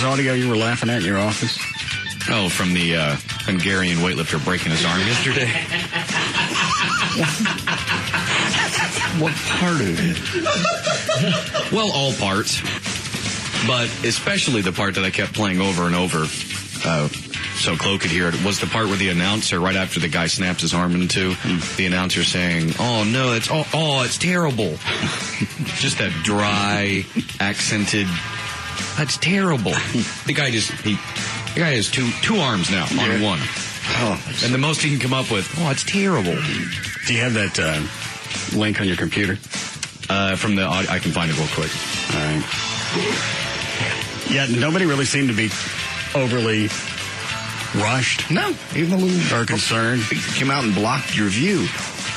was audio you were laughing at in your office? Oh, from the Hungarian weightlifter breaking his arm yesterday. What part of it? Well, all parts. But especially the part that I kept playing over and over so Chloe could hear it was the part where the announcer, right after the guy snaps his arm in two, the announcer saying, "Oh, no, it's terrible." Just that dry, accented, "That's terrible." The guy has two arms now on one. Oh, and the most he can come up with, "Oh, it's terrible." Do you have that link on your computer? From the I can find it real quick. All right. Yeah, nobody really seemed to be overly rushed. No, even a little or concerned. Came out and blocked your view.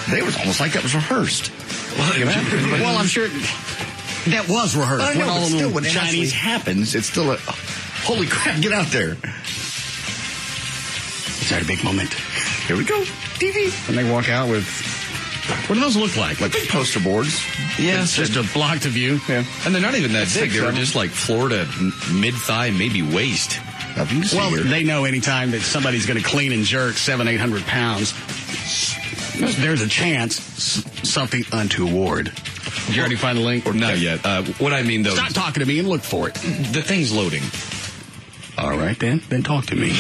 It was almost like that was rehearsed. Well, I'm sure that was rehearsed. I know, but still, when Chinese happens, it's still a holy crap! Get out there! It's a big moment. Here we go. TV. And they walk out with. What do those look like? Like big poster boards. Yeah, it's just a block to view. Yeah. And they're not even that big. They were just like floor to mid-thigh, maybe waist. Well, they know anytime that somebody's going to clean and jerk 700-800 pounds, there's a chance something untoward. Did you already find the link? Not yet. What I mean, though... Stop talking to me and look for it. The thing's loading. All right, then talk to me.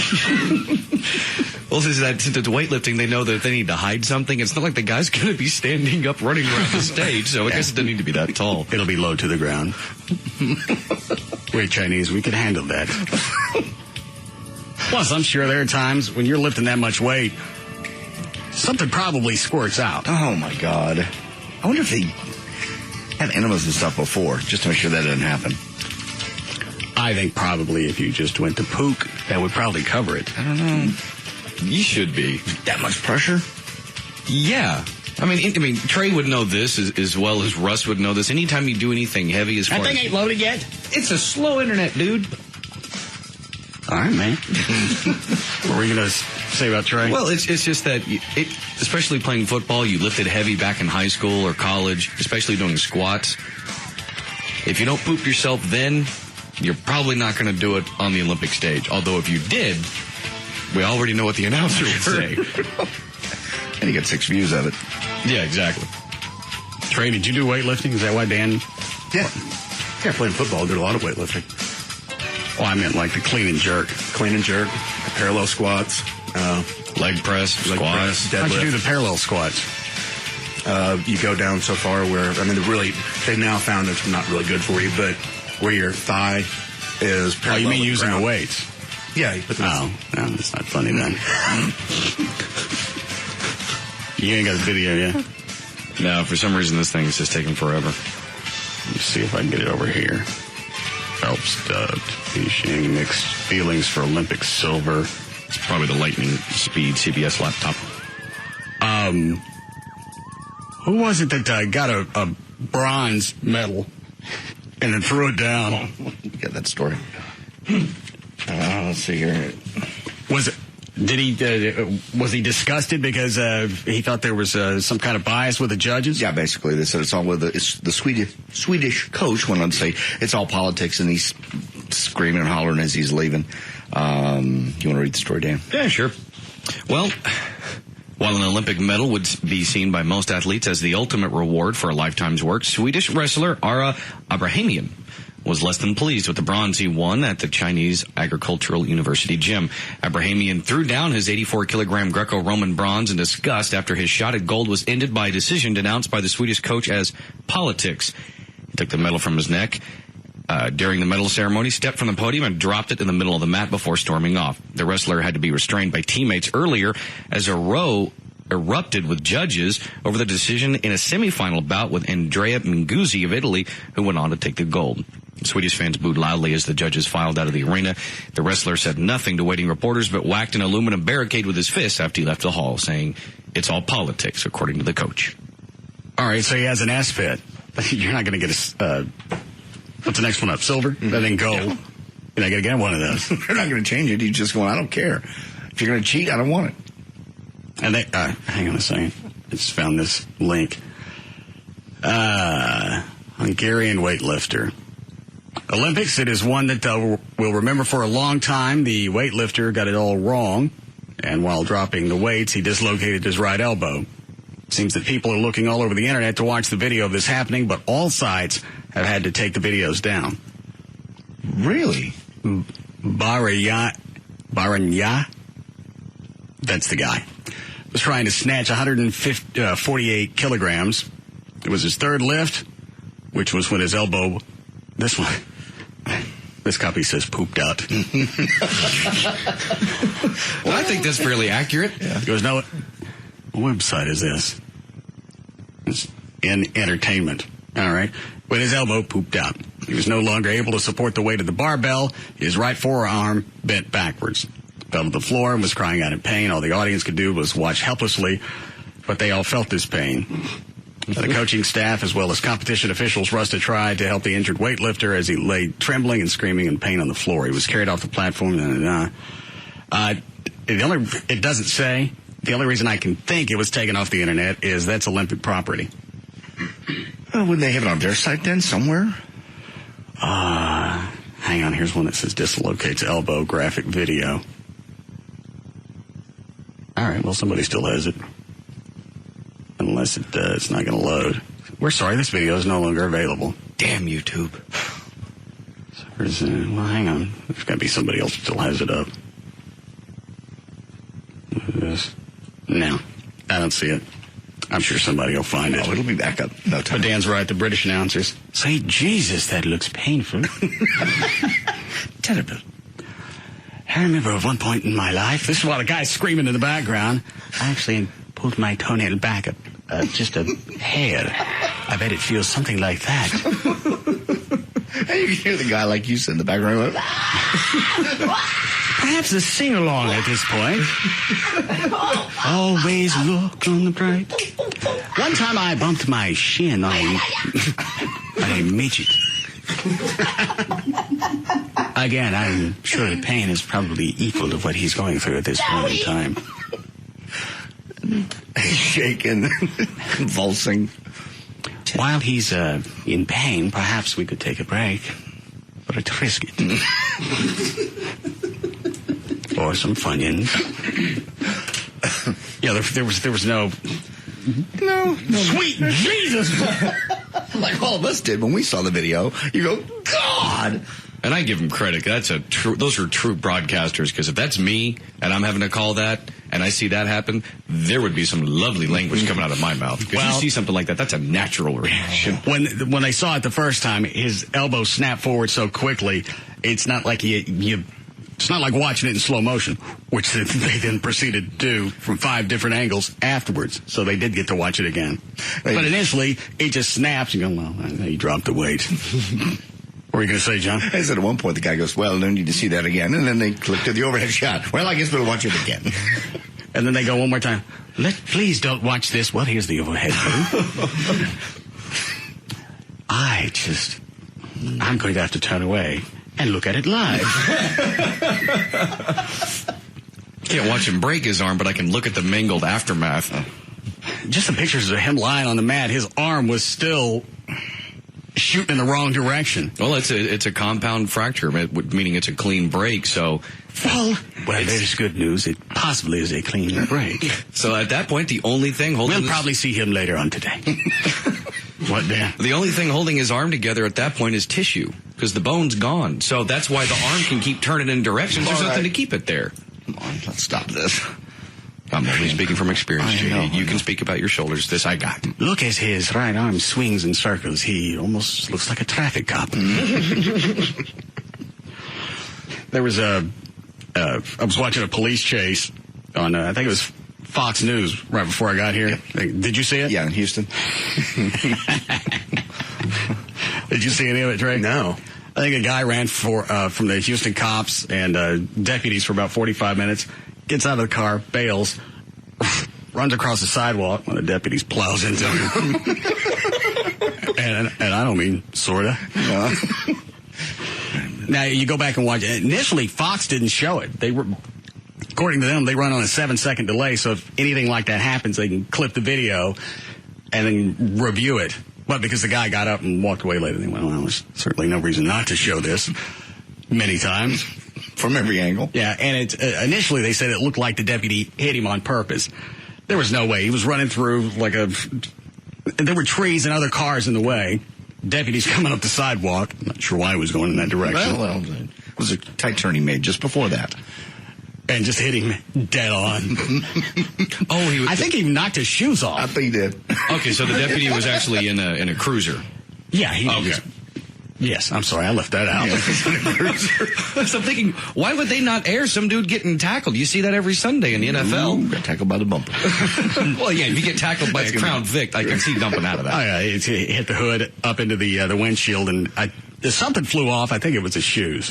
Well, this is that since it's weightlifting, they know that if they need to hide something, it's not like the guy's going to be standing up running around the stage, so I guess it doesn't need to be that tall. It'll be low to the ground. We're Chinese. We can handle that. Plus, I'm sure there are times when you're lifting that much weight, something probably squirts out. Oh, my God. I wonder if they have enemas and stuff before, just to make sure that doesn't happen. I think probably if you just went to puke, that would probably cover it. I don't know. You should be. That much pressure? Yeah. I mean, Trey would know this as well as Russ would know this. Anytime you do anything heavy as far as... That thing ain't loaded yet? It's a slow internet, dude. All right, man. What were you going to say about Trey? Well, it's just that, especially playing football, you lifted heavy back in high school or college, especially doing squats. If you don't poop yourself then, you're probably not going to do it on the Olympic stage. Although if you did, we already know what the announcer would say. And you get 6 views of it. Yeah, exactly. Trey, did you do weightlifting? Is that why Dan... Yeah, playing football, I did a lot of weightlifting. Oh, I meant like the clean and jerk. Clean and jerk, parallel squats, leg press, squats, deadlift. How'd you do the parallel squats? You go down so far where, they now found it's not really good for you, but where your thigh is parallel. Oh, you mean with using the ground. the weights? Yeah. You put no, that's not funny then. You ain't got a video yet? No, for some reason this thing is just taking forever. Let me see if I can get it over here. Phelps dubbed, finishing mixed feelings for Olympic silver. It's probably the lightning speed CBS laptop. Who was it that got a bronze medal and then threw it down? Get that story. Let's see here. Was he disgusted because he thought there was some kind of bias with the judges? Yeah, basically. They said it's all with the Swedish coach went on to say it's all politics, and he's screaming and hollering as he's leaving. You want to read the story, Dan? Yeah, sure. Well, while an Olympic medal would be seen by most athletes as the ultimate reward for a lifetime's work, Swedish wrestler Ara Abrahamian was less than pleased with the bronze he won at the Chinese Agricultural University gym. Abrahamian threw down his 84-kilogram Greco-Roman bronze in disgust after his shot at gold was ended by a decision denounced by the Swedish coach as politics. He took the medal from his neck during the medal ceremony, stepped from the podium, and dropped it in the middle of the mat before storming off. The wrestler had to be restrained by teammates earlier as a row erupted with judges over the decision in a semifinal bout with Andrea Minguzzi of Italy, who went on to take the gold. Swedish fans booed loudly as the judges filed out of the arena. The wrestler said nothing to waiting reporters, but whacked an aluminum barricade with his fist after he left the hall, saying, "It's all politics," according to the coach. All right, so he has an S fit. You're not going to get what's the next one up? Silver? Mm-hmm. Then gold. Yeah. You're not going to get one of those. They're not going to change it. He's just going, I don't care. If you're going to cheat, I don't want it. And they, hang on a second. I just found this link. Hungarian weightlifter. Olympics, it is one that we'll remember for a long time. The weightlifter got it all wrong, and while dropping the weights, he dislocated his right elbow. Seems that people are looking all over the internet to watch the video of this happening, but all sites have had to take the videos down. Really? Baranya, that's the guy, was trying to snatch 148 kilograms. It was his third lift, which was when his elbow, this copy says pooped out. Well, I think that's fairly accurate. Yeah. He goes, no, what website is this? It's in entertainment. All right. When his elbow pooped out. He was no longer able to support the weight of the barbell. His right forearm bent backwards. Fell to the floor and was crying out in pain. All the audience could do was watch helplessly, but they all felt this pain. The coaching staff, as well as competition officials, rushed to try to help the injured weightlifter as he lay trembling and screaming in pain on the floor. He was carried off the platform. It doesn't say. The only reason I can think it was taken off the internet is that's Olympic property. Wouldn't they have it on their site then, somewhere? Hang on. Here's one that says dislocates elbow graphic video. All right. Well, somebody still has it. Unless it's not going to load. We're sorry. This video is no longer available. Damn YouTube. Well, hang on. There's got to be somebody else that still has it up. No. I don't see it. I'm sure somebody will find it. Oh, it'll be back up. No time. But Dan's right. The British announcers say, Jesus, that looks painful. Terrible. I remember at one point in my life, this is while the guy's screaming in the background, I actually pulled my toenail back just a hair. I bet it feels something like that. And you can hear the guy like you said in the background. Perhaps a sing-along at this point. Always look on the bright. One time I bumped my shin on a midget. Again, I'm sure the pain is probably equal to what he's going through at this point in time. Shaking, convulsing. While he's in pain, perhaps we could take a break. But it's risky. Or some Funyuns. Yeah, there was no. Sweet Jesus! Like all of us did when we saw the video. You go, God! And I give them credit. Those are true broadcasters, because if that's me and I'm having to call that and I see that happen, there would be some lovely language coming out of my mouth. Because you see something like that, that's a natural reaction. When they saw it the first time, his elbow snapped forward so quickly, it's not like it's not like watching it in slow motion, which they then proceeded to do from 5 different angles afterwards. So they did get to watch it again. But initially, it just snaps and you go, well, he dropped the weight. What were you going to say, John? I said at one point the guy goes, well, no need to see that again. And then they click to the overhead shot. Well, I guess we'll watch it again. And then they go one more time. Please don't watch this. Well, here's the overhead view. I'm going to have to turn away and look at it live. Can't watch him break his arm, but I can look at the mangled aftermath. Just the pictures of him lying on the mat. His arm was still shooting in the wrong direction. Well, it's a compound fracture, meaning it's a clean break. So, well, there's good news. It possibly is a clean break. So at that point, the only thing holding we'll probably see him later on today. What, Dan? The only thing holding his arm together at that point is tissue, because the bone's gone. So that's why the arm can keep turning in directions. There's nothing to keep it there. Come on, let's stop this. I'm only speaking from experience, JD. You can speak about your shoulders. This I got. Look as his right arm swings in circles. He almost looks like a traffic cop. There was I was watching a police chase on, I think it was Fox News right before I got here. Did you see it? Yeah, in Houston. Did you see any of it, Trey? No. I think a guy ran from the Houston cops and deputies for about 45 minutes, gets out of the car, bails, runs across the sidewalk when the deputies plows into him. and I don't mean sorta. No. Now, you go back and watch it. Initially, Fox didn't show it. They were, according to them, they run on a 7-second delay, so if anything like that happens, they can clip the video and then review it. But because the guy got up and walked away later, they went, well, there's certainly no reason not to show this many times. From every angle. Yeah, and initially they said it looked like the deputy hit him on purpose. There was no way. He was running through there were trees and other cars in the way. Deputies coming up the sidewalk. I'm not sure why he was going in that direction. Well, it was a tight turn he made just before that. And just hit him dead on. I think he knocked his shoes off. I think he did. Okay, so the deputy was actually in a cruiser. Yeah, he okay. was. Yes, I'm sorry, I left that out. Yeah. So I'm thinking, why would they not air some dude getting tackled? You see that every Sunday in the NFL. Ooh, got tackled by the bumper. Well, yeah, if you get tackled by a Crown Vic, I can see dumping out of that. Oh, yeah, it hit the hood up into the windshield, and something flew off. I think it was his shoes.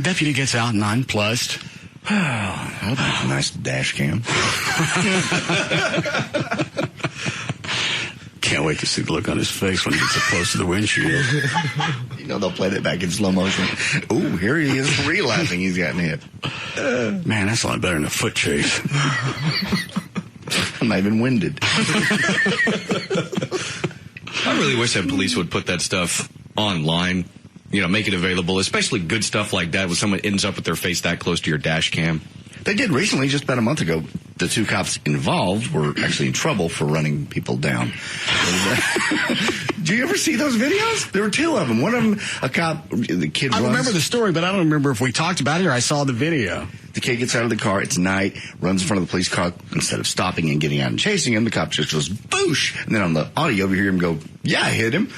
Deputy gets out nonplussed. That'll be a nice dash cam. Can't wait to see the look on his face when he gets up close to the windshield. You know, they'll play that back in slow motion. Ooh, here he is realizing he's gotten hit. Man, that's a lot better than a foot chase. I'm not even winded. I really wish that police would put that stuff online, make it available, especially good stuff like that when someone ends up with their face that close to your dash cam. They did recently, just about a month ago. The two cops involved were actually in trouble for running people down. Do you ever see those videos? There were two of them. One of them, a cop, the kid runs. I remember the story, but I don't remember if we talked about it or I saw the video. The kid gets out of the car. It's night, runs in front of the police car. Instead of stopping and getting out and chasing him, the cop just goes, boosh. And then on the audio, you hear him go, yeah, I hit him.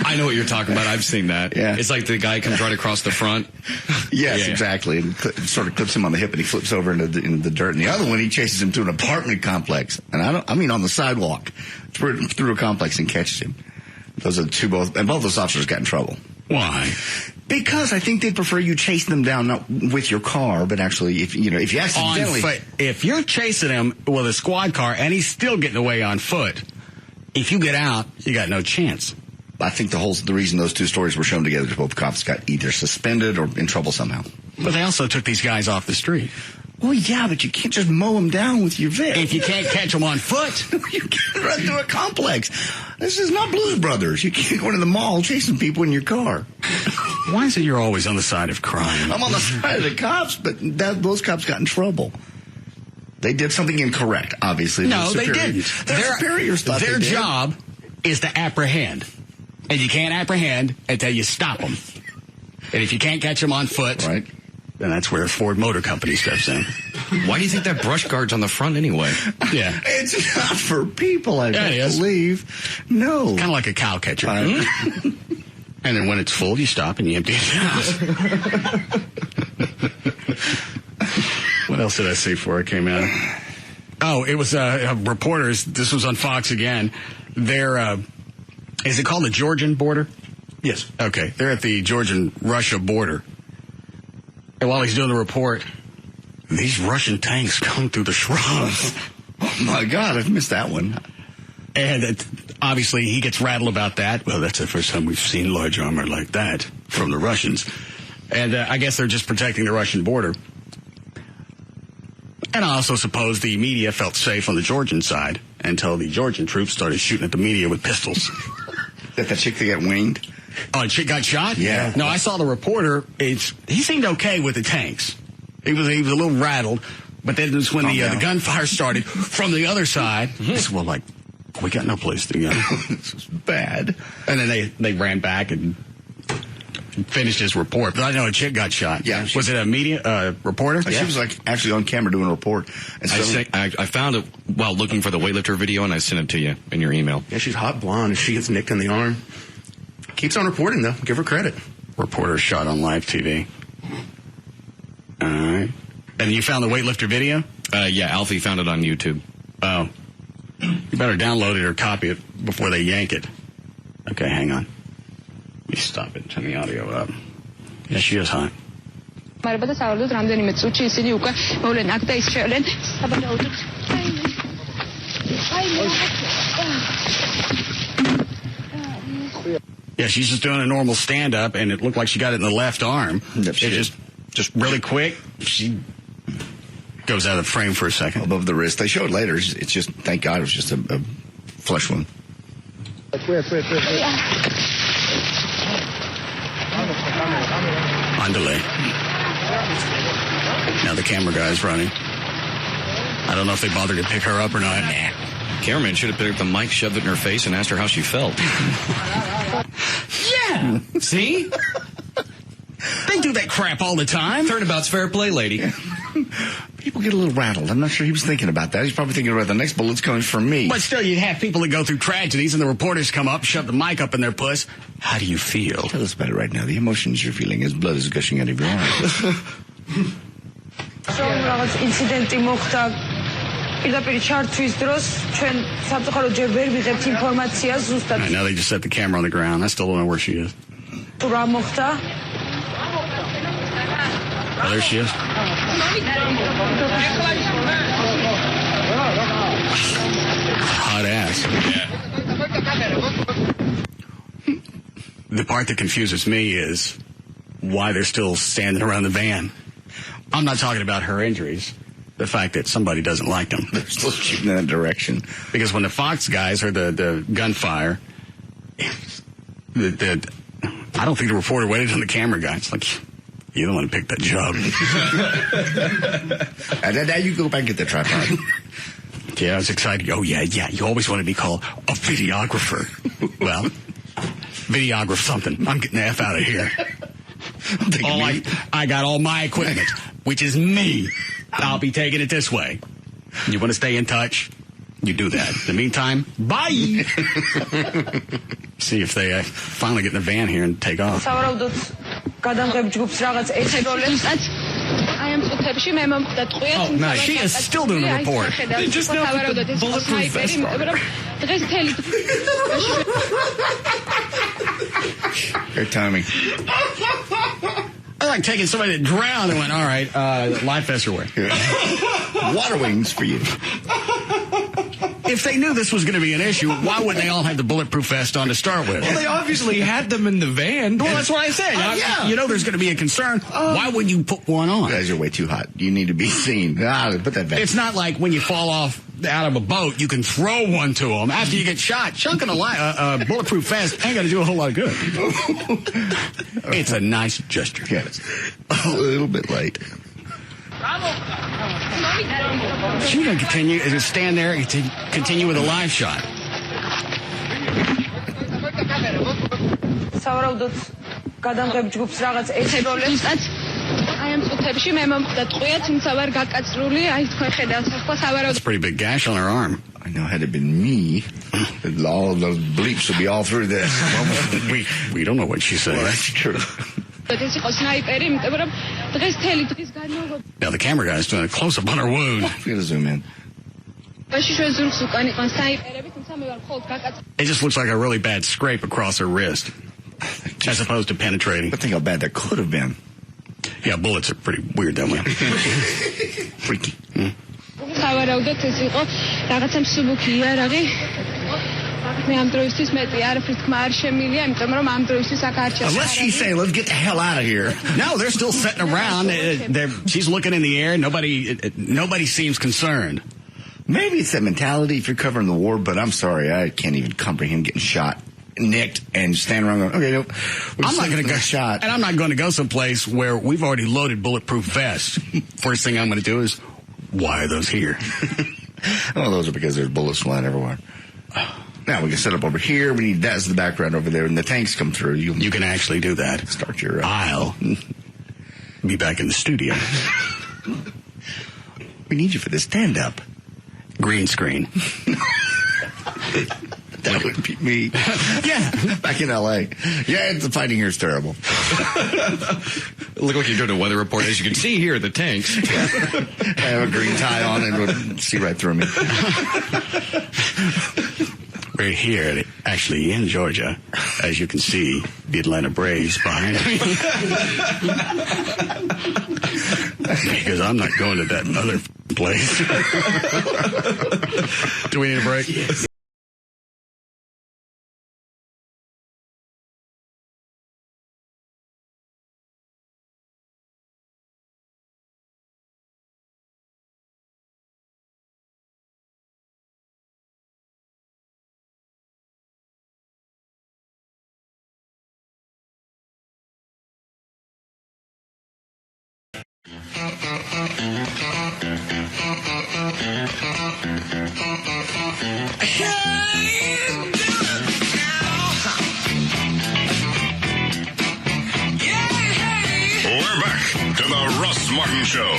I know what you're talking about. I've seen that. Yeah. It's like the guy comes right across the front. Yes, exactly. And sort of clips him on the hip, and he flips over into the dirt. And the other one, he chases him to an apartment complex. And I mean on the sidewalk, through a complex, and catches him. Those are and both those officers got in trouble. Why? Because I think they'd prefer you chase them down, not with your car, but actually, if you accidentally... If you're chasing him with a squad car and he's still getting away on foot, if you get out, you got no chance. I think the reason those two stories were shown together is both cops got either suspended or in trouble somehow. But they also took these guys off the street. Well, yeah, but you can't just mow them down with your Vic. If you can't catch them on foot. You can't run through a complex. This is not Blues Brothers. You can't go into the mall chasing people in your car. Why is it you're always on the side of crime? I'm on the side of the cops, but those cops got in trouble. They did something incorrect, obviously. No, they didn't. Their superiors thought their job is to apprehend. And you can't apprehend until you stop them. And if you can't catch them on foot, right, then that's where Ford Motor Company steps in. Why do you think that brush guard's on the front anyway? Yeah. It's not for people, I believe. No. Kind of like a cow catcher. And then when it's full, you stop and you empty it out. What else did I see before it came out? Oh, it was reporters. This was on Fox again. They're, is it called the Georgian border? Yes. Okay. They're at the Georgian-Russia border. And while he's doing the report, these Russian tanks come through the shrubs. Oh, my God. I've missed that one. And obviously, he gets rattled about that. Well, that's the first time we've seen large armor like that from the Russians. And I guess they're just protecting the Russian border. And I also suppose the media felt safe on the Georgian side until the Georgian troops started shooting at the media with pistols. That the chick that got winged? Oh, the chick got shot? Yeah. No, I saw the reporter. He seemed okay with the tanks. He was a little rattled. But then it's when the gunfire started from the other side. He said, well, we got no place to go. This is bad. And then they ran back and finished his report. But I know a chick got shot. Yeah. Was it a media reporter? She was actually on camera doing a report. And I found it while looking for the weightlifter video, and I sent it to you in your email. Yeah, she's hot blonde, and she gets nicked in the arm. Keeps on reporting, though. Give her credit. Reporter shot on live TV. All right. And you found the weightlifter video? Yeah, Alfie found it on YouTube. Oh. You better download it or copy it before they yank it. Okay, hang on. Let me stop it and turn the audio up. Yeah, she is hot. Yeah, she's just doing a normal stand-up, and it looked like she got it in the left arm. It just really quick. Goes out of the frame for a second. Above the wrist. They show it later. It's just, thank God, it was just a flesh wound. On delay. Now the camera guy's running. I don't know if they bothered to pick her up or not. Nah. Cameraman should have picked up the mic, shoved it in her face, and asked her how she felt. Yeah! See? They do that crap all the time. Turnabout's fair play, lady. People get a little rattled. I'm not sure he was thinking about that. He's probably thinking about the next bullet's coming from me. But still, you'd have people that go through tragedies, and the reporters come up, shove the mic up in their puss. How do you feel? Tell us about it right now. The emotions you're feeling as blood is gushing out of your eyes. Right, now they just set the camera on the ground. I still don't know where she is. Oh, there she is. Hot ass. Yeah. The part that confuses me is why they're still standing around the van. I'm not talking about her injuries. The fact that somebody doesn't like them. They're still shooting in that direction. Because when the Fox guys heard the gunfire, I don't think the reporter waited on the camera guy. It's like, you don't want to pick that job. And now you go back and get the tripod. Yeah, I was excited. Oh, yeah. You always want to be called a videographer. Well, videographer something. I'm getting the F out of here. I got all my equipment, which is me. I'll be taking it this way. You want to stay in touch? You do that. In the meantime, bye. See if they finally get in the van here and take off. Oh, no, she is still doing the report. They just now put the bulletproof vest on. Great timing. I like taking somebody that drowned and went, all right, life vest or wear. Water wings for you. If they knew this was going to be an issue, why wouldn't they all have the bulletproof vest on to start with? Well, they obviously had them in the van. Well, that's what I said. Yeah. You know there's going to be a concern. Why wouldn't you put one on? You guys are way too hot. You need to be seen. Put that vest. It's not like when you fall off out of a boat, you can throw one to them after you get shot. Chunking a bulletproof vest ain't going to do a whole lot of good. It's a nice gesture. Yes. A little bit late. She's going to continue to stand there and continue with a live shot. That's a pretty big gash on her arm. I know, had it been me, all of those bleeps would be all through this. We don't know what she said. Well, that's true. Now the camera guy's doing a close-up on her wound. We gotta zoom in. It just looks like a really bad scrape across her wrist, as opposed to penetrating. But think how bad that could have been. Yeah, bullets are pretty weird that way. Freaky. Unless she's saying, let's get the hell out of here. No, they're still sitting around. She's looking in the air. Nobody seems concerned. Maybe it's that mentality if you're covering the war, but I'm sorry, I can't even comprehend getting shot, nicked, and standing around going, okay, nope. I'm not going to go shot. And I'm not going to go someplace where we've already loaded bulletproof vests. First thing I'm going to do is, why are those here? Oh, those are because there's bullets flying everywhere. Now we can set up over here. We need that as the background over there, and the tanks come through. You can actually do that. Start your. I'll be back in the studio. We need you for the stand-up. Green screen. That would be me. Yeah. Back in L.A. Yeah, the fighting here is terrible. Look like you're doing a weather report. As you can see here, the tanks. I have a green tie on and would see right through me. We're here, actually in Georgia. As you can see, the Atlanta Braves behind me. Because I'm not going to that other place. Do we need a break? Yes. We're back to the Russ Martin Show.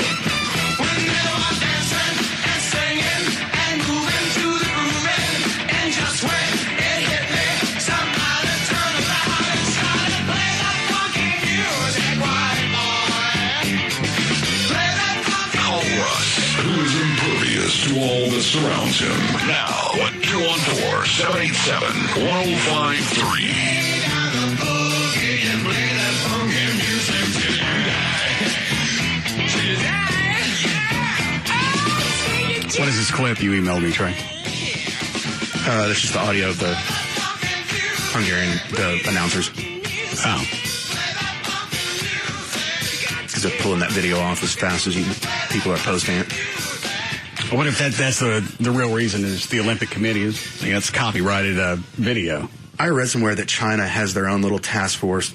To all that surrounds him. Now, 214-787-1053. What is this clip you emailed me, Trey? That's just the audio of the Hungarian, the announcers. Oh. Because they're pulling that video off as fast as people are posting it. What if that's the real reason is the Olympic Committee is that's copyrighted video? I read somewhere that China has their own little task force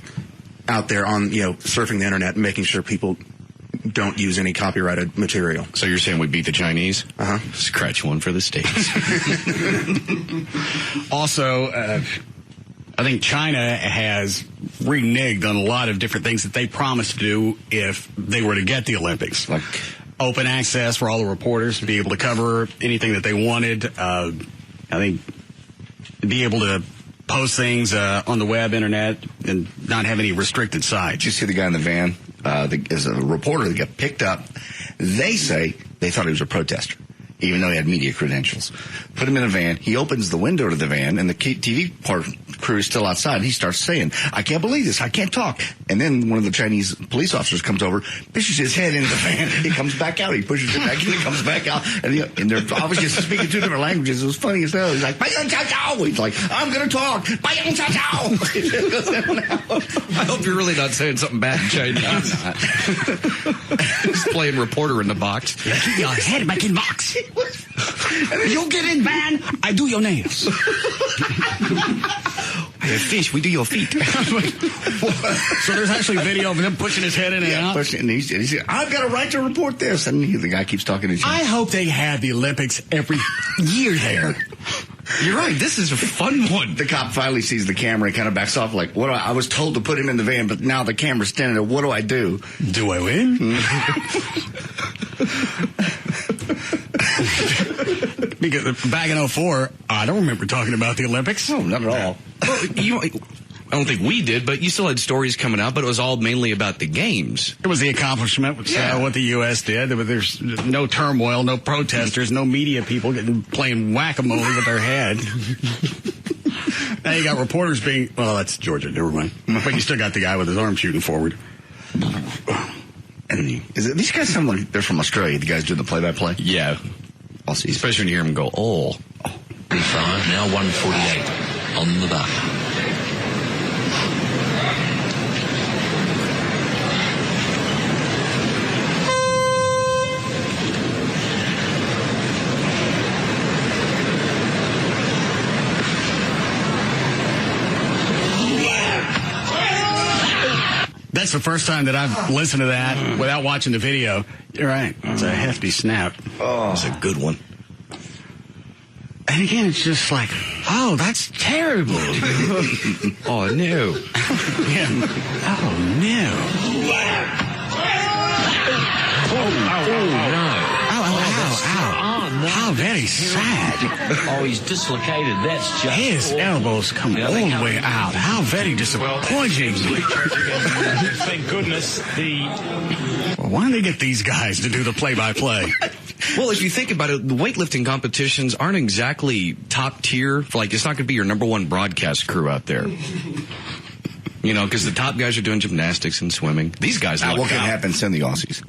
out there on, surfing the internet and making sure people don't use any copyrighted material. So you're saying we beat the Chinese? Uh-huh. Scratch one for the States. Also, I think China has reneged on a lot of different things that they promised to do if they were to get the Olympics. Like open access for all the reporters to be able to cover anything that they wanted. I think be able to post things on the web, internet, and not have any restricted sites. Did you see the guy in the van? Is a reporter that got picked up. They say they thought he was a protester, even though he had media credentials. Put him in a van. He opens the window to the van, and the TV crew is still outside. And he starts saying, "I can't believe this. I can't talk." And then one of the Chinese police officers comes over, pushes his head into the van. He comes back out. He pushes it back in. He comes back out. And they're obviously speaking two different languages. It was funny as hell. He's like, "Bayang chow chow." He's like, "I'm going to talk. Bayang chow chow." I hope you're really not saying something bad in Chinese. He's playing reporter in the box. Keep your head back in box. You get in van, I do your nails. Fish, we do your feet. So there's actually video of him pushing his head in and out. And he said, "I've got a right to report this." And the guy keeps talking to him. I hope they have the Olympics every year there. You're right. This is a fun one. The cop finally sees the camera and kind of backs off like, I was told to put him in the van, but now the camera's standing there. What do I do? Do I win? Because back in 2004, I don't remember talking about the Olympics. No, not at all. Well, I don't think we did, but you still had stories coming out, but it was all mainly about the games. It was the accomplishment, what the U.S. did. There's no turmoil, no protesters, no media people playing whack-a-mole with their head. Now you got reporters being, that's Georgia, never mind. But you still got the guy with his arm shooting forward. And these guys sound like they're from Australia, the guys doing the play-by-play? Yeah. I'll see. Especially when you hear them go, oh. B5, now 148 on the buck. That's the first time that I've listened to that without watching the video. You're right. It's a hefty snap. Oh, it's a good one. And again, it's just like, oh, that's terrible. Oh, no. Yeah. Oh, no. Oh, no. Ow. How very sad. Oh, he's dislocated. That's just His elbows come all the way out. How very disappointing. Thank goodness Well, why don't they get these guys to do the play-by-play? Well, if you think about it, the weightlifting competitions aren't exactly top tier. It's not going to be your number one broadcast crew out there. Because the top guys are doing gymnastics and swimming. These guys look what can out. happen? Send the Aussies.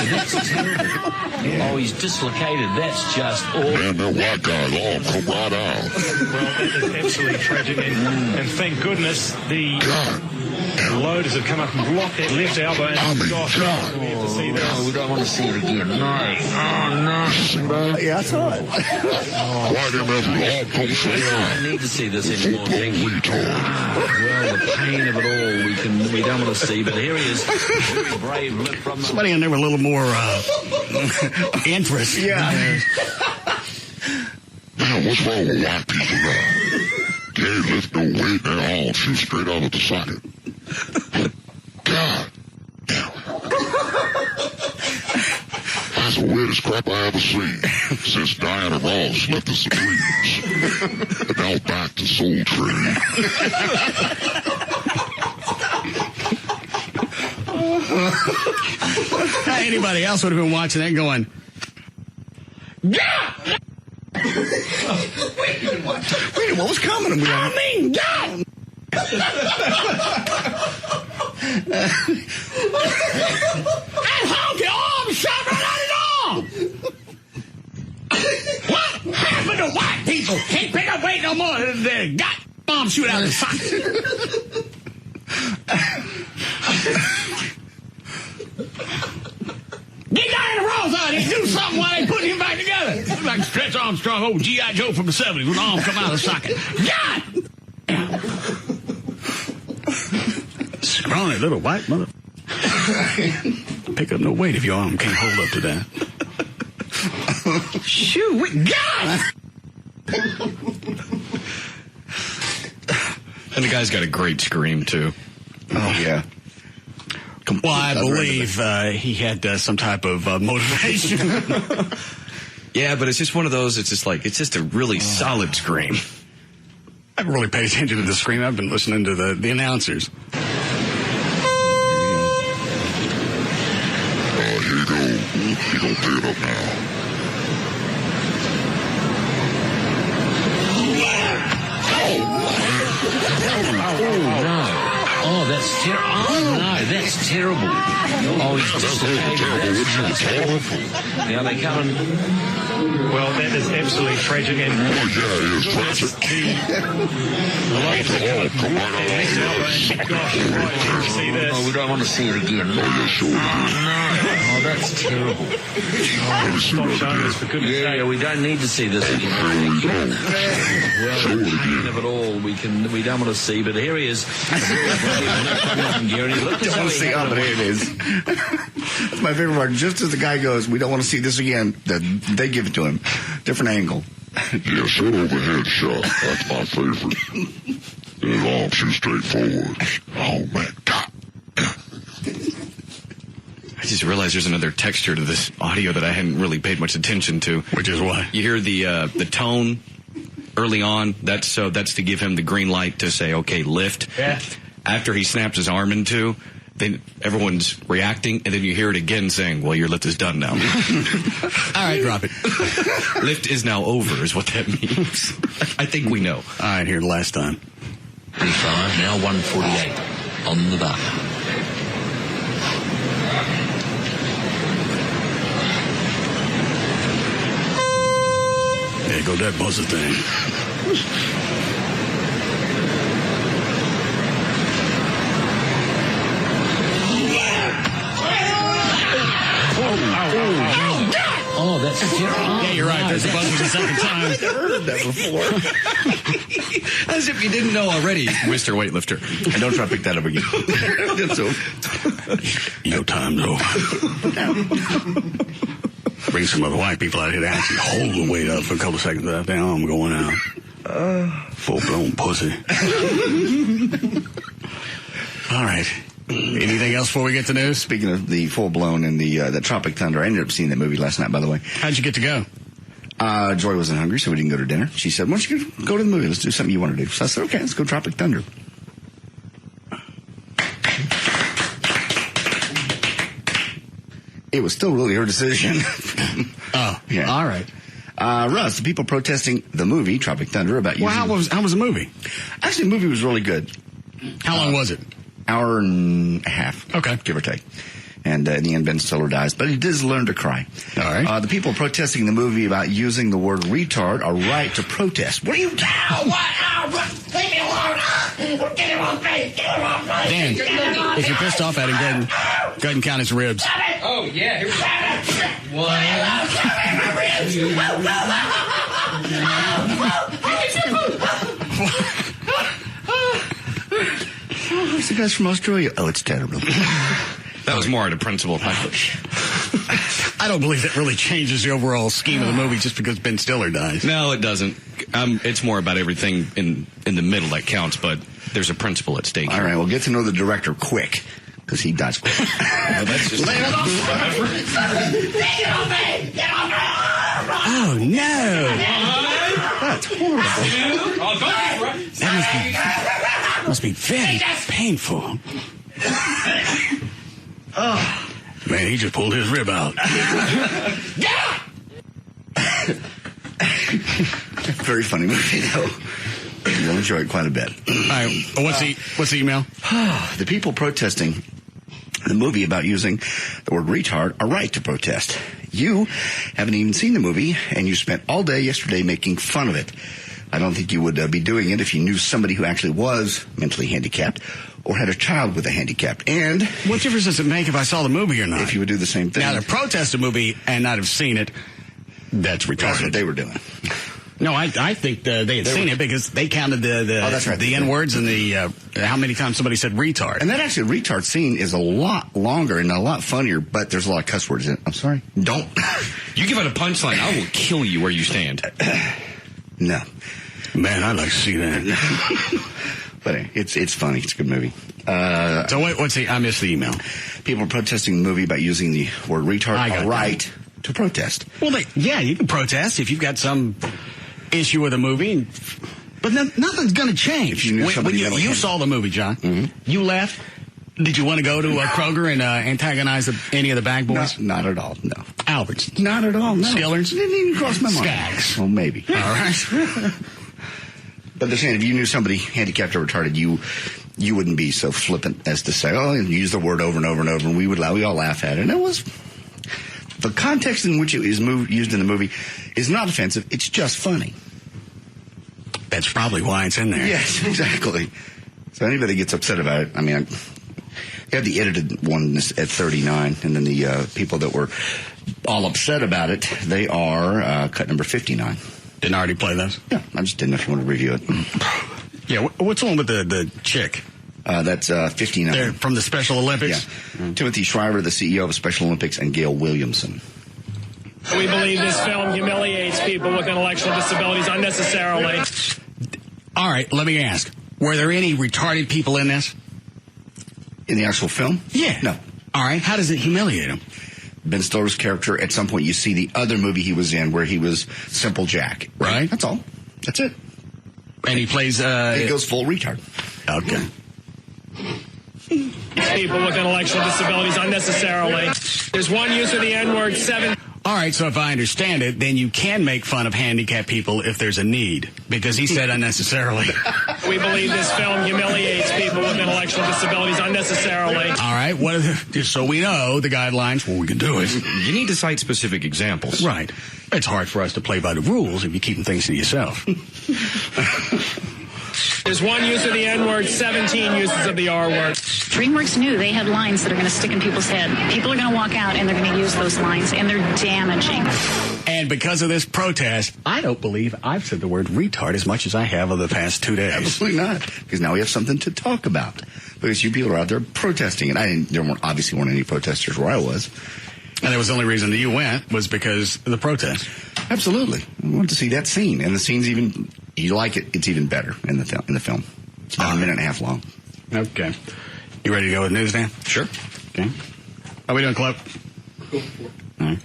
That's terrible. Oh, he's dislocated. That's just awful. And the white guys all come right out. Well, that is absolutely tragic, and thank goodness God Loaders have come up and blocked that left elbow. And gosh, we don't want to see it again. No. Yeah, I saw it. Why them ever all come I don't need to see this anymore. Thank you. Well, the pain of it all we don't want to see, but here he is. Very brave lift from the... Somebody in there with a little more interest. Yeah. Man, what's wrong with white people now? They ain't lift no weight, they're all shoot straight out of the socket. God damn. That's the weirdest crap I ever seen since Diana Ross left the Supremes. And now back to Soul Train. Anybody else would have been watching that going, yeah! Wait, what was coming? God! That honky arm shot right out his arm! What happened to white people? Can't pick up weight no more. They got bomb shoot out of the socket. Get Diana Ross out here, do something while they put him back together. Looks like Stretch Armstrong, old G.I. Joe from the 70s, with arms come out of the socket. God! Scrawny little white mother. Pick up no weight if your arm can't hold up to that. Shoot, God! And the guy's got a great scream, too. Oh, yeah. Well, I believe he had some type of motivation. Yeah, but it's just one of those, it's just a really solid scream. I haven't really paid attention to the scream. I've been listening to the announcers. Here you go. You gonna pay it up now. Oh, no. Oh, that's terrible. Oh, no, that's terrible. Oh, he's dislocated. That's awful. Now they come and... Well, that is absolutely tragic. And Oh, yeah, it is tragic. gosh, right, you see this. Oh, we don't want to see it again. Oh, yeah, sure. Oh, that's terrible. Stop showing us, for goodness sake. Yeah, we don't need to see this again. Well, the pain of it all we don't want to see, but here he is. Don't want to see, oh, but here it is. That's my favorite part. Just as the guy goes, we don't want to see this again, they give it to him. Different angle. Yeah, short overhead shot. That's my favorite. And long shoot straight forward. Oh, man. God. I just realized there's another texture to this audio that I hadn't really paid much attention to. Which is what? You hear the tone early on. That's to give him the green light to say, okay, lift. Yeah. After he snaps his arm in two, then everyone's reacting, and then you hear it again saying, well, your lift is done now. All right, drop it. Lift is now over is what that means. I think we know. All right, here the last time. 35, now 148 on the bar. There go that buzzer thing. Oh, that's terrible. Yeah, you're right. There's a buzzer the second time. I've never heard of that before. As if you didn't know already, Mr. Weightlifter. And don't try to pick that up again. That's over. Your time's over. Bring some other white people out here to actually hold the weight up for a couple of seconds without their arm going out. Full-blown pussy. All right. Anything else before we get to news? Speaking of the full-blown and the Tropic Thunder, I ended up seeing that movie last night, by the way. How'd you get to go? Joy wasn't hungry, so we didn't go to dinner. She said, why don't you go to the movie? Let's do something you want to do. So I said, okay, let's go Tropic Thunder. It was still really her decision. Oh, yeah. All right. Russ, the people protesting the movie, Tropic Thunder, about using... Well, how was the movie? Actually, the movie was really good. How long was it? Hour and a half. Okay. Give or take. And in the end, Ben Stiller dies. But he does learn to cry. All right. The people protesting the movie about using the word retard are right to protest. What are you... What? Leave me alone! Get him off me! Get him off me! Dan, if you're pissed off at him, go ahead and count his ribs. Oh, yeah. Here we go. One. Who's the guys from Australia? Oh, it's terrible. That was more out of principle. I don't believe that really changes the overall scheme of the movie just because Ben Stiller dies. No, it doesn't. It's more about everything in the middle that counts, but there's a principle at stake. All right, well, get to know the director quick, because he dies quick. That's just... Oh, no. That's horrible. That must be very painful. Oh. Man, he just pulled his rib out. Very funny movie, though. You'll enjoy it quite a bit. All right, what's the email? The people protesting the movie about using the word retard are right to protest. You haven't even seen the movie, and you spent all day yesterday making fun of it. I don't think you would be doing it if you knew somebody who actually was mentally handicapped or had a child with a handicap. And what difference does it make if I saw the movie or not? If you would do the same thing. Now, to protest a movie and not have seen it, that's retarded. That's what they were doing. No, I think they had seen it because they counted the N-words and the how many times somebody said retard. And that actually retard scene is a lot longer and a lot funnier, but there's a lot of cuss words in it. I'm sorry. Don't. You give it a punchline, I will kill you where you stand. No. Man, I'd like to see that. But it's funny. It's a good movie. So what's I missed the email. People are protesting the movie about using the word retard. Are right to protest. Well, you can protest if you've got some issue with a movie, but nothing's going to change. When you saw the movie, John, you left. Did you want to go to Kroger and antagonize any of the bag boys? Not at all, no. Alberts? Not at all, no. Skillers? Didn't even cross my mind. Skaggs? Well, maybe. All right. But they're saying if you knew somebody handicapped or retarded, you wouldn't be so flippant as to say, oh, and use the word over and over and over, and we all laugh at it. And it was... The context in which it is used in the movie is not offensive. It's just funny. That's probably why it's in there. Yes, exactly. So anybody gets upset about it, I mean, you have the edited one at 39, and then the people that were all upset about it, they are cut number 59. Didn't already play those? Yeah, I just didn't know if you want to review it. Yeah, what's the one with the chick? That's 59. They're from the Special Olympics? Yeah. Timothy Shriver, the CEO of Special Olympics, and Gail Williamson. We believe this film humiliates people with intellectual disabilities unnecessarily. All right, let me ask. Were there any retarded people in this? In the actual film? Yeah. No. All right, how does it humiliate him? Ben Stiller's character, at some point you see the other movie he was in where he was Simple Jack. Right. That's all. That's it. And he plays... he goes full retard. Okay. People with intellectual disabilities unnecessarily. There's one use of the N-word, 7... All right, so if I understand it, then you can make fun of handicapped people if there's a need, because he said unnecessarily. We believe this film humiliates people with intellectual disabilities unnecessarily. All right, just so we know the guidelines, we can do it. You need to cite specific examples. Right. It's hard for us to play by the rules if you're keeping things to yourself. There's one use of the N-word, 17 uses of the R-word. DreamWorks knew they had lines that are going to stick in people's head. People are going to walk out and they're going to use those lines, and they're damaging. And because of this protest, I don't believe I've said the word retard as much as I have over the past 2 days. Absolutely not, because now we have something to talk about. Because you people are out there protesting, and there obviously weren't any protesters where I was. And that was the only reason that you went was because of the protest. Absolutely. I wanted to see that scene, and the scene's even... You like it, it's even better in the film. It's about a minute and a half long. Okay. You ready to go with news, Dan? Sure. Okay. How we doing, Club? Go for it. All right.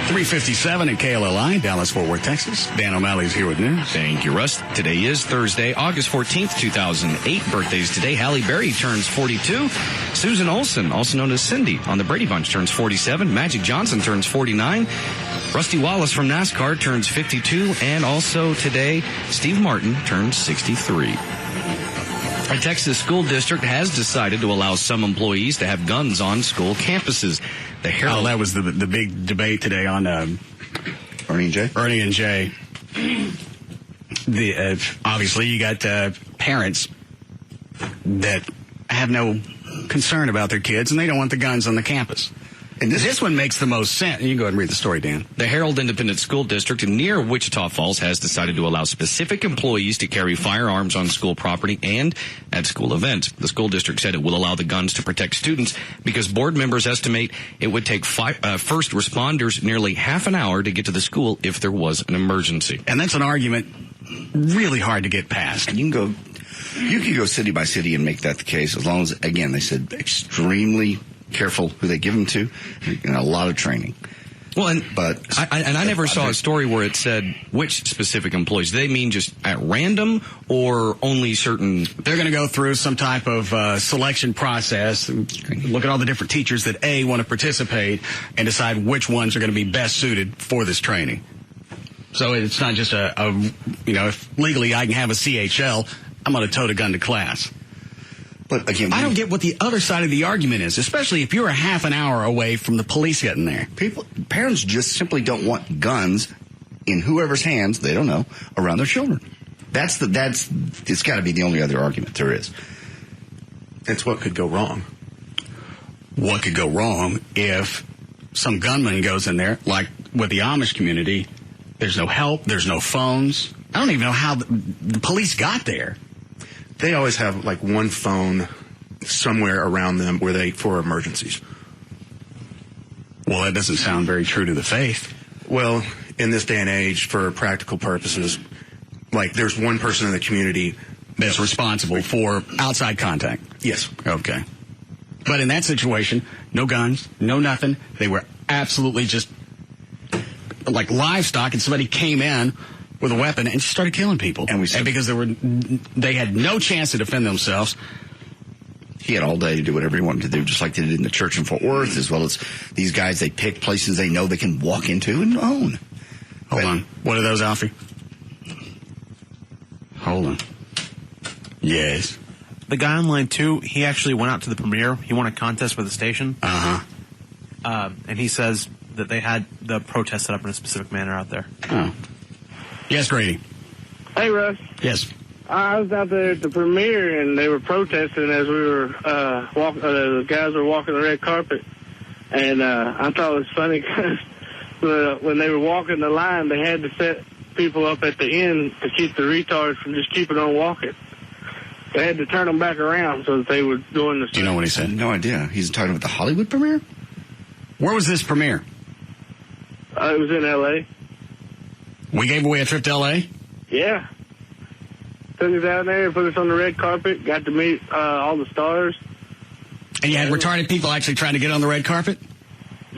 3:57 at KLLI, Dallas, Fort Worth, Texas. Dan O'Malley's here with news. Thank you, Russ. Today is Thursday, August 14th, 2008. Birthdays today. Halle Berry turns 42. Susan Olsen, also known as Cindy on the Brady Bunch, turns 47. Magic Johnson turns 49. Rusty Wallace from NASCAR turns 52. And also today, Steve Martin turns 63. A Texas school district has decided to allow some employees to have guns on school campuses. The Herald. That was the big debate today on Ernie and Jay. Ernie and Jay. obviously you got parents that have no concern about their kids, and they don't want the guns on the campus. And this one makes the most sense. You can go ahead and read the story, Dan. The Herald Independent School District near Wichita Falls has decided to allow specific employees to carry firearms on school property and at school events. The school district said it will allow the guns to protect students because board members estimate it would take first responders nearly half an hour to get to the school if there was an emergency. And that's an argument really hard to get past. And you can go city by city and make that the case, as long as, again, they said extremely careful who they give them to, and a lot of training. Well, I never saw a story where it said which specific employees. Do they mean just at random or only certain? They're going to go through some type of selection process, look at all the different teachers that want to participate, and decide which ones are going to be best suited for this training. So it's not just if legally I can have a CHL, I'm going to tote a gun to class. But again, I don't get what the other side of the argument is, especially if you're a half an hour away from the police getting there. Parents just simply don't want guns in whoever's hands, they don't know, around their children. It's got to be the only other argument there is. It's what could go wrong. What could go wrong if some gunman goes in there, like with the Amish community, there's no help, there's no phones. I don't even know how the police got there. They always have like one phone somewhere around them for emergencies. Well, that doesn't sound very true to the faith. Well, in this day and age, for practical purposes, like there's one person in the community that's responsible for outside contact. Yes. Okay. But in that situation, no guns, no nothing. They were absolutely just like livestock, and somebody came in with a weapon and started killing people. And because they had no chance to defend themselves. He had all day to do whatever he wanted to do, just like they did in the church in Fort Worth, as well as these guys. They pick places they know they can walk into and own. Hold on. What are those, Alfie? Hold on. Yes. The guy on line 2, he actually went out to the premiere. He won a contest for the station. Uh-huh. And he says that they had the protest set up in a specific manner out there. Oh. Yes, Grady. Hey, Russ. Yes. I was out there at the premiere, and they were protesting as we were walking. The guys were walking the red carpet, and I thought it was funny because when they were walking the line, they had to set people up at the end to keep the retards from just keeping on walking. They had to turn them back around so that they were doing the. Do you know what he said? No idea. He's talking about the Hollywood premiere? Where was this premiere? It was in L.A. We gave away a trip to L.A.? Yeah. Took us down there, put us on the red carpet, got to meet all the stars. And you had retarded people actually trying to get on the red carpet?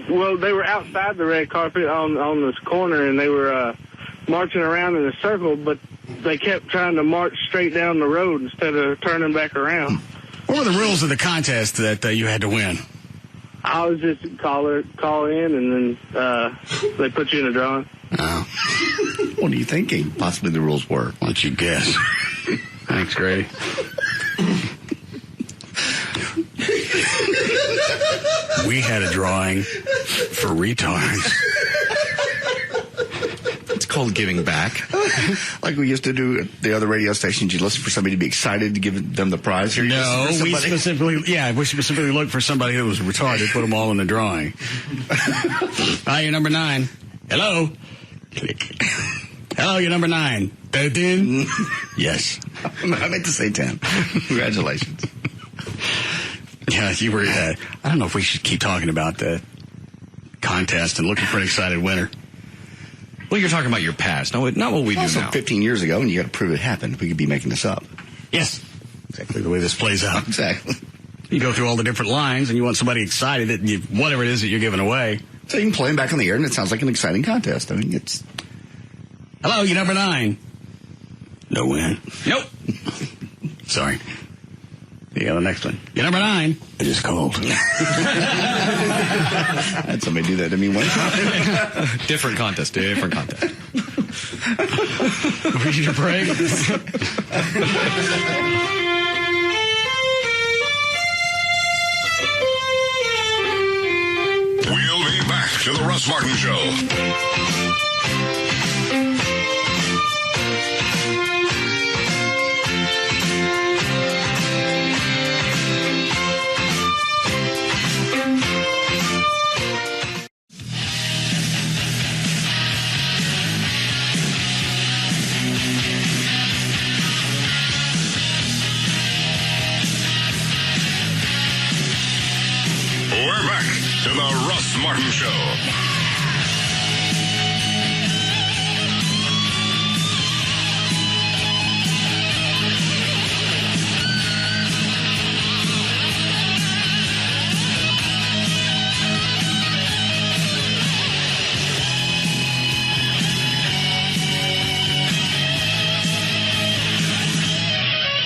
Well, they were outside the red carpet on this corner, and they were marching around in a circle, but they kept trying to march straight down the road instead of turning back around. What were the rules of the contest that you had to win? I was just call in, and then they put you in a drawing. Oh. What are you thinking? Possibly the rules were. Why don't you guess? Thanks, Grady. We had a drawing for retards. It's called giving back. Like we used to do at the other radio stations. You'd listen for somebody to be excited to give them the prize. Here we specifically looked for somebody that was retarded, put them all in the drawing. Hi, you're number 9. Hello. Click. Hello, you're number 9. 13? Yes. I meant to say 10. Congratulations. Yeah, you were. I don't know if we should keep talking about the contest and looking for an excited winner. Well, you're talking about your past, not what we do now. 15 years ago, and you got to prove it happened. We could be making this up. Yes. Exactly the way this plays out. Exactly. You go through all the different lines, and you want somebody excited that whatever it is that you're giving away. So you can play them back on the air, and it sounds like an exciting contest. I mean, it's... Hello, you're number 9. No win. Nope. Sorry. Yeah, the next one. You're number 9. I just called. I had somebody do that to me one time. Different contest. Ready to break? We'll be back to the Russ Martin Show. Martin Show.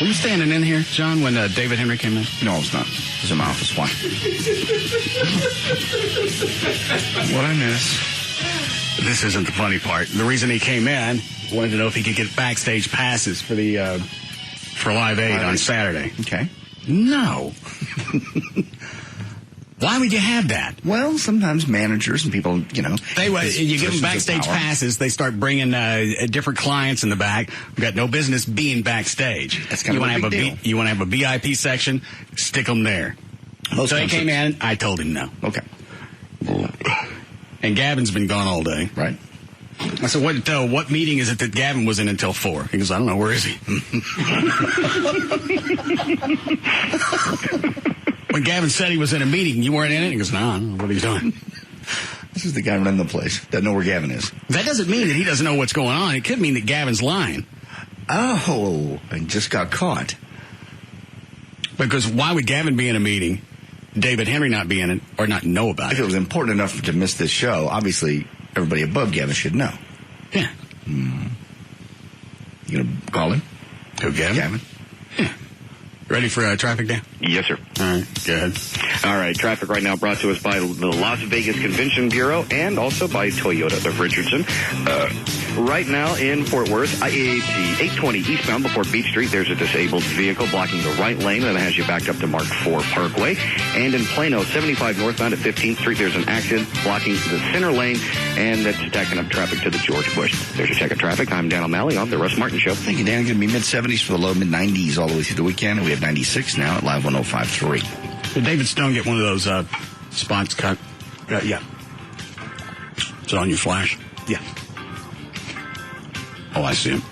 Were you standing in here, John, when David Henry came in? No, I was not. It was in my office. Why? What I miss? This isn't the funny part. The reason he came in, wanted to know if he could get backstage passes for the for Live Aid on Saturday. Okay. No. Why would you have that? Well, sometimes managers and people, you know. You give them backstage passes, they start bringing different clients in the back who got no business being backstage. That's kind of a big deal. You want to have a VIP section, stick them there. So he came in, I told him no. Okay. And Gavin's been gone all day. Right. I said, what meeting is it that Gavin was in until 4? He goes, I don't know, where is he? When Gavin said he was in a meeting, you weren't in it? He goes, no, I don't know what he's doing. This is the guy running the place. Doesn't know where Gavin is. That doesn't mean that he doesn't know what's going on. It could mean that Gavin's lying. Oh, and just got caught. Because why would Gavin be in a meeting, David Henry not be in it, or not know about it? If it was important enough to miss this show, obviously everybody above Gavin should know. Yeah. You going to call him? Who, Gavin? Gavin. Yeah. Ready for traffic, Dan? Yes, sir. All right, go ahead. All right, traffic right now brought to us by the Las Vegas Convention Bureau and also by Toyota of Richardson. Right now in Fort Worth, it's 820 eastbound before Beach Street. There's a disabled vehicle blocking the right lane that has you backed up to Mark IV Parkway. And in Plano, 75 northbound at 15th Street, there's an accident blocking the center lane, and that's stacking up traffic to the George Bush. There's your check of traffic. I'm Dan O'Malley on the Russ Martin Show. Thank you, Dan. It's going to be mid-70s for the low, mid-90s all the way through the weekend. We have 96 now at Live 105.3. Did David Stone get one of those spots cut? Yeah. Is it on your flash? Yeah. Oh, I see him.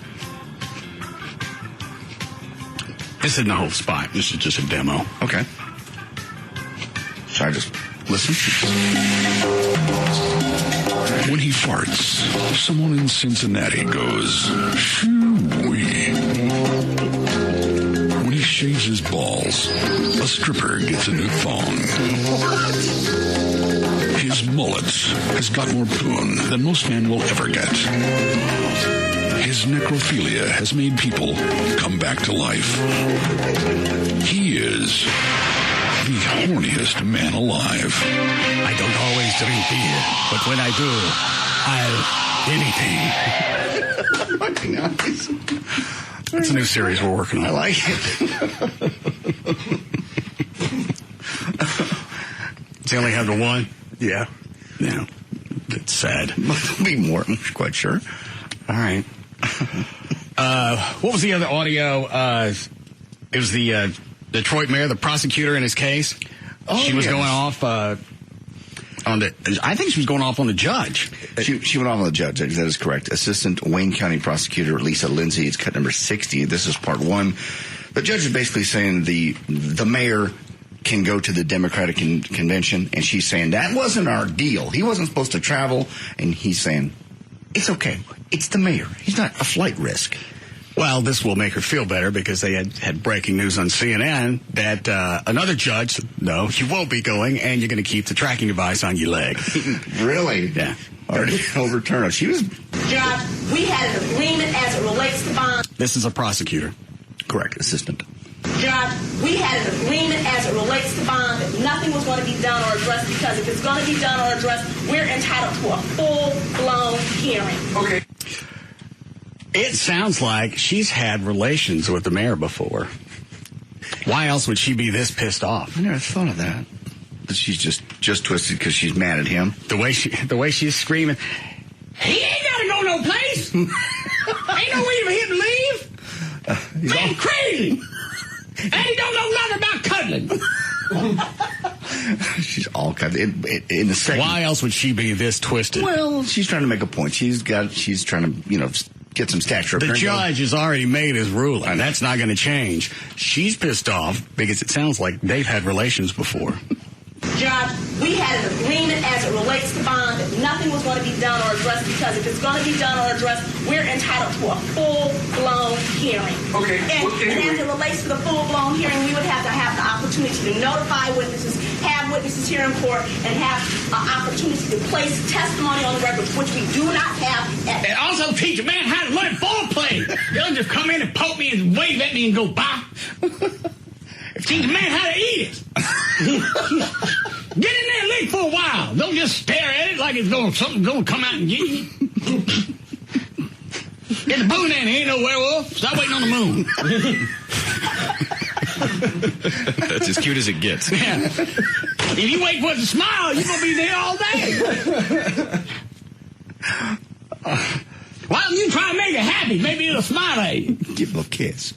This isn't the whole spot. This is just a demo. Okay. Should I just listen? When he farts, someone in Cincinnati goes, shoo-wee. When he shaves his balls, a stripper gets a new thong. His mullet has got more poon than most men will ever get. His necrophilia has made people come back to life. He is the horniest man alive. I don't always drink beer, but when I do, I'll anything. That's a new series we're working on. I like it. Does he only have the one? Yeah. Yeah. It's sad. There'll be more, I'm quite sure. All right. What was the other audio? It was the Detroit mayor, the prosecutor in his case. She was going off on the. I think she was going off on the judge. She went off on the judge. That is correct. Assistant Wayne County Prosecutor Lisa Lindsay. It's cut number 60. This is part 1. The judge is basically saying the mayor can go to the Democratic convention, and she's saying that wasn't our deal. He wasn't supposed to travel, and he's saying it's okay. It's the mayor. He's not a flight risk. Well, this will make her feel better because they had breaking news on CNN that another judge said, no, you won't be going, and you're going to keep the tracking device on your leg. Really? Yeah. Already overturned her. She was... Judge, we had an agreement as it relates to bond. This is a prosecutor. Correct. Assistant. Judge, we had an agreement as it relates to bond that nothing was going to be done or addressed because if it's going to be done or addressed, we're entitled to a full-blown hearing. Okay. It sounds like she's had relations with the mayor before. Why else would she be this pissed off? I never thought of that. But she's just twisted because she's mad at him. The way she's screaming, he ain't got to go no place. Ain't no way for him to leave. Man, crazy. And he don't know nothing about cuddling. She's all kind of in the second. Why else would she be this twisted? Well, she's trying to make a point. She's trying to, get some stature. The judge has already made his ruling. That's not going to change. She's pissed off because it sounds like they've had relations before. Judge, we had an agreement as it relates to bond that nothing was going to be done or addressed, because if it's going to be done or addressed, we're entitled to a full-blown hearing. Okay. And as it relates to the full-blown hearing, we would have to have the opportunity to notify witnesses, have witnesses here in court, and have an opportunity to place testimony on the record, which we do not have. And also teach a man how to learn foreplay. You don't just come in and poke me and wave at me and go, bye. Teach a man how to eat it. Get in there and lick for a while. Don't just stare at it like it's something's going to come out and get you. Get the moon in. He ain't no werewolf. Stop waiting on the moon. That's as cute as it gets. Yeah. If you wait for it to smile, you're going to be there all day. Why don't you try to make it happy? Maybe it'll smile at you. Give him a kiss.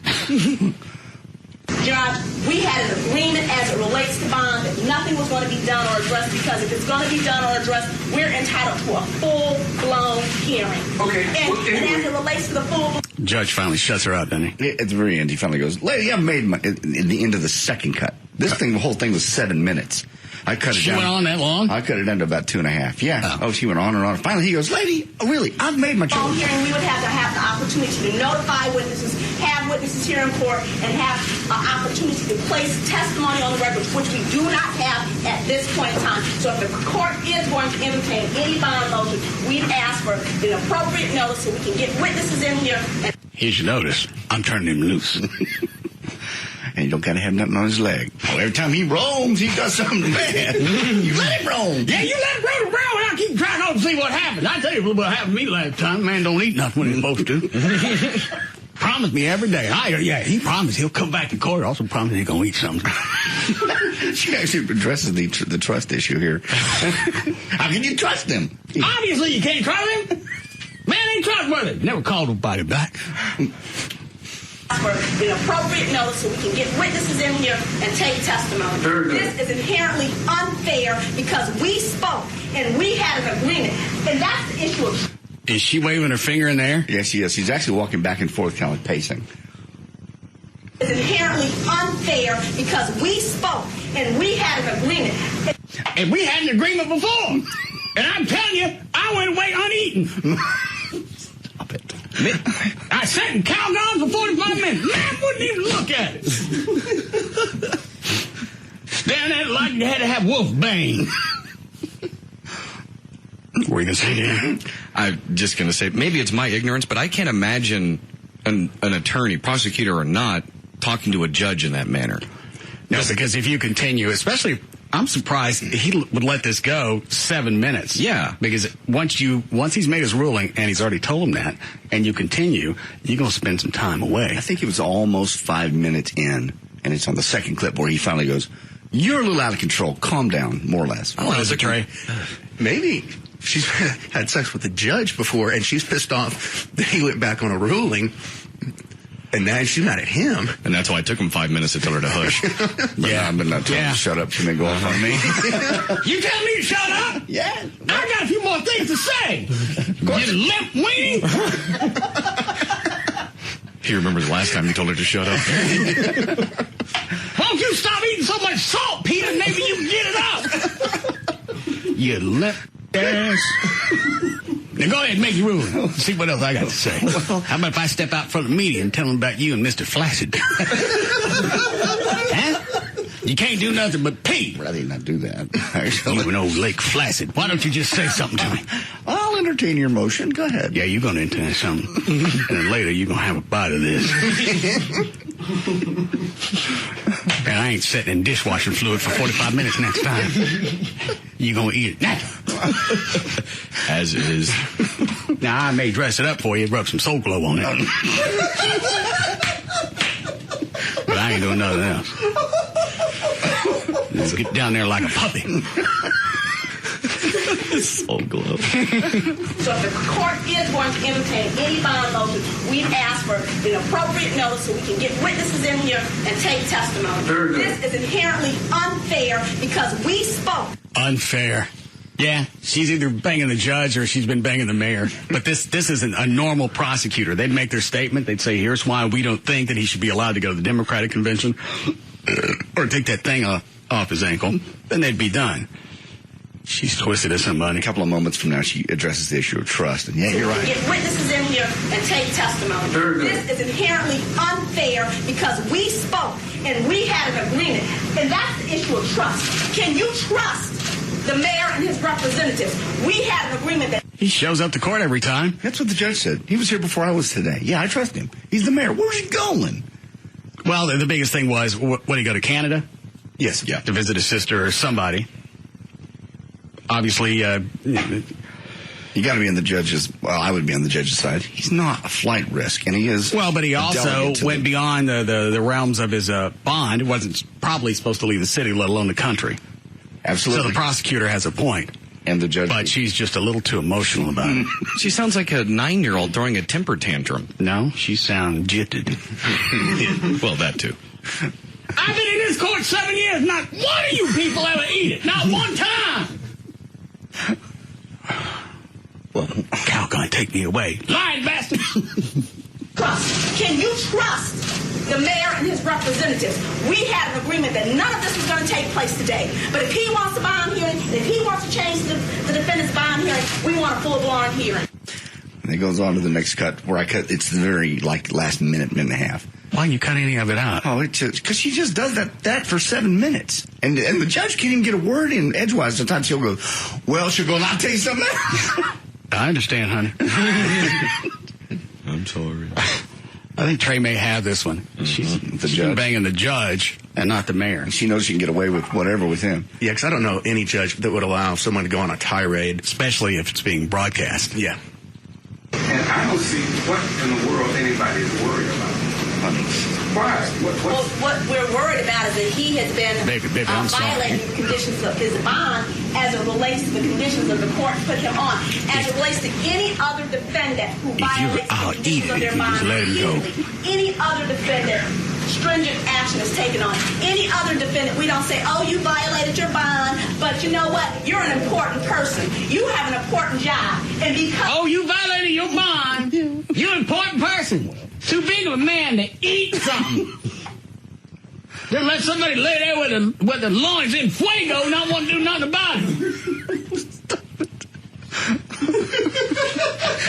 Judge, we had an agreement as it relates to bond that nothing was going to be done or addressed, because if it's going to be done or addressed, we're entitled to a full-blown hearing. Okay. And as it relates to the full-blown... Judge finally shuts her up, doesn't he? At the very end, he finally goes, lady, I've made in the end of the second cut. The whole thing was 7 minutes. I cut it down. She went on that long? I cut it down to about 2.5. Yeah. Oh, she went on and on. Finally, he goes, lady, really, I've made my choice. Hearing, we would have to have the opportunity to notify witnesses, have witnesses here in court, and have an opportunity to place testimony on the record, which we do not have at this point in time. So if the court is going to entertain any bond motion, we've asked for an appropriate notice so we can get witnesses in here. Here's your notice. I'm turning him loose. And you don't gotta have nothing on his leg. Well, every time he roams, he does something bad. You let him roam. Yeah, you let him roam around, and I'll keep trying on to see what happens. I tell you what happened to me last time. Man don't eat nothing when he's supposed to. Promised me every day. He promised he'll come back to court. Also promised he's gonna eat something. She actually addresses the trust issue here. How can you trust him? Obviously you can't trust him. Man ain't trustworthy. Never called nobody back. For an appropriate notice so we can get witnesses in here and take testimony. This is inherently unfair because we spoke and we had an agreement, and that's the issue of... Is she waving her finger in the air? Yes, she is. She's actually walking back and forth, kind of like pacing. It's inherently unfair because we spoke and we had an agreement. And we had an agreement before. And I'm telling you, I went away uneaten. Stop it. I sat in Calgon for 45 minutes. Man wouldn't even look at it. Staring at it like you had to have wolf bane. What were you going to say, Dan? I'm just going to say, maybe it's my ignorance, but I can't imagine an attorney, prosecutor or not, talking to a judge in that manner. No, because if you continue, especially... I'm surprised he would let this go 7 minutes. Yeah. Because once he's made his ruling, and he's already told him that, and you continue, you're going to spend some time away. I think it was almost 5 minutes in, and it's on the second clip where he finally goes, you're a little out of control. Calm down, more or less. Oh, is it Trey? Maybe she's had sex with the judge before, and she's pissed off that he went back on a ruling. And now she's mad at him. And that's why it took him 5 minutes to tell her to hush. But not tell her to shut up. She may go off on me. You tell me to shut up? Yeah. I got a few more things to say. You left wing. He remembers the last time you told her to shut up. Won't you stop eating so much salt, Peter? Maybe you can get it out. You left ass. Now go ahead and make your ruling. See what else I got to say. How about if I step out in front of the media and tell them about you and Mr. Flaccid? Huh? You can't do nothing but pee. I'd rather not do that. You and old Lake Flaccid. Why don't you just say something to me? I'll entertain your motion. Go ahead. Yeah, you're going to entertain something. And then later you're going to have a bite of this. And I ain't sitting in dishwashing fluid for 45 minutes next time. You're going to eat it now. As is. Now, I may dress it up for you, rub some Soul Glow on it. But I ain't doing nothing else. Just get down there like a puppy. Soul Glow. So if the court is going to entertain any bond motion, we've asked for an appropriate notice so we can get witnesses in here and take testimony. This is inherently unfair because we spoke. Unfair. Yeah, she's either banging the judge or she's been banging the mayor. But this isn't a normal prosecutor. They'd make their statement. They'd say, here's why we don't think that he should be allowed to go to the Democratic convention or take that thing off his ankle, then they'd be done. She's twisted as somebody. A couple of moments from now, she addresses the issue of trust. And yeah, you're right. Get witnesses in here and take testimony. This is inherently unfair because we spoke and we had an agreement. And that's the issue of trust. Can you trust the mayor and his representatives? We had an agreement that... He shows up to court every time. That's what the judge said. He was here before I was today. Yeah, I trust him. He's the mayor. Where's he going? Well, the biggest thing was, what did he go to Canada? Yes. Yeah. To visit his sister or somebody. Obviously, you got to be on the judge's. Well, I would be on the judge's side. He's not a flight risk, and he is. Well, but he also went beyond the realms of his bond. He wasn't probably supposed to leave the city, let alone the country. Absolutely. So the prosecutor has a point. And the judge. But she's just a little too emotional about it. She sounds like a 9-year-old throwing a temper tantrum. No, she sounds jitted. Well, that too. I've been in this court 7 years. Not one of you people ever eat it. Not one time. Well, Cal gonna take me away. Lying bastard. Trust. Can you trust the mayor and his representatives? We had an agreement that none of this was going to take place today. But if he wants a bond hearing, and if he wants to change the defendant's bond hearing, we want a full-blown hearing. And it goes on to the next cut where I cut. It's the very last minute and a half. Why you cut any of it out? Oh, because she just does that for 7 minutes, and the judge can't even get a word in edgewise. Sometimes he'll go, "Well, she'll go. I'll tell you something." I understand, honey. I'm sorry. I think Trey may have this one. She's been banging the judge and not the mayor. She knows she can get away with whatever with him. Yeah, because I don't know any judge that would allow someone to go on a tirade, especially if it's being broadcast. Yeah. And I don't see what in the world anybody is worried about. Why? Well, what we're worried about is that he has been violating the conditions of his bond as it relates to the conditions of the court put him on. As it relates to any other defendant who violates the conditions of their bond, any other defendant, stringent action is taken on. Any other defendant, we don't say, "Oh, you violated your bond, but you know what? You're an important person. You have an important job." And because you violated your bond, you're an important person. Too big of a man to eat something. Just let somebody lay there with the loins in fuego and not want to do nothing about it.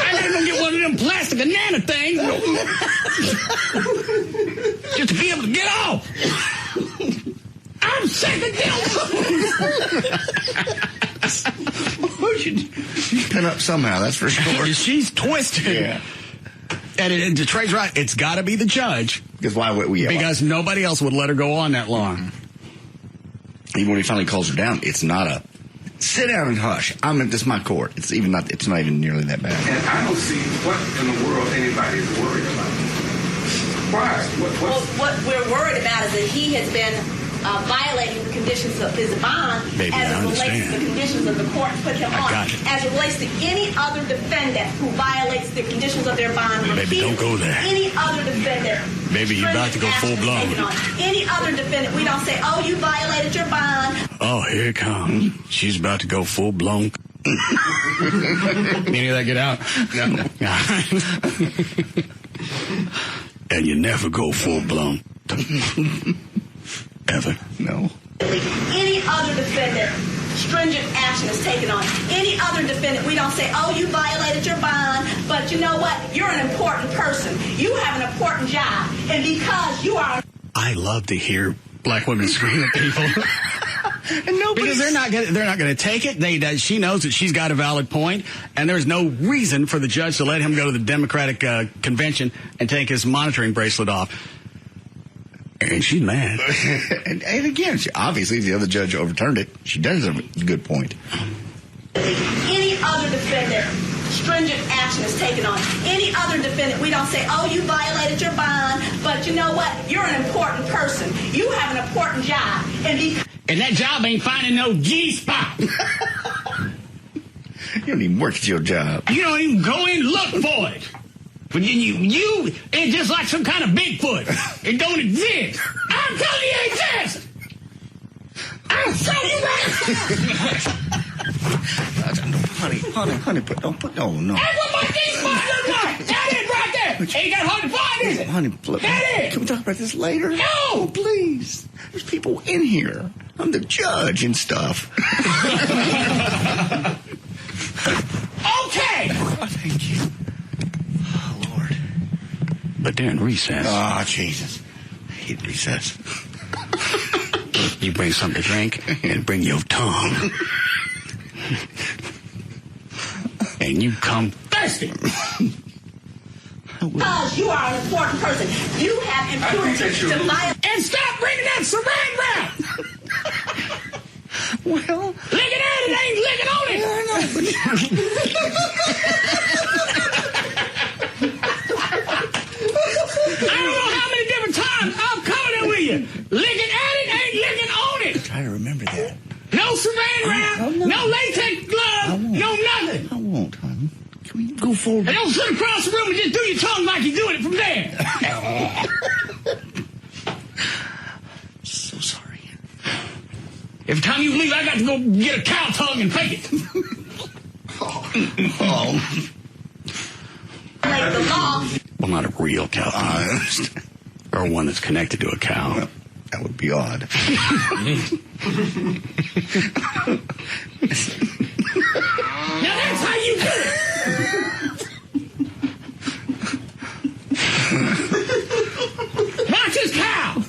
I ain't gonna get one of them plastic banana things just to be able to get off. I'm sick of She's pin up somehow, that's for sure. She's twisted. Yeah. And Trey's right. It's got to be the judge. Because why would we? Because nobody else would let her go on that long. Even when he finally calls her down, it's not a sit down and hush. This is my court. It's not even nearly that bad. And I don't see what in the world anybody is worried about. Why? Well, what we're worried about is that he has been violating the conditions of his bond as it relates to the conditions of the court put him on. As it relates to any other defendant who violates the conditions of their bond. Baby, don't go there. Any other defendant. Baby, you're about to go full blown. Any other defendant, we don't say, "Oh, you violated your bond." Oh, here it comes. She's about to go full blown. Any of that get out? No. And you never go full blown. Ever. No. Any other defendant, stringent action is taken on. Any other defendant, we don't say, "Oh, you violated your bond, but you know what? You're an important person. You have an important job. And because you are..." I love to hear black women scream at people. Because they're not going to take it. She knows that she's got a valid point, and there's no reason for the judge to let him go to the Democratic convention and take his monitoring bracelet off. And she's mad. and again, obviously, the other judge overturned it. She does have a good point. Any other defendant, stringent action is taken on. Any other defendant, we don't say, "Oh, you violated your bond, but you know what? You're an important person. You have an important job. And that job ain't finding no G-spot. You don't even work at your job. You don't even go in and look for it. But you it's just like some kind of Bigfoot. It don't exist. I'm telling you it exists. I'll show you right. Honey, don't put, no. That's what my G-spot looks like. That is right there. Ain't that hard to find, is it? Honey, that is. Can we talk about this later? No. Oh, please. There's people in here. I'm the judge and stuff. Okay. Oh, thank you. Oh, Lord. But they're in recess. Oh, Jesus. I hate recess. You bring something to drink and bring your tongue. And you come thirsty. Because you are an important person. You have impunity to violate. And stop bringing that saran wrap. Well, licking at it ain't licking on it. I don't know how many different times I've covered it with you. Licking at it ain't licking on it. Try to remember that. No saran wrap, no latex glove, no nothing. I won't, honey. Can we go forward? And don't sit across the room and just do your tongue like you're doing it from there. So sorry. Every time you leave, I got to go get a cow tongue and fake it. Oh. the law. Well, not a real cow tongue. Or one that's connected to a cow. Well, that would be odd. Now that's how you do it. Watch his cow.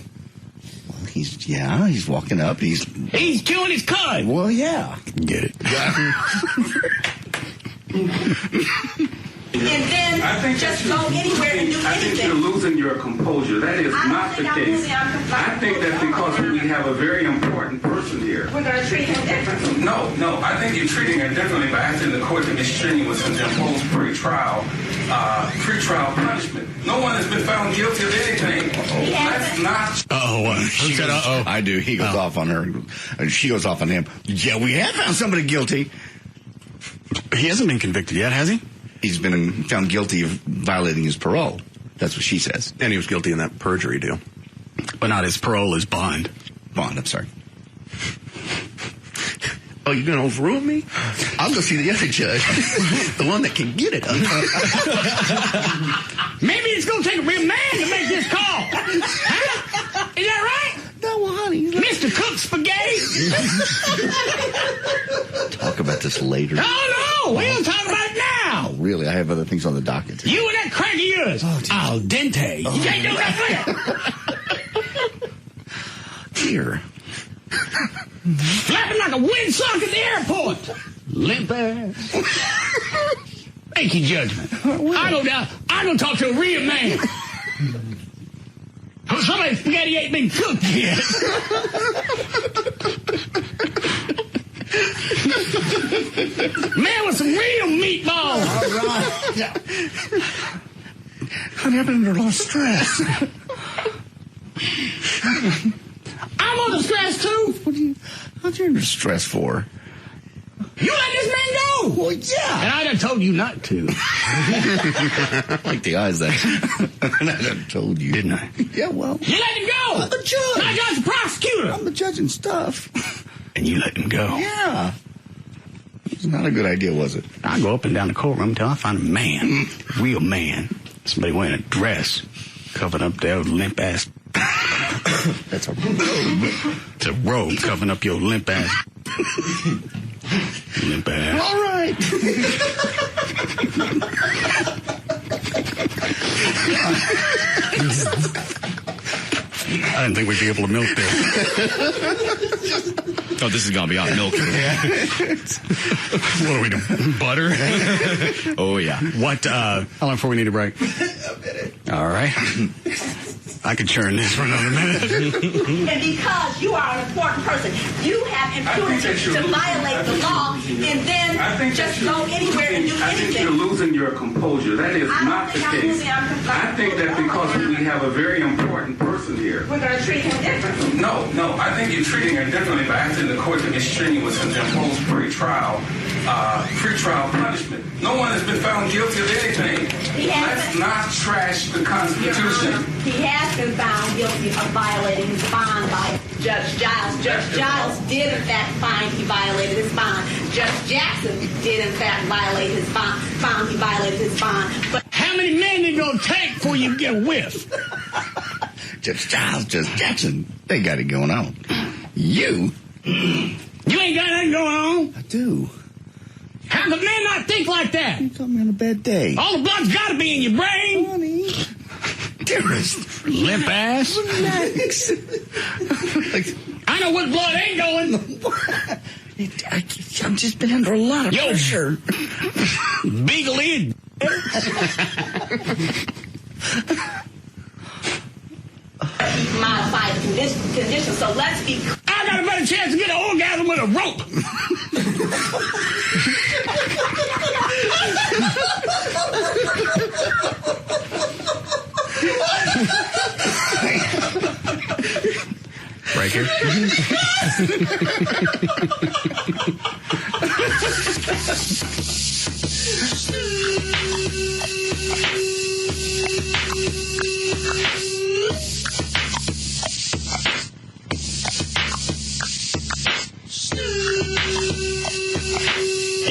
Well, he's walking up. He's chewing his cud. Well, yeah. Get it. And then just go anywhere and do I think anything. you're losing your composure. That is not the case. I think that's because we have a very important person here. We're going to treat him differently. No. I think you're treating her differently by asking the court to be strenuous and to impose pre-trial punishment. No one has been found guilty of anything. That's not... Who said uh-oh? I do. He goes off on her, and she goes off on him. Yeah, we have found somebody guilty. He hasn't been convicted yet, has he? He's been found guilty of violating his parole. That's what she says. And he was guilty in that perjury deal. But not his parole, his bond. Bond, I'm sorry. Oh, you're going to overrule me? I'll go see the other judge. The one that can get it. Maybe it's going to take a real man to make this call. Huh? Is that right? No, honey. Mr. Cook Spaghetti? Talk about this later. Oh, no. We don't talk about it now. Oh, really? I have other things on the docket. You and that crank of yours. Al dente. You can't do that. Here. Flapping like a windsock at the airport. Limp ass. Make your judgment. I go down. I go talk to a real man. Somebody's spaghetti ain't been cooked yet. Man with some real meatballs. All right. Yeah. I'm having a lot of stress. I'm under stress too. What are you under stress for? You let this man go. Well, yeah. And I done told you not to. I like the eyes there. And I done told you. Didn't I? Yeah, well. You let him go. I'm the judge. Not just the prosecutor. I'm the judge and stuff. And you let him go. Yeah. It's not a good idea, was it? I go up and down the courtroom until I find a man. Real man. Somebody wearing a dress. Covering up their limp ass. That's a robe. It's a robe covering up your limp ass. Limp ass. All right. I didn't think we'd be able to milk this. Oh, this is going to be on milk. What are we doing? Butter? Oh, yeah. What, how long before we need a break? A minute. All right. I could churn this for another minute. And because you are an important person, you have impunity to violate the law and then just go anywhere and do I think anything. you're losing your composure. That is not the case. I think that because we have a very important person here. We're going to treat him differently. No. I think you're treating her differently by asking the court to be strenuous and to impose pre-trial punishment. No one has been found guilty of anything. Let's not trash the Constitution. He has been found guilty of violating his bond by Judge Giles. Judge Giles did, in fact, find he violated his bond. Judge Jackson did, in fact, violate his bond. Found he violated his bond. But how many men are you going to take before you get a whiff? Judge Giles, Judge Jackson, they got it going on. You ain't got nothing going on. I do. How could men not think like that? You caught me on a bad day. All the blood's got to be in your brain. Honey. Dearest. Limp ass. Relax. I know what blood ain't going. I've just been under a lot of pressure. Beagle in. Modify the conditions, so let's be... I got a better chance to get an orgasm with a rope. Right here.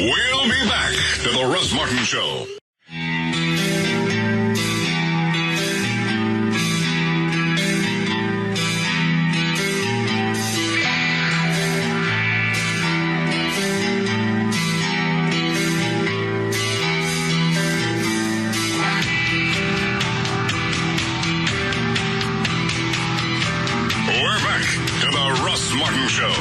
We'll be back to the Russ Martin Show. We're back to the Russ Martin Show.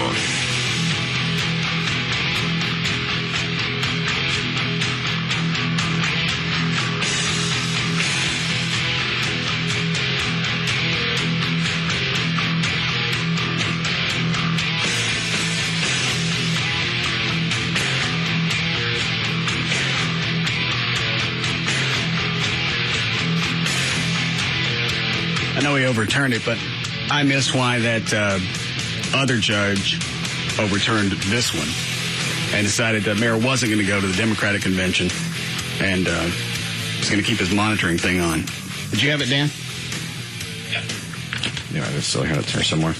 I know he overturned it, but I missed why that other judge overturned this one and decided that Mayor wasn't going to go to the Democratic convention and was going to keep his monitoring thing on. Did you have it, Dan? Yeah, it's still here. It's here somewhere.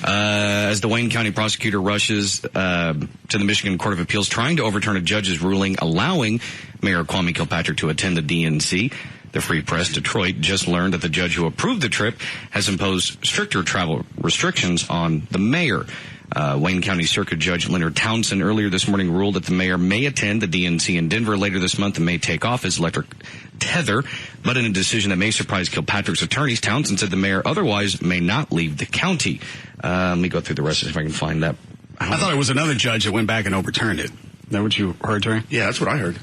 As the Wayne County prosecutor rushes to the Michigan Court of Appeals trying to overturn a judge's ruling allowing Mayor Kwame Kilpatrick to attend the DNC, the Free Press Detroit just learned that the judge who approved the trip has imposed stricter travel restrictions on the mayor. Wayne County Circuit Judge Leonard Townsend earlier this morning ruled that the mayor may attend the DNC in Denver later this month and may take off his electric tether. But in a decision that may surprise Kilpatrick's attorneys, Townsend said the mayor otherwise may not leave the county. Let me go through the rest if I can find that. I thought it was another judge that went back and overturned it. Is that what you heard, Trey? Yeah, that's what I heard.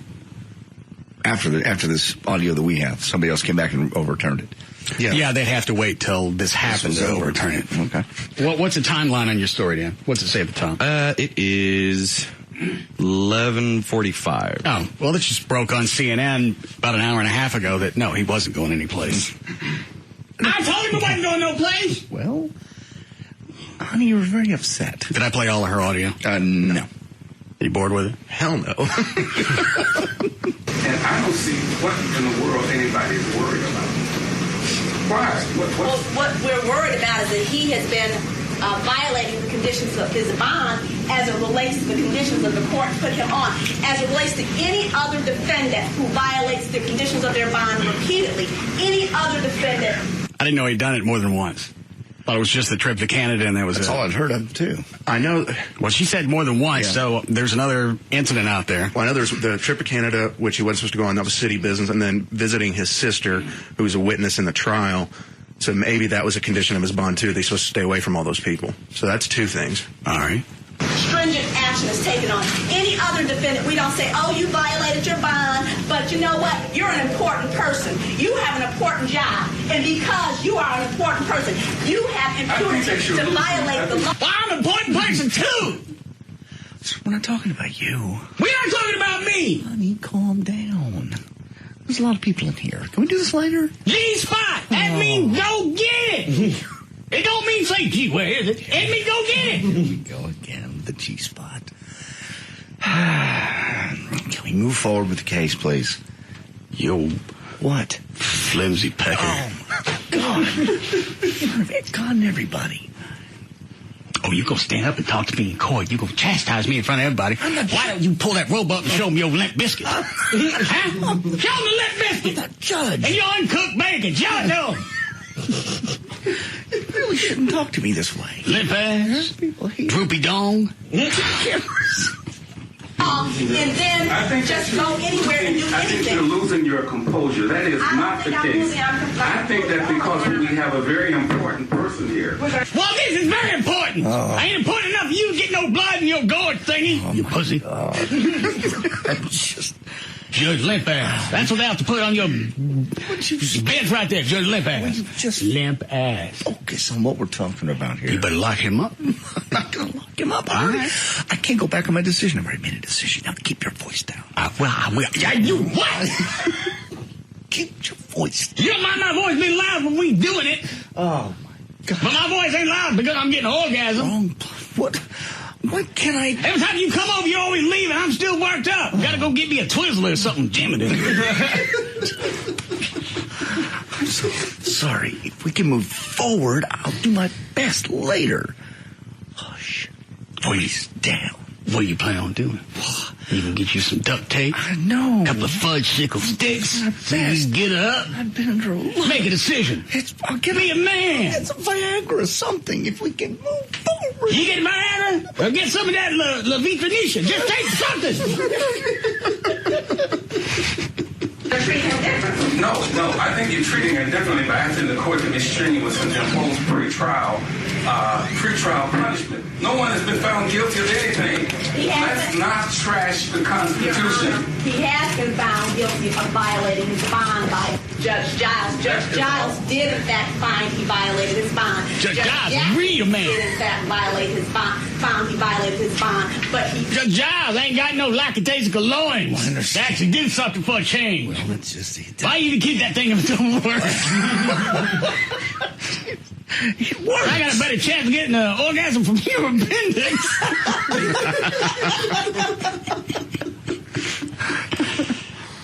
After this audio that we have, somebody else came back and overturned it. Yeah, they'd have to wait till this happens to overturn it. Okay. What's the timeline on your story, Dan? What's it say at the top? It is 11:45. Oh, well, this just broke on CNN about an hour and a half ago that, no, he wasn't going anyplace. I told him he wasn't going no place. Well, honey, you were very upset. Did I play all of her audio? No. Are you bored with it? Hell no. And I don't see what in the world anybody is worried about. Why? Well, what we're worried about is that he has been violating the conditions of his bond as it relates to the conditions of the court put him on. As it relates to any other defendant who violates the conditions of their bond repeatedly, any other defendant. I didn't know he'd done it more than once. Thought it was just the trip to Canada and that was That's all I'd heard of, too. I know. Well, she said more than once, so there's another incident out there. Well, I know there's the trip to Canada, which he wasn't supposed to go on. That was city business. And then visiting his sister, who was a witness in the trial. So maybe that was a condition of his bond, too. They're supposed to stay away from all those people. So that's two things. All right. Stringent action is taken on any other defendant. We don't say, oh, you violated your bond, but you know what? You're an important person. You have an important job. And because you are an important person, you have impunity to violate the law. Well, I'm an important person, too. We're not talking about you. We're not talking about me. Honey, calm down. There's a lot of people in here. Can we do this later? G-spot. That means go get it. It don't mean say, gee, where is it? It means go get it. Here we go again, the G-spot. Can we move forward with the case, please? Yo. What? Flimsy pecker. Oh, my God. In front of God and everybody. Oh, you go stand up and talk to me in court. You go chastise me in front of everybody. Why don't you pull that robe up and show me your limp biscuit? Huh? Show me the limp biscuit. The judge. And your uncooked bacon. Show it to him. You really shouldn't talk to me this way. Limp ass, droopy dong. And then just go anywhere and do I think anything. you're losing your composure. That is not the case. I think that because we have a very important person here. Well, this is very important. I ain't important enough for you to get no blood in your gourd thingy, you pussy. Judge Limp Ass. That's what they have to put on your beds right there, Judge Limp Ass. Just Limp Ass. focus on what we're talking about here. You better lock him up. I'm not going to lock him up. All right. I can't go back on my decision. I've already made a decision. Now keep your voice down. You what? Keep your voice down. You don't mind my voice being loud when we doing it. Oh, my God. But my voice ain't loud because I'm getting an orgasm. What can I... Every time you come over, you always leave, and I'm still worked up. Gotta go get me a Twizzler or something, jam it in. I'm so sorry. If we can move forward, I'll do my best later. Hush. Voice down. What do you plan on doing? You can get you some duct tape. I know. A couple of fudge sickle sticks. So you can get up. I've been under a lot. Make a decision. I'll get Be a man. It's a Viagra or something if we can move forward. You get Viagra? Or get some of that La Vitrinisha. Just take something. No, I think you're treating her differently by asking the court to be strenuous and impose pretrial punishment. No one has been found guilty of anything. Let's not trash the Constitution. He has been found guilty of violating his bond by Judge Giles. Judge Giles did, in fact, find he violated his bond. Judge Giles is real man. Did, in fact, violate his bond. Found he violated his bond. But he... Judge Giles ain't got no lackadaisical loins. They actually did something for a change. Well, it's just... Why you keep that thing if it don't work? It works. I got a better chance of getting an orgasm from your appendix.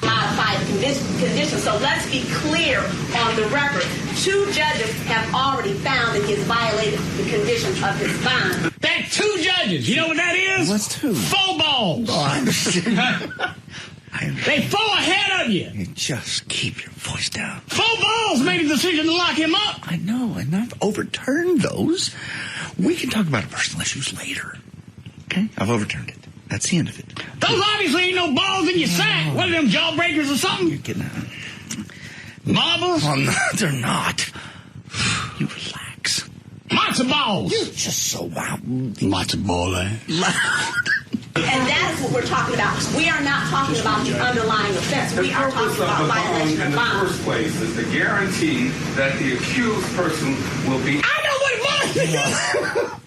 Modified conditions. So let's be clear on the record. 2 judges have already found that he has violated the conditions of his bond. That's 2 judges. You know what that is? What's 2? 4 balls. Oh, I understand. They 4 ahead of you. Just keep your voice down. 4 balls made a decision to lock him up. I know, and I've overturned those. We can talk about personal issues later. Okay? I've overturned it. That's the end of it. Those obviously ain't no balls in your sack. What are them, jawbreakers or something? You're getting out. Marbles? Oh, no, they're not. You relax. Matzo balls. You're just so loud. Matzo ball, Loud. And that's what we're talking about. We are not talking about the underlying offense. We are talking about violation of bond. In the first place is to guarantee that the accused person will be... I know what it was!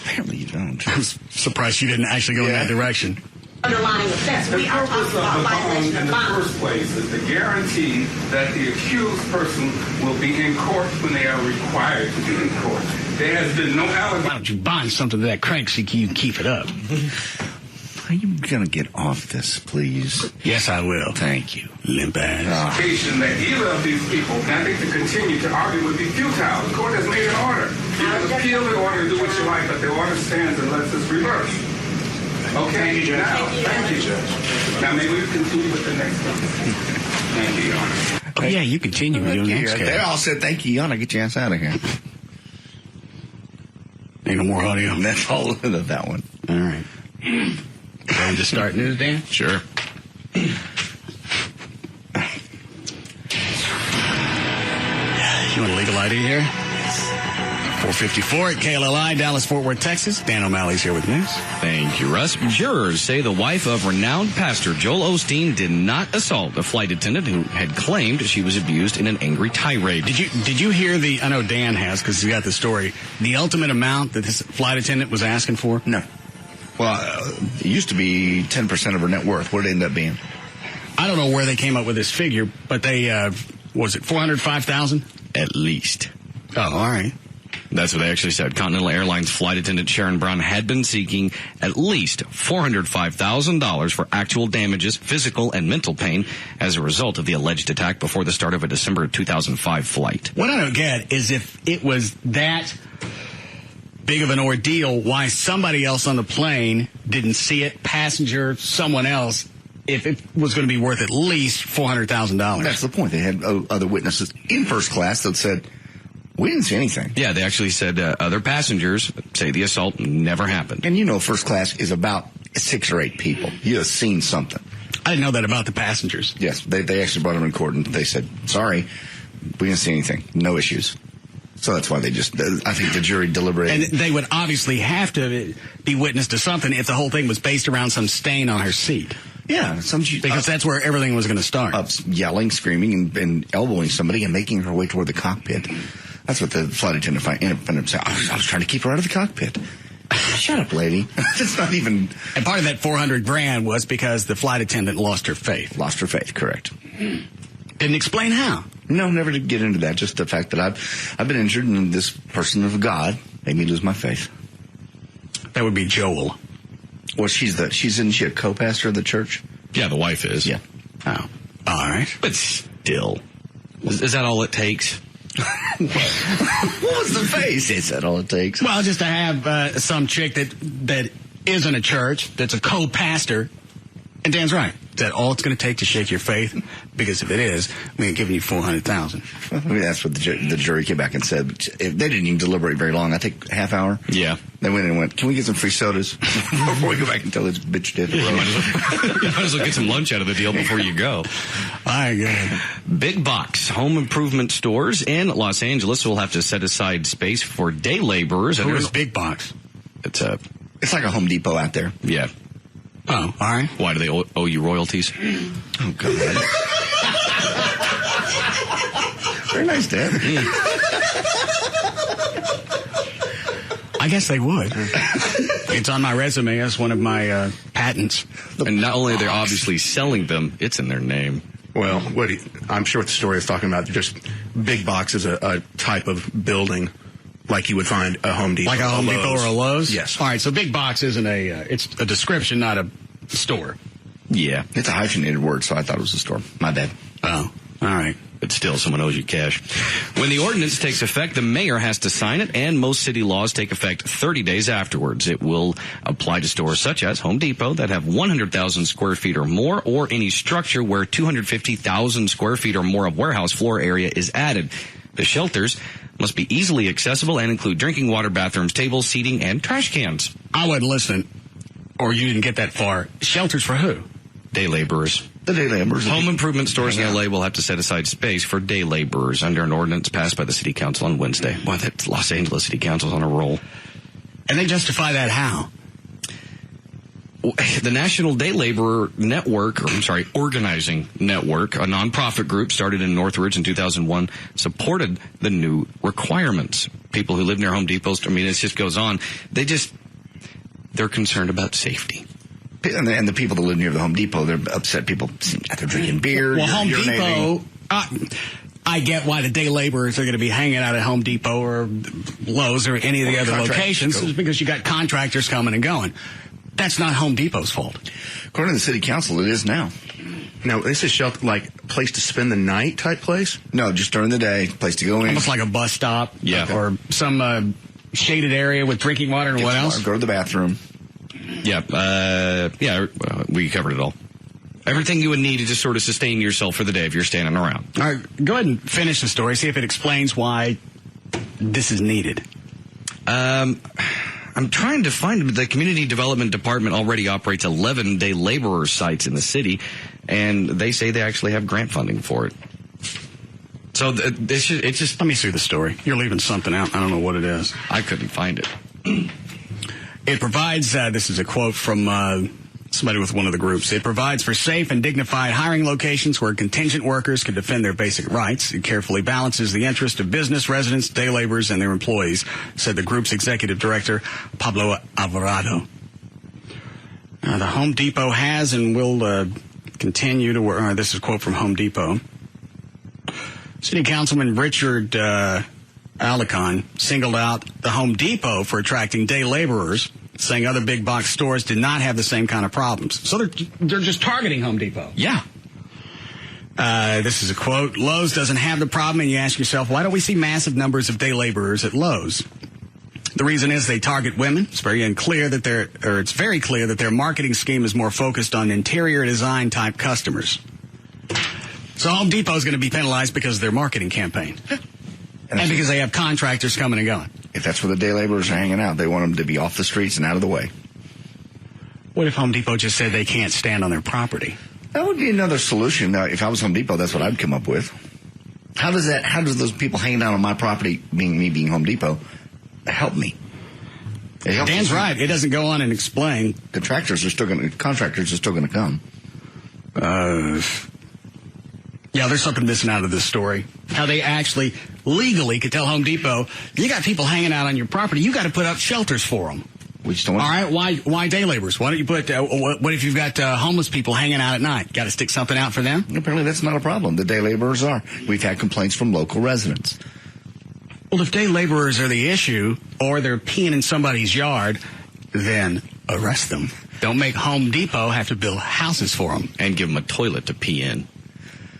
Apparently you don't. I'm surprised you didn't actually go in that direction. Underlying offense. We are talking about violation of bond. In the first place is to guarantee that the accused person will be in court when they are required to be in court. There has been no allegation. Why don't you bind something to that crank so you can keep it up? Are you going to get off this, please? Yes, I will. Thank you. Limp ass. That either of these people, I think to continue to argue would be futile. The court has made an order. You can appeal the order and do what you like, but the order stands unless it's reversed. Okay? Thank you, Thank you, Judge. Now, maybe we continue with the next one. Thank you, Your Honor. Oh, yeah, you continue with your next case. They all said, thank you, Your Honor. Get your ass out of here. Ain't no more audio. That's all of that one. All right. Ready to start news, Dan? Sure. You want a legal ID here? 454 at KLLI, Dallas, Fort Worth, Texas. Dan O'Malley's here with news. Thank you, Russ. Jurors say the wife of renowned pastor Joel Osteen did not assault a flight attendant who had claimed she was abused in an angry tirade. Did you hear I know Dan has because he got the story, the ultimate amount that this flight attendant was asking for? No. Well, it used to be 10% of her net worth. What did it end up being? I don't know where they came up with this figure, but they, was it $405,000? At least. Oh, all right. That's what they actually said. Continental Airlines flight attendant Sharon Brown had been seeking at least $405,000 for actual damages, physical and mental pain, as a result of the alleged attack before the start of a December 2005 flight. What I don't get is if it was that big of an ordeal, why somebody else on the plane didn't see it, passenger, someone else, if it was going to be worth at least $400,000. That's the point. They had other witnesses in first class that said, We didn't see anything. Yeah, they actually said other passengers say the assault never happened. And first class is about 6 or 8 people. You have seen something. I didn't know that about the passengers. Yes, they actually brought them in court, and they said, sorry, we didn't see anything. No issues. So that's why I think the jury deliberated. And they would obviously have to be witness to something if the whole thing was based around some stain on her seat. Yeah. Because that's where everything was going to start. Yelling, screaming, and elbowing somebody and making her way toward the cockpit. That's what the flight attendant ended up saying. I was trying to keep her out of the cockpit. Shut up, lady. It's not even... And part of that $400,000 was because the flight attendant lost her faith. Lost her faith, correct. Didn't explain how. No, never did get into that. Just the fact that I've been injured, and this person of God made me lose my faith. That would be Joel. Well, isn't she a co-pastor of the church? Yeah, the wife is. Yeah. Oh, all right. But still, is that all it takes? What was the face? Is that all it takes? Well, just to have some chick that isn't a church, that's a co-pastor. And Dan's right. Is that all it's going to take to shake your faith? Because if it is, we ain't giving you $400,000. Well, I mean, that's what the jury came back and said. They didn't even deliberate very long. I think half hour. Yeah. They went and went, can we get some free sodas before we go back and tell this bitch dead? You might as well get some lunch out of the deal before you go. My God. Big box home improvement stores in Los Angeles will have to set aside space for day laborers. Who is Big Box? It's like a Home Depot out there. Yeah. Oh, all right. Why do they owe you royalties? Oh, God. Very nice, Dad. I guess they would. It's on my resume as one of my patents. And not only are they obviously selling them, it's in their name. Well, I'm sure what the story is talking about, just Big Box is a type of building like you would find a Home Depot. Like a Home Depot or a Lowe's? Yes. All right, so Big Box isn't it's a description, not a store. Yeah. It's a hyphenated word, so I thought it was a store. My bad. Oh, all right. But still, someone owes you cash. When the ordinance takes effect, the mayor has to sign it, and most city laws take effect 30 days afterwards. It will apply to stores such as Home Depot that have 100,000 square feet or more, or any structure where 250,000 square feet or more of warehouse floor area is added. The shelters must be easily accessible and include drinking water, bathrooms, tables, seating, and trash cans. I wasn't listening, or you didn't get that far. Shelters for who? Day laborers. The day laborers. Home improvement stores in L.A. will have to set aside space for day laborers under an ordinance passed by the City Council on Wednesday. Boy, that Los Angeles City Council's on a roll. And they justify that how? The National Day Laborer Network, Organizing Network, a nonprofit group started in Northridge in 2001, supported the new requirements. People who live near Home Depots, it just goes on. They're concerned about safety. And the people that live near the Home Depot, they're upset. People, they're drinking beer. Well, Home Depot, I get why the day laborers are going to be hanging out at Home Depot or Lowe's or any of the other locations, is because you got contractors coming and going. That's not Home Depot's fault. According to the City Council, it is now. Now, this is shelter, like place to spend the night type place? No, just during the day, place to go in. Almost like a bus stop. Yeah. Or some shaded area with drinking water and what else? Go to the bathroom. Yeah, we covered it all. Everything you would need to just sort of sustain yourself for the day if you're standing around. All right, go ahead and finish the story. See if it explains why this is needed. I'm trying to find the Community Development Department already operates 11 day laborer sites in the city, and they say they actually have grant funding for it. So it's just... Let me see the story. You're leaving something out. I don't know what it is. I couldn't find it. It provides, this is a quote from somebody with one of the groups. It provides for safe and dignified hiring locations where contingent workers can defend their basic rights. It carefully balances the interest of business, residents, day laborers, and their employees, said the group's executive director, Pablo Alvarado. The Home Depot has and will continue to work. This is a quote from Home Depot. City Councilman Richard Alicon singled out the Home Depot for attracting day laborers, saying other big box stores did not have the same kind of problems. So they're just targeting Home Depot. Yeah. This is a quote. Lowe's doesn't have the problem, and you ask yourself, why don't we see massive numbers of day laborers at Lowe's? The reason is they target women. It's very clear that their marketing scheme is more focused on interior design type customers. So Home Depot is going to be penalized because of their marketing campaign. And because they have contractors coming and going. If that's where the day laborers are hanging out, they want them to be off the streets and out of the way. What if Home Depot just said they can't stand on their property? That would be another solution. Now, if I was Home Depot, that's what I'd come up with. How does those people hanging out on my property, being Home Depot, help me? Dan's right. It doesn't go on and explain. Contractors are still going to come. Yeah, there's something missing out of this story. How they actually legally could tell Home Depot, you got people hanging out on your property, you got to put up shelters for them. We just don't want. All right, why day laborers? Why don't you put? What if you've got homeless people hanging out at night? Got to stick something out for them? Apparently, that's not a problem. The day laborers are. We've had complaints from local residents. Well, if day laborers are the issue, or they're peeing in somebody's yard, then arrest them. Don't make Home Depot have to build houses for them and give them a toilet to pee in.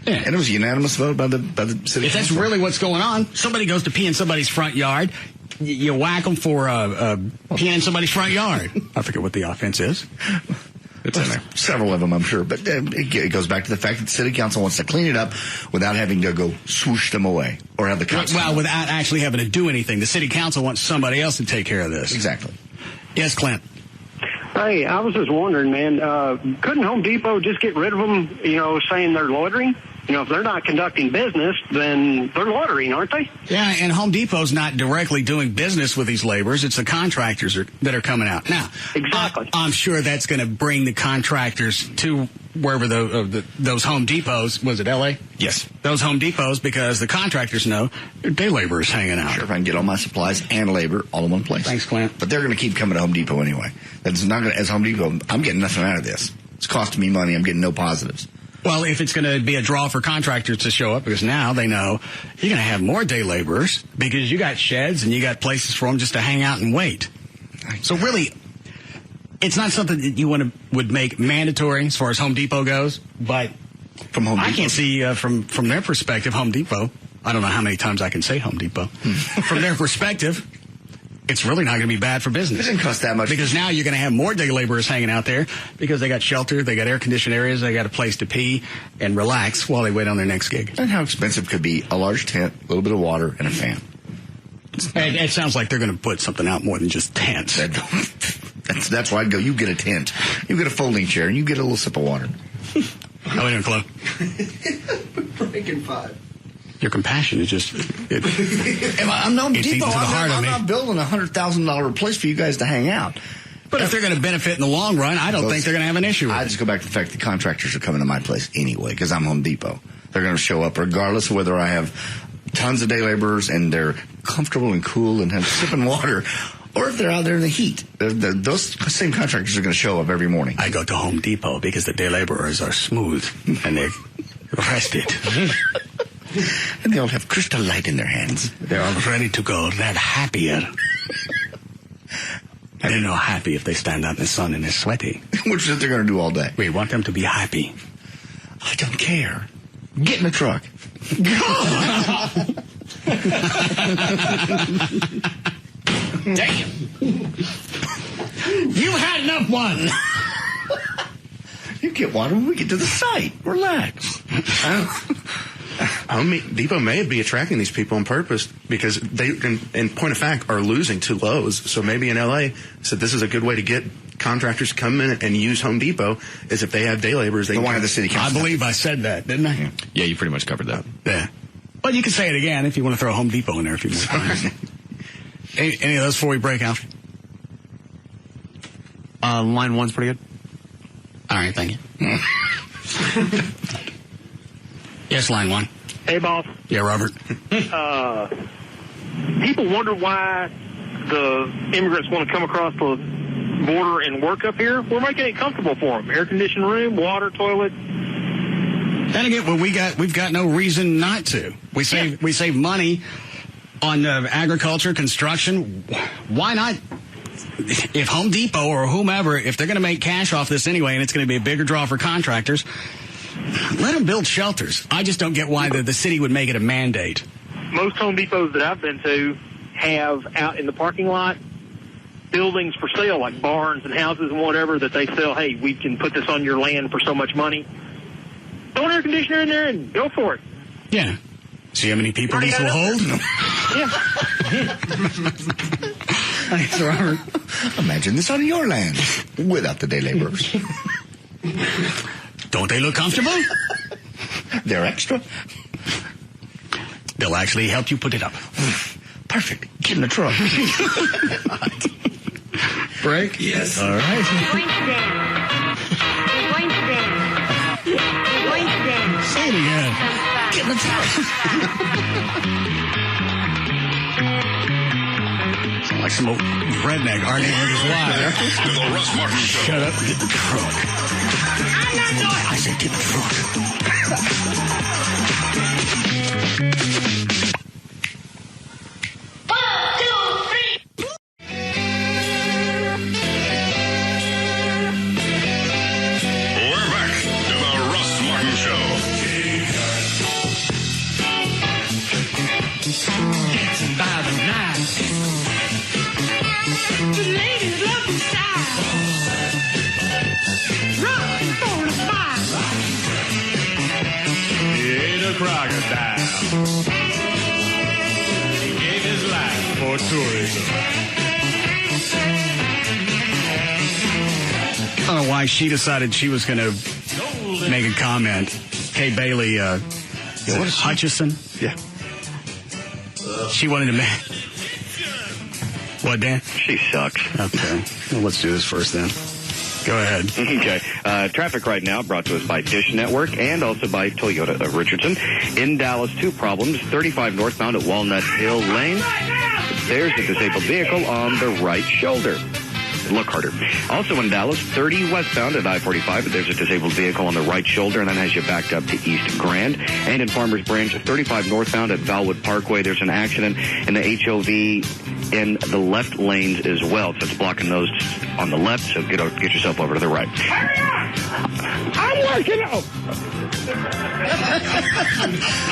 Yeah. And it was a unanimous vote by the city. If that's really what's going on, somebody goes to pee in somebody's front yard. You whack them for peeing in somebody's front yard. I forget what the offense is. It's in there. Several of them, I'm sure. But it goes back to the fact that the city council wants to clean it up without having to go swoosh them away or have the council. Well, without actually having to do anything. The city council wants somebody else to take care of this. Exactly. Yes, Clint. Hey, I was just wondering, man, couldn't Home Depot just get rid of them, saying they're loitering? If they're not conducting business, then they're loitering, aren't they? Yeah, and Home Depot's not directly doing business with these laborers. It's the contractors that are coming out. Now, exactly. I'm sure that's going to bring the contractors to wherever those Home Depots, was it L.A.? Yes. Those Home Depots, because the contractors know day laborers hanging out. Sure, if I can get all my supplies and labor all in one place. Thanks, Clint. But they're going to keep coming to Home Depot anyway. That's not going to, as Home Depot, I'm getting nothing out of this. It's costing me money. I'm getting no positives. Well, if it's going to be a draw for contractors to show up, because now they know you're going to have more day laborers because you got sheds and you got places for them just to hang out and wait. So really, it's not something that you would make mandatory as far as Home Depot goes, but from Home Depot. I can't see from their perspective, Home Depot, I don't know how many times I can say Home Depot, from their perspective, it's really not going to be bad for business. It doesn't cost that much. Because now you're going to have more day laborers hanging out there because they got shelter, they got air-conditioned areas, they got a place to pee and relax while they wait on their next gig. And how expensive could be a large tent, a little bit of water, and a fan? It sounds like they're going to put something out more than just tents. That's why I'd go, you get a tent, you get a folding chair, and you get a little sip of water. How are you doing, Chloe? Breaking five. Your compassion is just... I'm not Depot. I'm not building a $100,000 place for you guys to hang out. But if they're going to benefit in the long run, I don't think they're going to have an issue with it. I just go back to the fact that contractors are coming to my place anyway because I'm Home Depot. They're going to show up regardless of whether I have tons of day laborers and they're comfortable and cool and have sipping water, or if they're out there in the heat. Those same contractors are going to show up every morning. I go to Home Depot because the day laborers are smooth and they're rested. And they all have crystal light in their hands. They're all ready to go. They're happier. I don't know happy if they stand out in the sun and they're sweaty. Which is what they're going to do all day. We want them to be happy. I don't care. Get in the truck. Damn. You've had enough one. You get water when we get to the site. Relax. Home Depot may be attracting these people on purpose because they, in point of fact, are losing to Lowe's. So maybe in L.A., said this is a good way to get contractors to come in and use Home Depot is if they have day laborers. They want to have the city council. I believe I said that, didn't I? Yeah, you pretty much covered that. Yeah. Well, you can say it again if you want to throw Home Depot in there a few more times. Any of those before we break out? Line one's pretty good. All right, thank you. Yes, line one. Hey, boss. Yeah, Robert. People wonder why the immigrants want to come across the border and work up here. We're making it comfortable for them. Air-conditioned room, water, toilet. Then again, well, we've got no reason not to. We save money on agriculture, construction. Why not? If Home Depot or whomever, if they're going to make cash off this anyway, and it's going to be a bigger draw for contractors, let them build shelters. I just don't get why the city would make it a mandate. Most Home Depots that I've been to have out in the parking lot buildings for sale, like barns and houses and whatever, that they sell, hey, we can put this on your land for so much money. Throw an air conditioner in there and go for it. Yeah. See how many people these will hold? Thanks, Robert. Imagine this on your land without the day laborers. Don't they look comfortable? They're extra. They'll actually help you put it up. Perfect. Get in the truck. Break? Yes. All right. You're going to dance. You're going to dance. You're going to dance. Say it again. Get in the truck. Sound like some old redneck arguing with his wife. The Russ Martin Show. Shut up and get the truck. I said get the truck. We're back to the Russ Martin Show. Dancing by the night. The ladies love the style. Rockin' for the fire. He ate a crocodile. He gave his life for tourism. I don't know why she decided she was going to make a comment. Kay Bailey, Hutchison? Yeah. She wanted to make... What, Dan? She sucks. Okay. Well, let's do this first then. Go ahead. Okay. Traffic right now brought to us by Dish Network and also by Toyota of Richardson. In Dallas, 2 problems. 35 northbound at Walnut Hill Lane. There's a disabled vehicle on the right shoulder. Look harder. Also in Dallas, 30 westbound at I-45, but there's a disabled vehicle on the right shoulder, and that has you backed up to East Grand. And in Farmers Branch, 35 northbound at Valwood Parkway, there's an accident in the HOV in the left lanes as well. So it's blocking those on the left, so get yourself over to the right. Hurry up! I'm working out.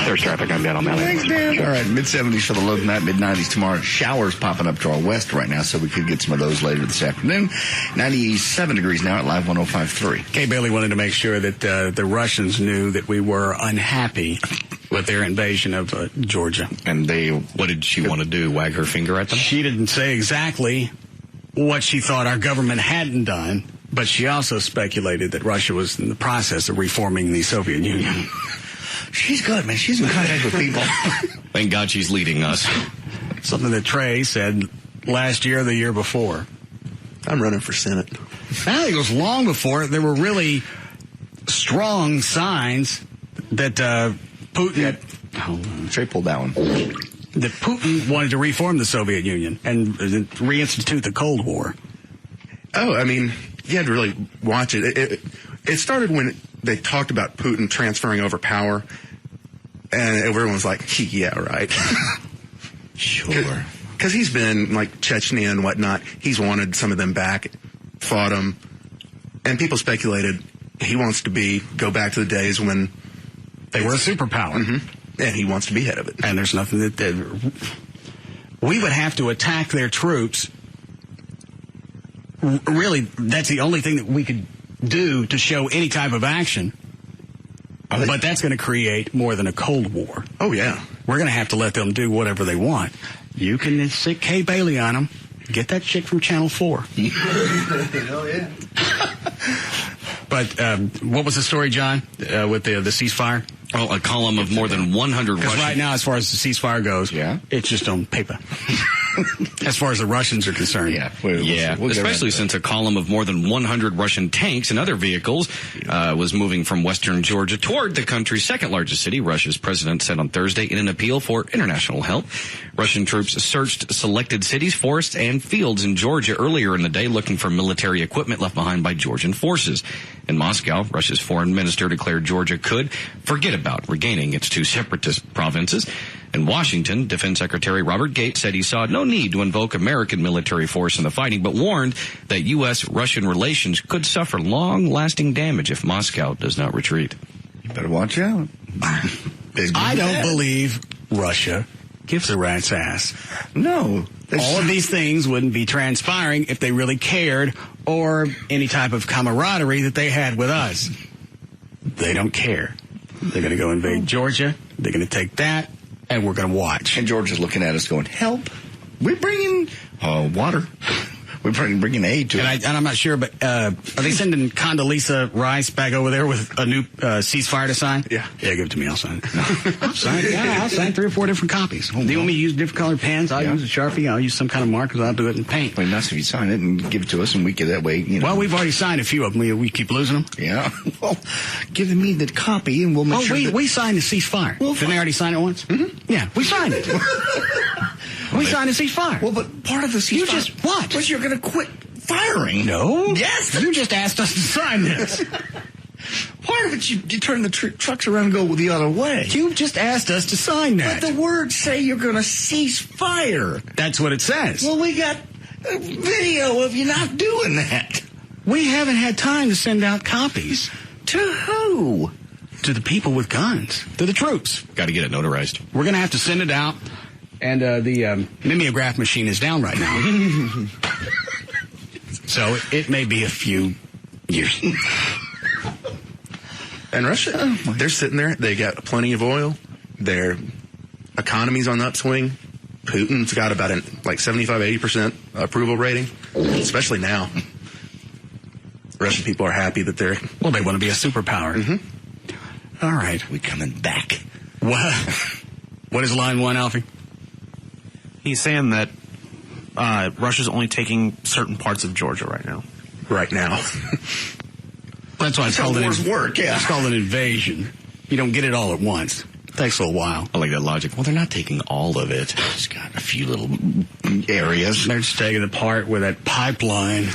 There's traffic. I'm down on that. Thanks, Dan. All right, mid-70s for the low tonight, mid-90s tomorrow. Showers popping up to our west right now, so we could get some of those later this afternoon. 97 degrees now at Live 105.3. Kay Bailey wanted to make sure that the Russians knew that we were unhappy with their invasion of Georgia. And what did she want to do? Wag her finger at them? She didn't say exactly what she thought our government hadn't done, but she also speculated that Russia was in the process of reforming the Soviet Union. She's good, man. She's in contact with people. Thank God she's leading us. Something that Trey said last year or the year before. I'm running for Senate. I think it was long before. There were really strong signs that Putin... Trey pulled that one. That Putin wanted to reform the Soviet Union and reinstitute the Cold War. Oh, I mean, you had to really watch it. It started when they talked about Putin transferring over power, and everyone was like, yeah, right. Sure. Because he's been, like, Chechnya and whatnot. He's wanted some of them back, fought them, and people speculated he wants to go back to the days when they were a superpower. Mm-hmm. And he wants to be head of it. And there's nothing that... we would have to attack their troops. Really, that's the only thing that we could do to show any type of action. But that's going to create more than a Cold War. Oh, yeah. We're going to have to let them do whatever they want. You can stick Kay Bailey on them. Get that chick from Channel 4. Oh, yeah. But what was the story, John, with the ceasefire? Oh, a column of more than 100 Because Russian... right now, as far as the ceasefire goes, it's just on paper. As far as the Russians are concerned. We'll especially since a column of more than 100 Russian tanks and other vehicles was moving from western Georgia toward the country's second largest city, Russia's president said on Thursday in an appeal for international help. Russian troops searched selected cities, forests, and fields in Georgia earlier in the day looking for military equipment left behind by Georgian forces. In Moscow, Russia's foreign minister declared Georgia could forget about regaining its 2 separatist provinces. In Washington, Defense Secretary Robert Gates said he saw no need to invoke American military force in the fighting, but warned that U.S.-Russian relations could suffer long-lasting damage if Moscow does not retreat. You better watch out. I don't believe Russia gives a rat's ass. No. All of these things wouldn't be transpiring if they really cared or any type of camaraderie that they had with us. They don't care. They're going to go invade Georgia. They're going to take that. and we're going to watch. And George is looking at us going, help. We're bringing water. We're bringing aid to it. And I'm not sure, but are they sending Condoleezza Rice back over there with a new ceasefire to sign? Yeah. Yeah, give it to me. I'll sign it. I'll sign 3 or 4 different copies. Do you want me to use different colored pens? I'll use a Sharpie. I'll use some kind of markers. I'll do it in paint. Well, nice if you sign it and give it to us, and we can that way, you know. Well, we've already signed a few of them. We keep losing them. Yeah. Well, give me the copy, and we'll make sure we signed the ceasefire. Well, didn't they already sign it once? Mm-hmm. Yeah, we signed it. We signed a ceasefire. Well, but part of the ceasefire... What? Was you're going to quit firing. No. Yes. You just asked us to sign this. Part of it, you turn the trucks around and go the other way. You just asked us to sign that. But the words say you're going to cease fire. That's what it says. Well, we got a video of you not doing that. We haven't had time to send out copies. To who? To the people with guns. To the troops. Got to get it notarized. We're going to have to send it out. And the mimeograph machine is down right now. So it may be a few years. And Russia, they're sitting there. They got plenty of oil. Their economy's on the upswing. Putin's got about 75-80% approval rating, especially now. Russian people are happy that they're... Well, they want to be a superpower. Mm-hmm. All right. We're coming back. What is line 1, Alfie? He's saying that Russia's only taking certain parts of Georgia right now. Right now. That's why it's called It's called an invasion. You don't get it all at once. It takes a little while. I like that logic. Well, they're not taking all of it. It's got a few little areas. They're just taking the part where that pipeline.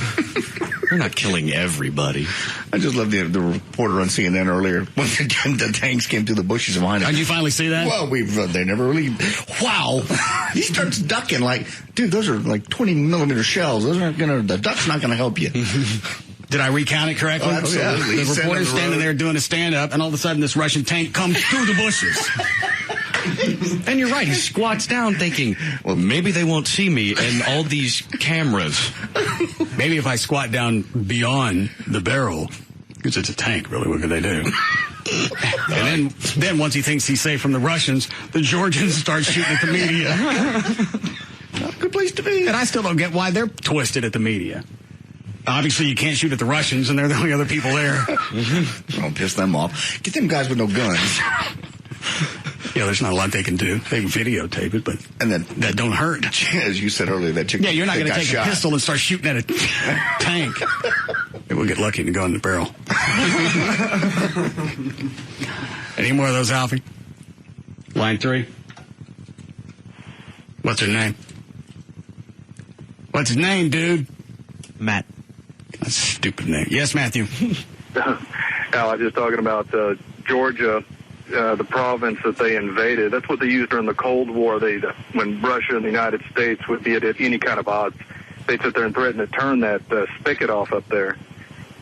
They're not killing everybody. I just love the reporter on CNN earlier when the tanks came through the bushes behind him. Did you finally see that? Well, they never really. Wow. He starts ducking like, dude, those are like 20-millimeter shells. The duck's not gonna help you. Did I recount it correctly? Oh, absolutely. The reporter's standing there doing a stand-up, and all of a sudden this Russian tank comes through the bushes. And you're right. He squats down thinking, well, maybe they won't see me and all these cameras. Maybe if I squat down beyond the barrel, because it's a tank, really, what could they do? And then once he thinks he's safe from the Russians, the Georgians start shooting at the media. Not a good place to be. And I still don't get why they're twisted at the media. Obviously, you can't shoot at the Russians, and they're the only other people there. Don't piss them off. Get them guys with no guns. Yeah, there's not a lot they can do. They can videotape it, but that don't hurt. As you said earlier, that chick. Yeah, you're not going to take a pistol and start shooting at a tank. Maybe we'll get lucky and go in the barrel. Any more of those, Alfie? Line 3. What's her name? What's his name, dude? Matt. That's a stupid name. Yes, Matthew. Al, I was just talking about Georgia, the province that they invaded. That's what they used during the Cold War. When Russia and the United States would be at any kind of odds, they'd sit there and threaten to turn that spigot off up there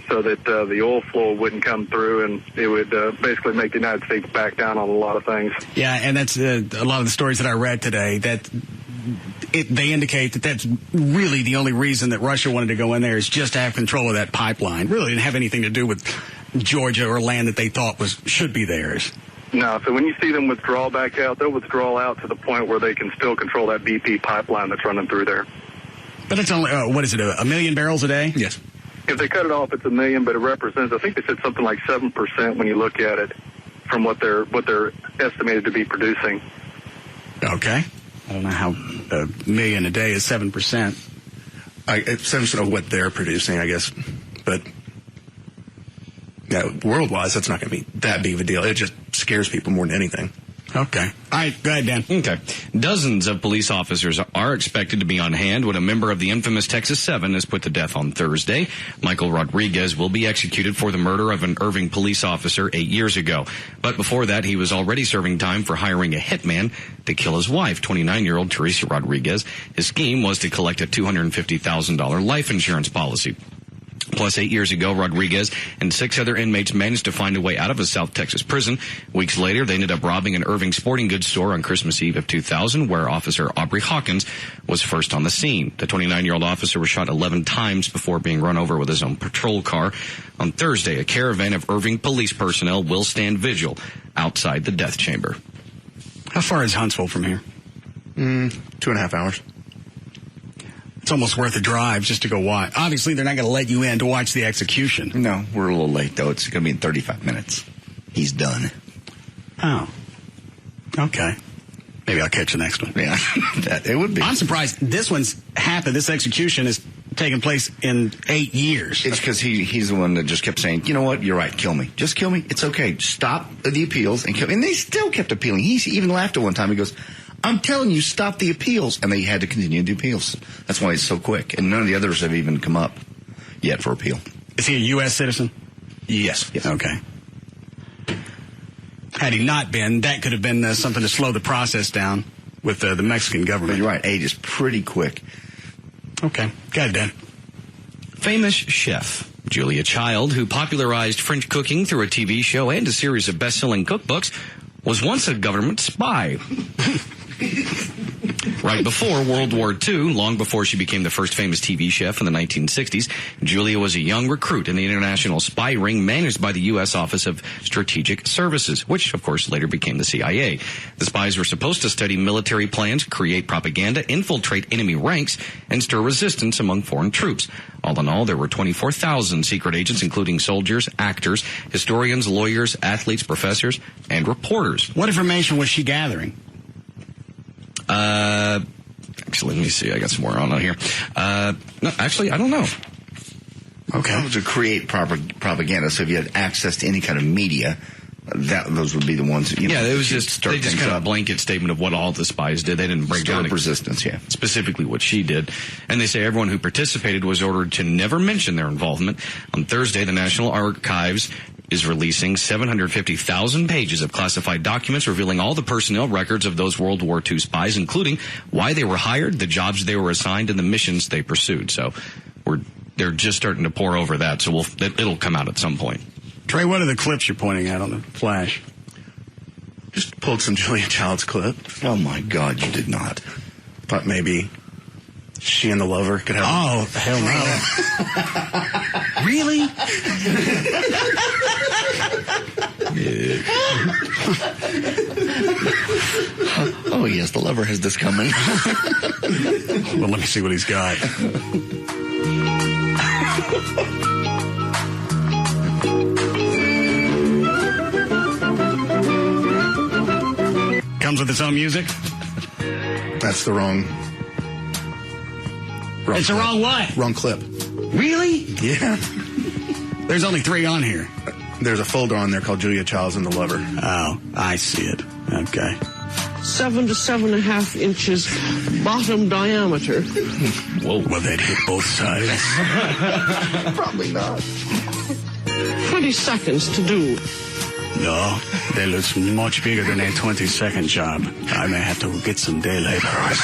so that the oil flow wouldn't come through, and it would basically make the United States back down on a lot of things. Yeah, and that's a lot of the stories that I read today, that they indicate that that's really the only reason that Russia wanted to go in there is just to have control of that pipeline. Really didn't have anything to do with Georgia or land that they thought should be theirs. No, so when you see them withdraw back out, they'll withdraw out to the point where they can still control that BP pipeline that's running through there. But it's only, what is it, a million barrels a day? Yes. If they cut it off, it's 1 million, but it represents, I think they said something like 7% when you look at it from what they're estimated to be producing. Okay. I don't know how a million a day is 7%. 7% of what they're producing, I guess. But yeah, world-wise, that's not going to be that big of a deal. It just scares people more than anything. Okay. All right, go ahead, Dan. Okay. Dozens of police officers are expected to be on hand when a member of the infamous Texas 7 is put to death on Thursday. Michael Rodriguez will be executed for the murder of an Irving police officer 8 years ago. But before that, he was already serving time for hiring a hitman to kill his wife, 29-year-old Teresa Rodriguez. His scheme was to collect a $250,000 life insurance policy. Plus, 8 years ago, Rodriguez and 6 other inmates managed to find a way out of a South Texas prison. Weeks later, they ended up robbing an Irving sporting goods store on Christmas Eve of 2000, where Officer Aubrey Hawkins was first on the scene. The 29-year-old officer was shot 11 times before being run over with his own patrol car. On Thursday, a caravan of Irving police personnel will stand vigil outside the death chamber. How far is Huntsville from here? 2.5 hours. It's almost worth a drive just to go watch. Obviously, they're not going to let you in to watch the execution. No, we're a little late, though. It's going to be in 35 minutes. He's done. Oh. Okay. Maybe I'll catch the next one. Yeah, it would be. I'm surprised this one's happened. This execution has taken place in 8 years. It's because he's the one that just kept saying, you know what, you're right, kill me. Just kill me. It's okay. Stop the appeals and kill me. And they still kept appealing. He even laughed at one time. He goes, I'm telling you, stop the appeals. And they had to continue the appeals. That's why it's so quick. And none of the others have even come up yet for appeal. Is he a U.S. citizen? Yes. Okay. Had he not been, that could have been something to slow the process down with the Mexican government. But you're right. 8 is pretty quick. Okay. Got it done. Famous chef Julia Child, who popularized French cooking through a TV show and a series of best-selling cookbooks, was once a government spy. Right before World War II, long before she became the first famous TV chef in the 1960s, Julia was a young recruit in the international spy ring managed by the U.S. Office of Strategic Services, which, of course, later became the CIA. The spies were supposed to study military plans, create propaganda, infiltrate enemy ranks, and stir resistance among foreign troops. All in all, there were 24,000 secret agents, including soldiers, actors, historians, lawyers, athletes, professors, and reporters. What information was she gathering? Actually, let me see. I got some more on here. No, actually, I don't know. Okay. To create propaganda, so if you had access to any kind of media, those would be the ones. It was just kind of a blanket statement of what all the spies did. They didn't break down resistance, specifically what she did. And they say everyone who participated was ordered to never mention their involvement. On Thursday, the National Archives is releasing 750,000 pages of classified documents revealing all the personnel records of those World War II spies, including why they were hired, the jobs they were assigned, and the missions they pursued. So they're just starting to pour over that, so it'll come out at some point. Trey, what are the clips you're pointing at on the flash? Just pulled some Julia Child's clip. Oh, my God, you did not. But maybe she and the lover could have... Oh, hell no. Really? Oh, yes, the lover has this coming. Well, let me see what he's got. Comes with its own music? That's the wrong it's the wrong what? Wrong clip. Really? Yeah. There's only 3 on here. There's a folder on there called Julia Childs and the Lover. Oh, I see it. Okay. 7 to 7.5 inches bottom diameter. Whoa. Will that hit both sides? Probably not. 20 seconds to do. No, that looks much bigger than a 20-second job. I may have to get some day laborers.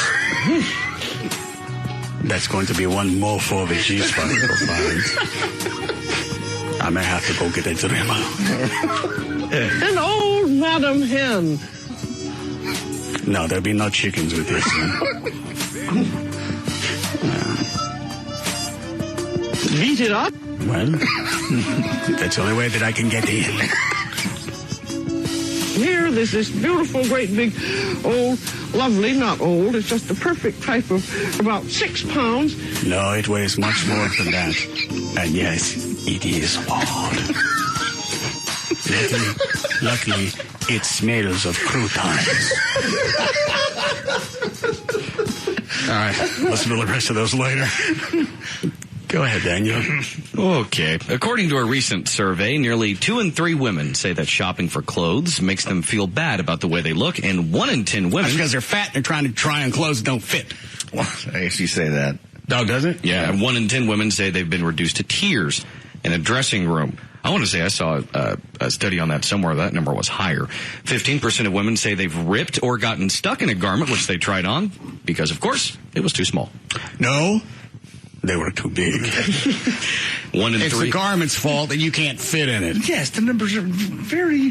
That's going to be one mofo of a G-spot to find. I may have to go get a trimmer. An old Madam Hen. No, there'll be no chickens with this one. Beat it up? Well, that's the only way that I can get in. Here, there's this beautiful, great big, old, lovely, not old, it's just the perfect type of about 6 pounds. No, it weighs much more than that. And yes, it is old. Luckily, it smells of croutons. All right, listen to the rest of those later. Go ahead, Daniel. Okay. According to a recent survey, nearly 2 in 3 women say that shopping for clothes makes them feel bad about the way they look, and 1 in 10 women... That's because they're fat and they're trying to try on clothes that don't fit. Well, I guess you say that. Oh, does it? Yeah, 1 in 10 women say they've been reduced to tears in a dressing room. I want to say I saw a study on that somewhere. That number was higher. 15% of women say they've ripped or gotten stuck in a garment which they tried on because, of course, it was too small. No. They were too big. 1 in 3. It's the garment's fault that you can't fit in it. Yes, the numbers are very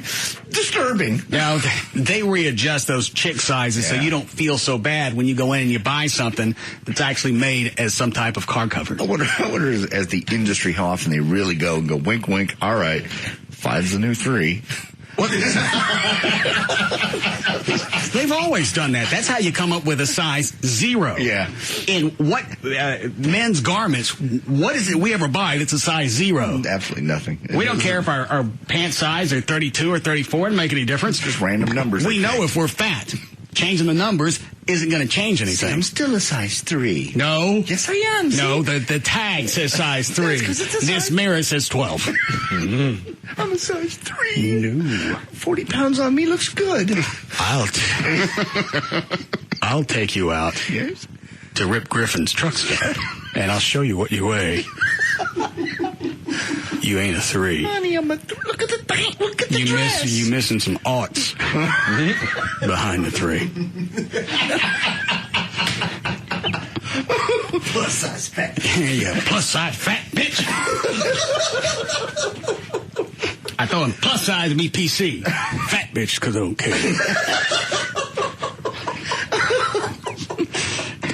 disturbing. Now, they readjust those chick sizes so you don't feel so bad when you go in and you buy something that's actually made as some type of car cover. I wonder as the industry, how often they really go and go, wink, wink, all right, 5's the new 3. They They've always done that. That's how you come up with a size 0. Yeah. In what men's garments, what is it we ever buy that's a size 0? Absolutely nothing. We don't care if our pant size are 32 or 34. It doesn't make any difference. Just random numbers. We know if we're fat. Changing the numbers isn't going to change anything. I'm still a size 3. No. Yes, I am. No, the tag says size 3. This mirror says 12. I'm a size 3. No. 40 pounds on me looks good. I'll take you out to Rip Griffin's truck stop, and I'll show you what you weigh. You ain't a 3. Honey, I'm a look at the thing. Look at the dress. You missing some aughts behind the 3. Plus size fat. Yeah, plus size fat bitch. I throw in plus size to be PC. Fat bitch because I don't care.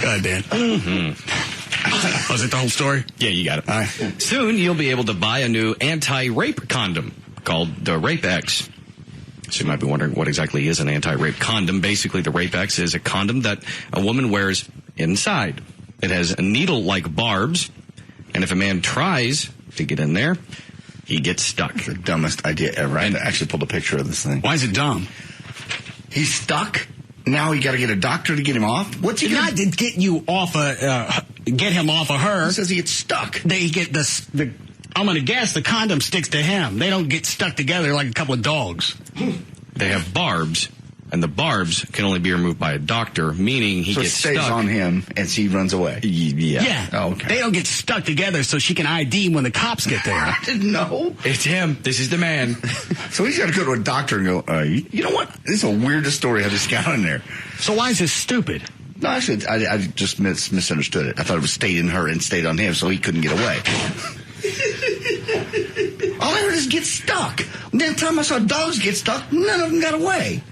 God damn. Was it the whole story? Yeah, you got it. All right. Soon, you'll be able to buy a new anti-rape condom called the Rape X. So you might be wondering what exactly is an anti-rape condom. Basically, the Rape X is a condom that a woman wears inside. It has needle-like barbs, and if a man tries to get in there, he gets stuck. That's the dumbest idea ever. I actually pulled a picture of this thing. Why is it dumb? He's stuck. Now he got to get a doctor to get him off. What's he not to get you off get him off of her? He says he gets stuck. They get the. I'm gonna guess the condom sticks to him. They don't get stuck together like a couple of dogs. They have barbs, and the barbs can only be removed by a doctor, meaning he so gets it stays stuck on him as he runs away. Yeah. Yeah. Oh, okay. They don't get stuck together so she can ID when the cops get there. I didn't know. It's him. This is the man. So he's got to go to a doctor and go, you know what? This is the weirdest story I just got in there. So why is this stupid? No, actually, I just misunderstood it. I thought it was stayed in her and stayed on him so he couldn't get away. All I heard is get stuck. Damn time I saw dogs get stuck, none of them got away.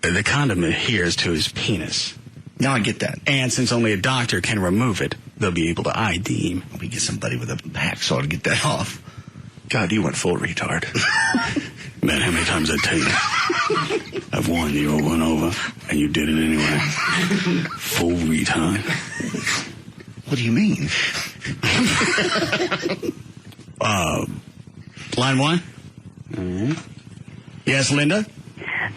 The condom adheres to his penis. Now I get that. And since only a doctor can remove it, they'll be able to ID him. We get somebody with a hacksaw to get that off. God, you went full retard. Man, how many times I tell you? I've warned you over and over, and you did it anyway. Full retard. What do you mean? Line 1? Mm-hmm. Yes, Linda?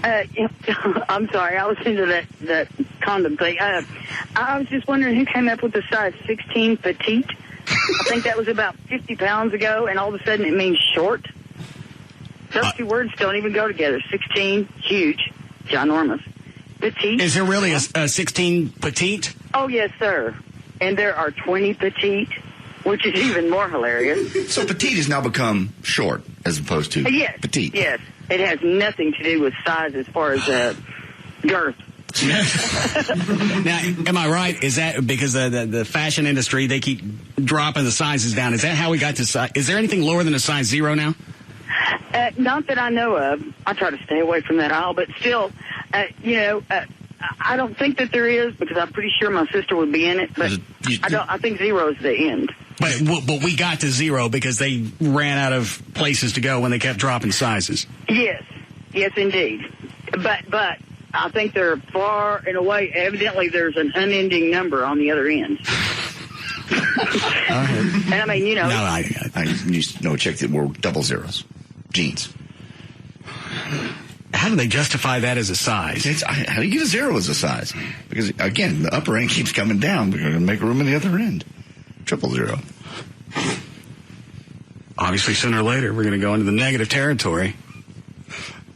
I'm sorry, I was into that condom thing. I was just wondering who came up with the size 16 petite. I think that was about 50 pounds ago, and all of a sudden it means short. Those two words don't even go together. 16, huge, ginormous. Petite. Is there really a 16 petite? Oh, yes, sir. And there are 20 petite, which is even more hilarious. So petite has now become short as opposed to petite. Yes. It has nothing to do with size as far as girth. Now, am I right? Is that because the fashion industry, they keep dropping the sizes down? Is that how we got to size? Is there anything lower than a size 0 now? Not that I know of. I try to stay away from that aisle, but still, I don't think that there is because I'm pretty sure my sister would be in it. But I think 0 is the end. But we got to 0 because they ran out of places to go when they kept dropping sizes. Yes, indeed. But I think they're far and away. Evidently, there's an unending number on the other end. And I mean, No, I used to know a chick that wore double zeros. Jeans. How do they justify that as a size? How do you get a 0 as a size? Because, again, the upper end keeps coming down. We're going to make room in the other end. 000. Obviously, sooner or later, we're going to go into the negative territory.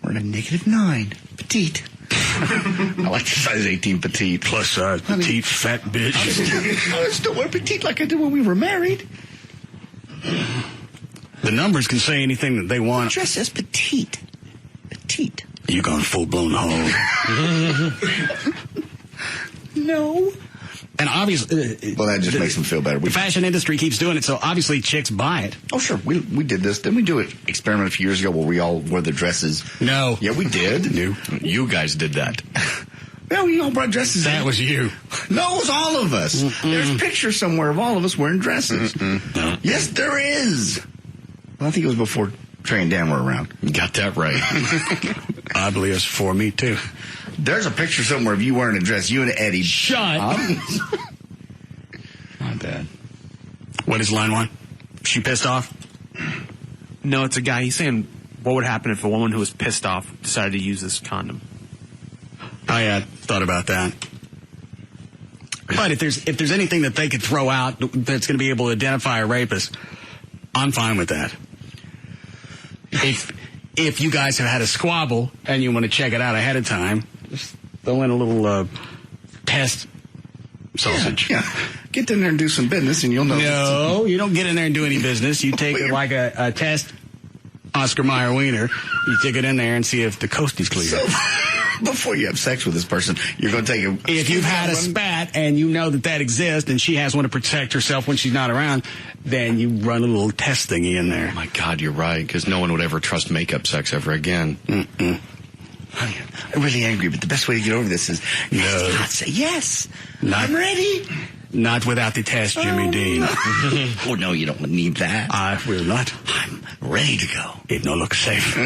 We're in a -9. Petite. I like the size 18 petite. Plus size petite, fat bitch. I still wear petite like I did when we were married. The numbers can say anything that they want. Dress says petite. Petite. You gone full-blown hog. No. And obviously... well, that just makes them feel better. The fashion industry keeps doing it, so obviously chicks buy it. Oh, sure. We did this. Didn't we do an experiment a few years ago where we all wore the dresses? No. Yeah, we did. No. You guys did that. No, we all brought dresses. That was you. No, it was all of us. There's pictures somewhere of all of us wearing dresses. No. Yes, there is. Well, I think it was before Trey and Dan were around. Got that right. I believe it's for me, too. There's a picture somewhere of you wearing a dress. You and Eddie. Shut up. Not bad. What is line one? She pissed off? No, it's a guy. He's saying, what would happen if a woman who was pissed off decided to use this condom? I thought about that. But if there's anything that they could throw out that's going to be able to identify a rapist, I'm fine with that. If you guys have had a squabble and you want to check it out ahead of time, just throw in a little test sausage. Yeah. Get in there and do some business and you'll know. No, you don't get in there and do any business. You take it like a test Oscar Mayer wiener. You stick it in there and see if the coast is clear. So, before you have sex with this person, you're going to take a... If you've had a spat and you know that exists and she has one to protect herself when she's not around, then you run a little test thingy in there. Oh my God, you're right, because no one would ever trust makeup sex ever again. Mm-mm. I'm really angry, but the best way to get over this is not say yes. I'm ready. Not without the test, Jimmy Dean. No. Oh, no, you don't need that. I will not. I'm ready to go. It no looks safe.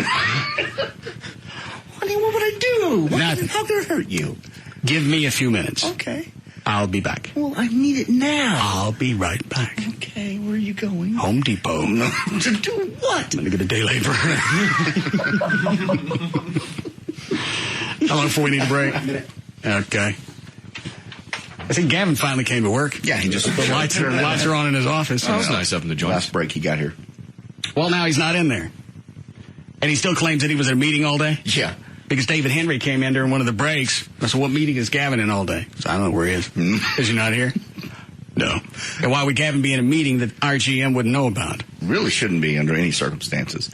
What would I do? Nothing. How could it hurt you? Give me a few minutes. Okay. I'll be back. Well, I need it now. I'll be right back. Okay, where are you going? Home Depot. No, to do what? I'm going to get a day laborer. How long before we need a break? Okay. I think Gavin finally came to work. Yeah, he just... The lights are on in his office. That was nice of him to join. Last break he got here. Well, now he's not in there. And he still claims that he was at a meeting all day? Yeah. Because David Henry came in during one of the breaks. I said, what meeting is Gavin in all day? So I don't know where he is. Is he not here? No. And why would Gavin be in a meeting that RGM wouldn't know about? Really shouldn't be under any circumstances.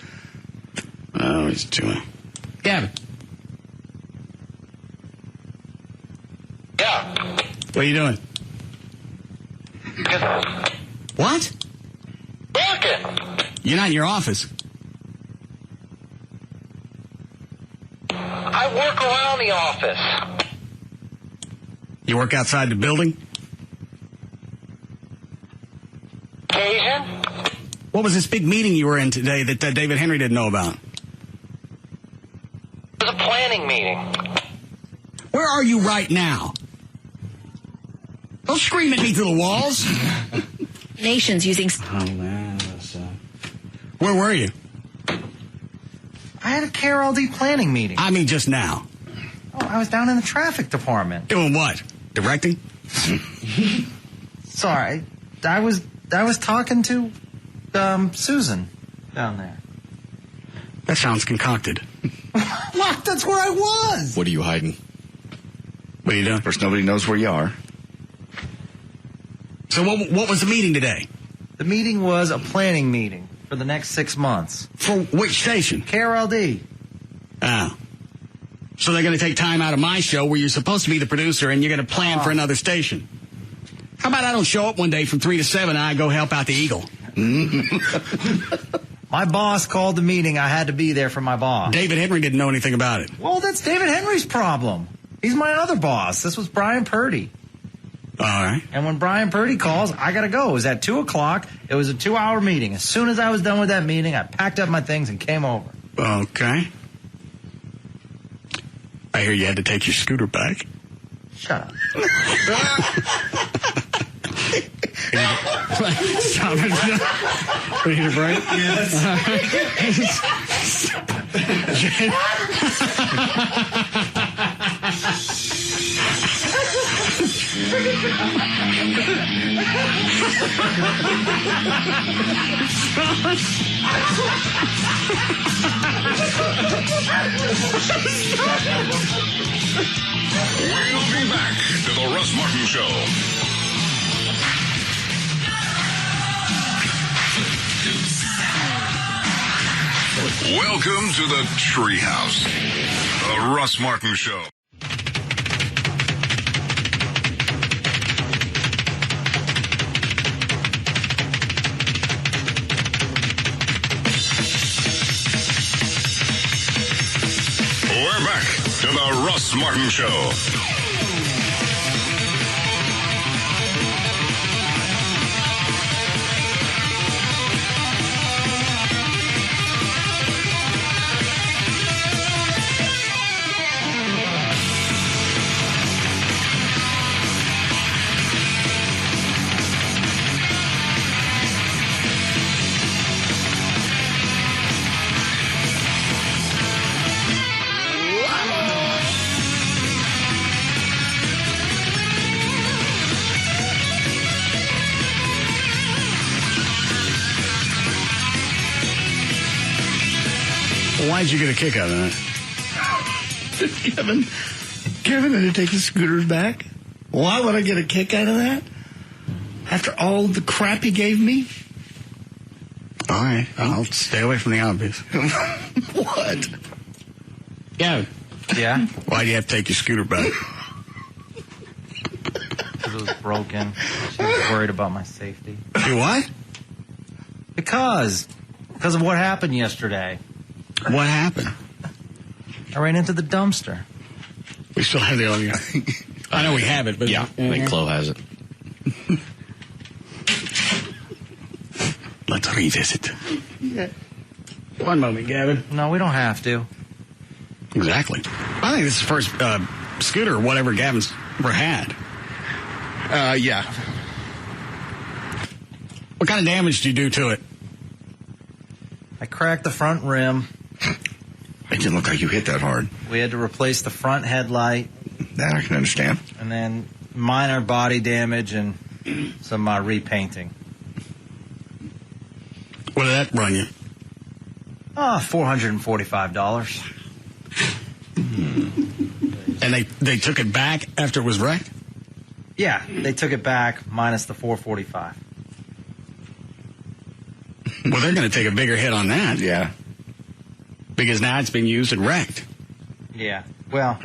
Oh, he's doing. Gavin. Yeah. What are you doing? What? Working. You're not in your office. I work around the office. You work outside the building? Occasion? What was this big meeting you were in today that David Henry didn't know about? It was a planning meeting. Where are you right now? Don't scream at me through the walls. Nations using... Where were you? I had a KLLI planning meeting. I mean, just now. Oh, I was down in the traffic department. Doing what? Directing? Sorry, I was talking to Susan down there. That sounds concocted. What? That's where I was. What are you hiding? What are you doing? Of course, nobody knows where you are. So what was the meeting today? The meeting was a planning meeting for the next 6 months. For which station? KLLI. Oh. So they're going to take time out of my show where you're supposed to be the producer and you're going to plan for another station. How about I don't show up one day from 3 to 7 and I go help out the Eagle? My boss called the meeting. I had to be there for my boss. David Henry didn't know anything about it. Well, that's David Henry's problem. He's my other boss. This was Brian Purdy. All right. And when Brian Purdy calls, I got to go. It was at 2 o'clock. It was a 2-hour meeting. As soon as I was done with that meeting, I packed up my things and came over. Okay. I hear you had to take your scooter back. Shut up. Stop it. We need a break? We'll be back to the Russ Martin Show. Welcome to the Treehouse, the Russ Martin Show. We're back to the Russ Martin Show. did you get a kick out of that? Kevin had to take his scooters back? Why would I get a kick out of that? After all the crap he gave me? All right, I'll stay away from the obvious. What? Yeah. Yeah? Why do you have to take your scooter back? Because it was broken. She was worried about my safety. You what? Because of what happened yesterday. What happened? I ran into the dumpster. We still have the audio. I know we have it, but... Yeah, I think Chloe has it. Let's revisit. One moment, Gavin. No, we don't have to. Exactly. I think this is the first scooter or whatever Gavin's ever had. Yeah. What kind of damage did you do to it? I cracked the front rim. It didn't look like you hit that hard. We had to replace the front headlight. That I can understand. And then minor body damage and some repainting. What did that run you? $445. And they took it back after it was wrecked? Yeah, they took it back minus the $445. Well, they're going to take a bigger hit on that. Yeah. Because now it's been used and wrecked. Yeah. Well.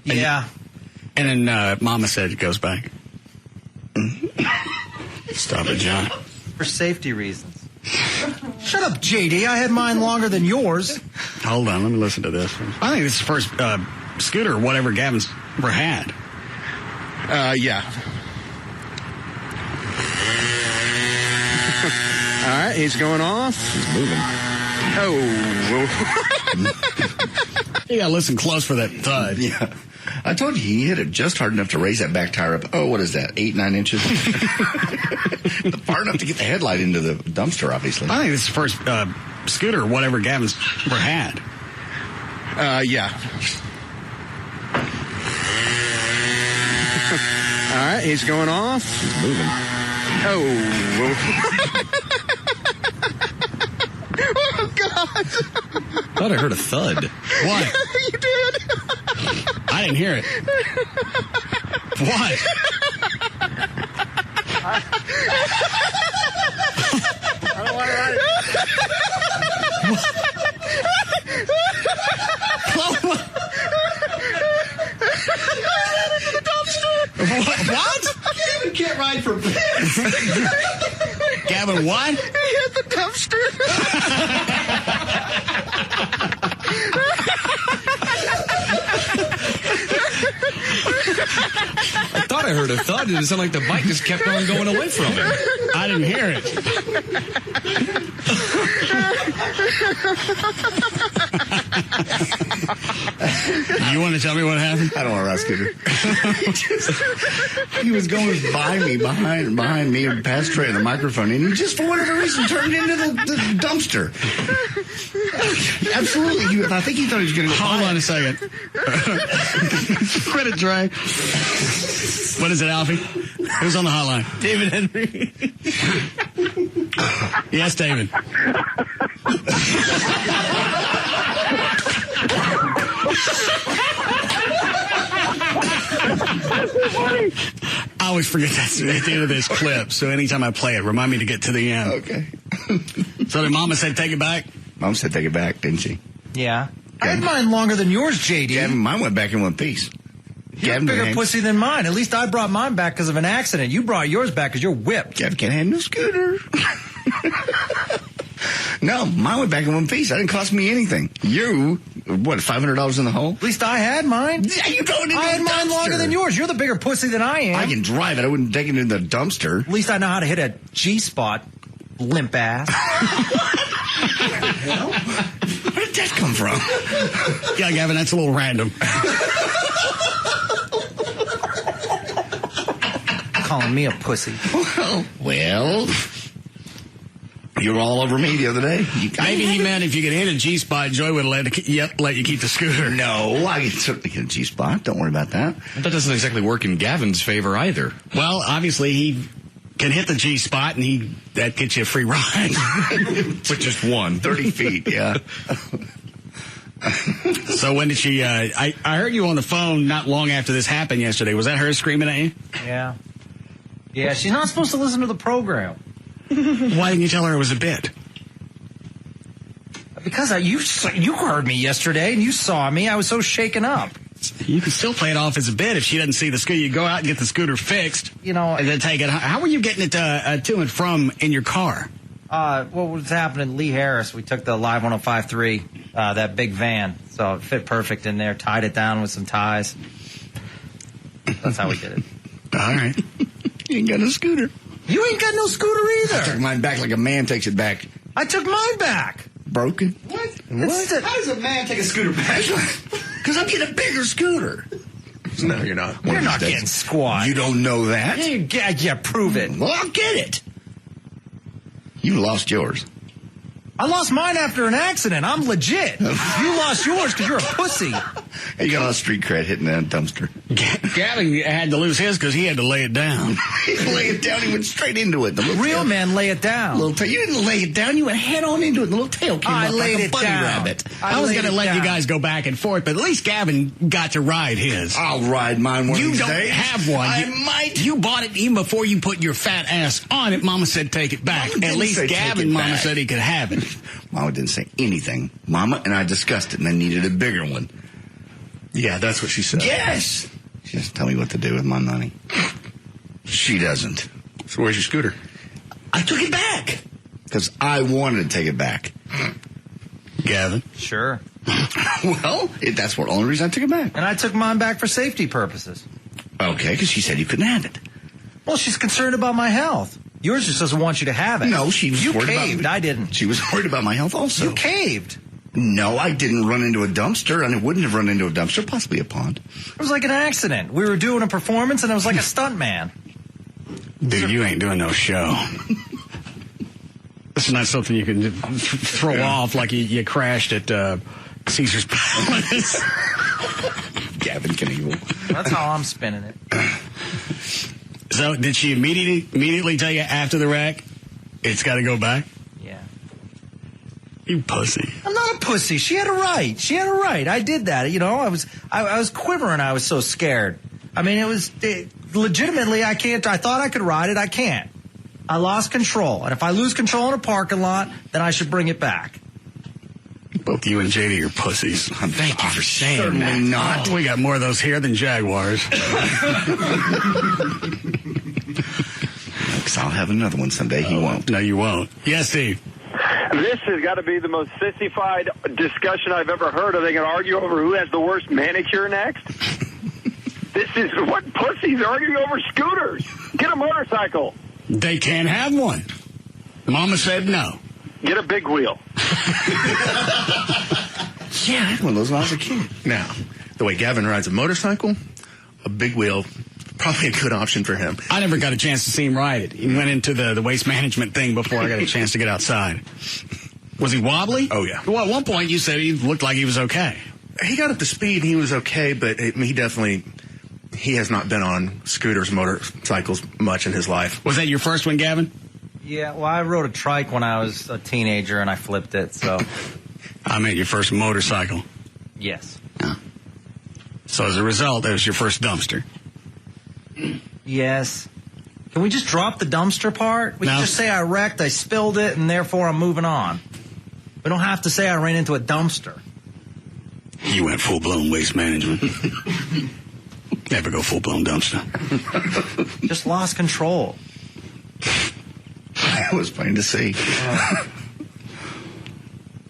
Yeah. And then Mama said it goes back. Stop it, John. For safety reasons. Shut up, JD. I had mine longer than yours. Hold on, let me listen to this. I think this is the first scooter or whatever Gavin's ever had. Yeah. All right, he's going off. He's moving. Oh. You gotta listen close for that thud. Yeah. I told you he hit it just hard enough to raise that back tire up. Oh, what is that? 8-9 inches? Far enough to get the headlight into the dumpster, obviously. I think this is the first scooter or whatever Gavin's ever had. Yeah. All right, he's going off. He's moving. Oh. Oh, God. Thought I heard a thud. What? You did. I didn't hear it. What? I don't want to ride it. What? Gavin can't ride for Gavin, what? He hit the dumpster. I thought I heard a thud, and it sounded like the bike just kept on going away from him. I didn't hear it. You want to tell me what happened? I don't want to ride scooter. He was going by me, behind me, and past Trey and the microphone, and he just, for whatever reason, turned into the dumpster. Absolutely. I think he thought he was going to go Hold by on it. a second. Quit it, Trey. What is it, Alfie? Who's on the hotline? David Henry. Yes, David. I always forget that's at the end of this clip, so anytime I play it, remind me to get to the end. Okay. So did Mama say take it back? Mom said take it back, didn't she? Yeah. I had mine longer than yours, JD. Gavin, mine went back in one piece. You're a bigger pussy than mine. At least I brought mine back because of an accident. You brought yours back because you're whipped. Gavin can't handle a scooter. No, mine went back in one piece. That didn't cost me anything. You, what, $500 in the hole? At least I had mine. Yeah, you don't. I had mine longer than yours. You're the bigger pussy than I am. I can drive it. I wouldn't take it in the dumpster. At least I know how to hit a G-spot, limp ass. Where did that come from? Yeah, Gavin, that's a little random. Calling me a pussy. Well, you were all over me the other day. Maybe he meant if you could hit a G-spot, Joy would have let you keep the scooter. No, I can certainly hit a G-spot. Don't worry about that. That doesn't exactly work in Gavin's favor either. Well, obviously he can hit the G spot, and that gets you a free ride. With just one. 30 feet, yeah. So when did she, I heard you on the phone not long after this happened yesterday. Was that her screaming at you? Yeah. Yeah, she's not supposed to listen to the program. Why didn't you tell her it was a bit? Because you heard me yesterday and you saw me. I was so shaken up. You can still play it off as a bit if she doesn't see the scooter. You go out and get the scooter fixed. You know, and then take it. How were you getting it to and from in your car? What was happening? Lee Harris. We took the Live 105.3, that big van, so it fit perfect in there. Tied it down with some ties. That's how we did it. All right. You ain't got no scooter. You ain't got no scooter either. I took mine back like a man takes it back. I took mine back. Broken? What? How does a man take a scooter back? Because I'm getting a bigger scooter. No, you're not. You're not getting squat. You don't know that? Yeah, prove it. Well, I'll get it. You lost yours. I lost mine after an accident. I'm legit. You lost yours because you're a pussy. Hey, you got a lot of street cred hitting that dumpster. Gavin had to lose his because he had to lay it down. He lay it down. He went straight into it. Real men lay it down. You didn't lay it down. You went head on into it. The little tail came up like a bunny rabbit. I was going to let you guys go back and forth, but at least Gavin got to ride his. I'll ride mine one of these days. You don't have one. I might. You bought it even before you put your fat ass on it. Mama said take it back. At least Gavin, Mama said he could have it. Mama didn't say anything. Mama and I discussed it, and I needed a bigger one. Yeah, that's what she said. Yes. She doesn't tell me what to do with my money. She doesn't. So where's your scooter? I took it back. Because I wanted to take it back. Gavin? Sure. Well, that's the only reason I took it back. And I took mine back for safety purposes. Okay, because she said you couldn't have it. Well, she's concerned about my health. Yours just doesn't want you to have it. No, she was worried caved. about I didn't. She was worried about my health also. You caved. No, I didn't run into a dumpster, and I wouldn't have run into a dumpster, possibly a pond. It was like an accident. We were doing a performance, and it was like a stunt man. Dude, you ain't doing no show. This is not something you can throw off like you crashed at Caesar's Palace. Gavin Knievel. That's how I'm spinning it. So, did she immediately tell you after the wreck, it's got to go back? Yeah. You pussy. I'm not a pussy. She had a right. I did that. You know, I was quivering. I was so scared. I mean, legitimately, I can't. I thought I could ride it. I can't. I lost control. And if I lose control in a parking lot, then I should bring it back. Both you and JD are pussies. Thank you for saying certainly that. Not. We got more of those here than Jaguars. I'll have another one someday. He won't. No, you won't. Yes, Steve. This has got to be the most sissified discussion I've ever heard. Are they going to argue over who has the worst manicure next? This is what pussies are arguing over scooters. Get a motorcycle. They can't have one. Mama said no. Get a big wheel. Yeah, I had one of those when I was a kid. Now, the way Gavin rides a motorcycle, a big wheel, probably a good option for him. I never got a chance to see him ride it. He went into the waste management thing before I got a chance to get outside. Was he wobbly? Oh, yeah. Well, at one point you said he looked like he was okay. He got up to speed and he was okay, but he has not been on scooters, motorcycles much in his life. Was that your first one, Gavin? Yeah, well, I rode a trike when I was a teenager and I flipped it, so. I meant your first motorcycle. Yes. Yeah. So as a result, that was your first dumpster. Yes. Can we just drop the dumpster part? We No. can just say I wrecked, I spilled it, and therefore I'm moving on. We don't have to say I ran into a dumpster. You went full-blown waste management. Never go full-blown dumpster. Just lost control. It was plain to see.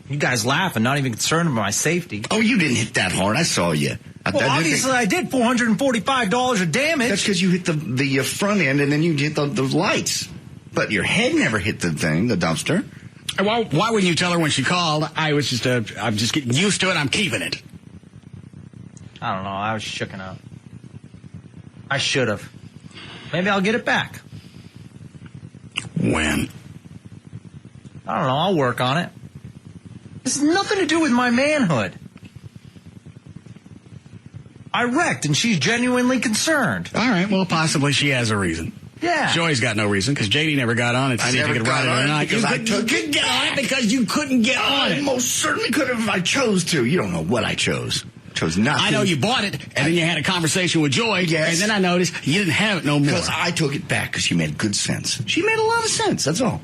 You guys laughing, not even concerned about my safety. Oh, you didn't hit that hard. I saw you. Well, obviously I did. $445 of damage. That's because you hit the front end and then you hit the lights. But your head never hit the thing, the dumpster. Why wouldn't you tell her when she called? I'm just getting used to it. I'm keeping it. I don't know. I was shooken up. I should have. Maybe I'll get it back. When? I don't know. I'll work on it. This has nothing to do with my manhood. I wrecked, and she's genuinely concerned. All right. Well, possibly she has a reason. Yeah. Joy's got no reason because JD never got on it to see if he could ride it or not. Because I couldn't get on it because you couldn't get on I it. most certainly could have if I chose to. You don't know what I chose. Chose nothing. I know you bought it, and then you had a conversation with Joy, Yes. and then I noticed you didn't have it no more. Because I took it back because she made good sense. She made a lot of sense, that's all.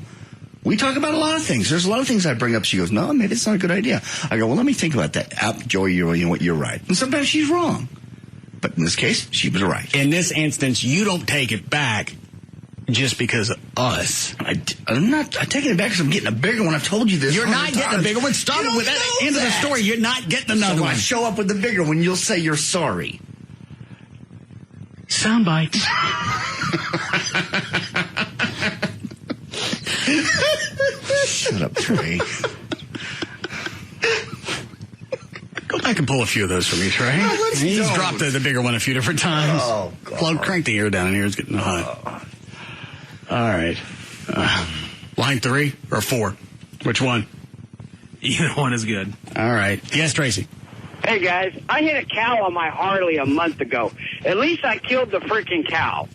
We talk about a lot of things. There's a lot of things I bring up. She goes, no, maybe it's not a good idea. I go, well, let me think about that. Joy, you know what, you're right. And sometimes she's wrong. But in this case, she was right. In this instance, you don't take it back just because of us. I'm taking it back because I'm getting a bigger one. I've told you this. You're not getting a bigger one. Stop it with that end of the story. You're not getting another so one. I show up with the bigger one, you'll say you're sorry. Sound bites. Shut up, Trey. Go back and pull a few of those for me, Trey. He's dropped the bigger one a few different times. Oh, God. Crank the air down in here. It's getting hot. All right. Line 3 or 4? Which one? Either one is good. All right. Yes, Tracy. Hey, guys, I hit a cow on my Harley a month ago. At least I killed the freaking cow.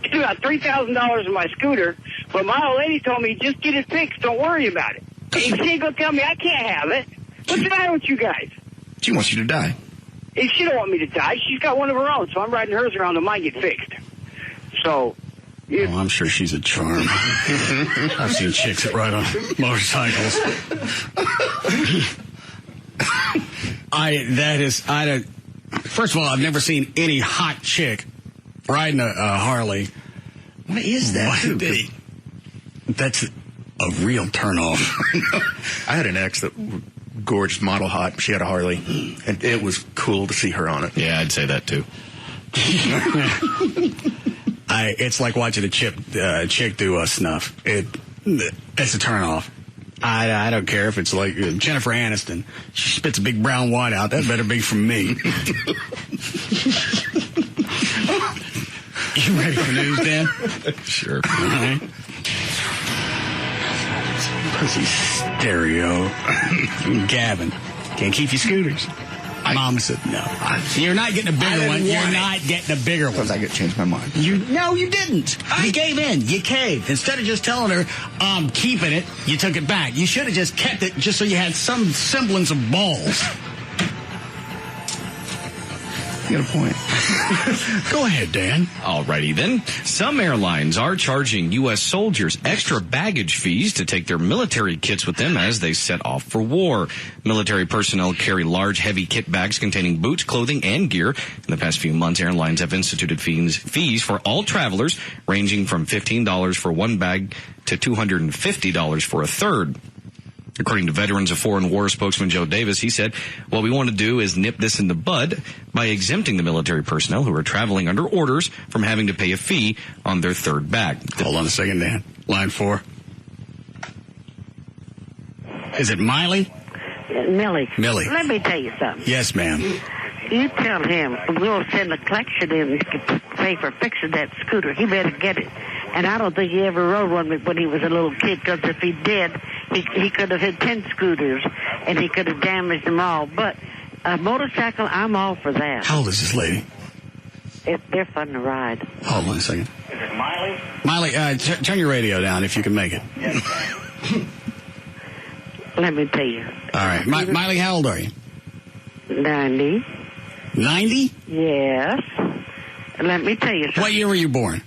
It's about $3,000 in my scooter, but my old lady told me, just get it fixed. Don't worry about it. She ain't going to tell me I can't have it. What's the matter with you guys? She wants you to die. If she don't want me to die, she's got one of her own, so I'm riding hers around and mine get fixed. So... Oh, I'm sure she's a charm. I've seen chicks that ride on motorcycles. First of all, I've never seen any hot chick riding a Harley. What is that? That's a real turnoff. I had an ex that gorgeous model hot. She had a Harley, and it was cool to see her on it. Yeah, I'd say that too. It's like watching a chick do a snuff. It's a turnoff. I don't care if it's like Jennifer Aniston. She spits a big brown wad out. That better be from me. You ready for news, Dan? Sure. All right. Pussy stereo. Gavin. Can't keep your scooters. Mom said no. You're not getting a bigger one. You're not getting a bigger one. Because I changed my mind. No, you didn't. You gave in. You caved. Instead of just telling her, I'm keeping it, you took it back. You should have just kept it just so you had some semblance of balls. You got a point. Go ahead, Dan. Alrighty then. Some airlines are charging U.S. soldiers extra baggage fees to take their military kits with them as they set off for war. Military personnel carry large, heavy kit bags containing boots, clothing, and gear. In the past few months, airlines have instituted fees for all travelers, ranging from $15 for one bag to $250 for a third. According to Veterans of Foreign War spokesman Joe Davis, he said, what we want to do is nip this in the bud by exempting the military personnel who are traveling under orders from having to pay a fee on their third bag. Hold on a second, Dan. Line 4. Is it Miley? Millie. Millie. Let me tell you something. Yes, ma'am. You tell him we'll send a collection in to pay for fixing that scooter. He better get it. And I don't think he ever rode one when he was a little kid, because if he did, he could have had 10 scooters, and he could have damaged them all. But a motorcycle, I'm all for that. How old is this lady? They're fun to ride. Hold on a second. Is it Miley? Miley, turn your radio down if you can make it. Let me tell you. All right. Miley, how old are you? 90. 90? Yes. Let me tell you something. What year were you born?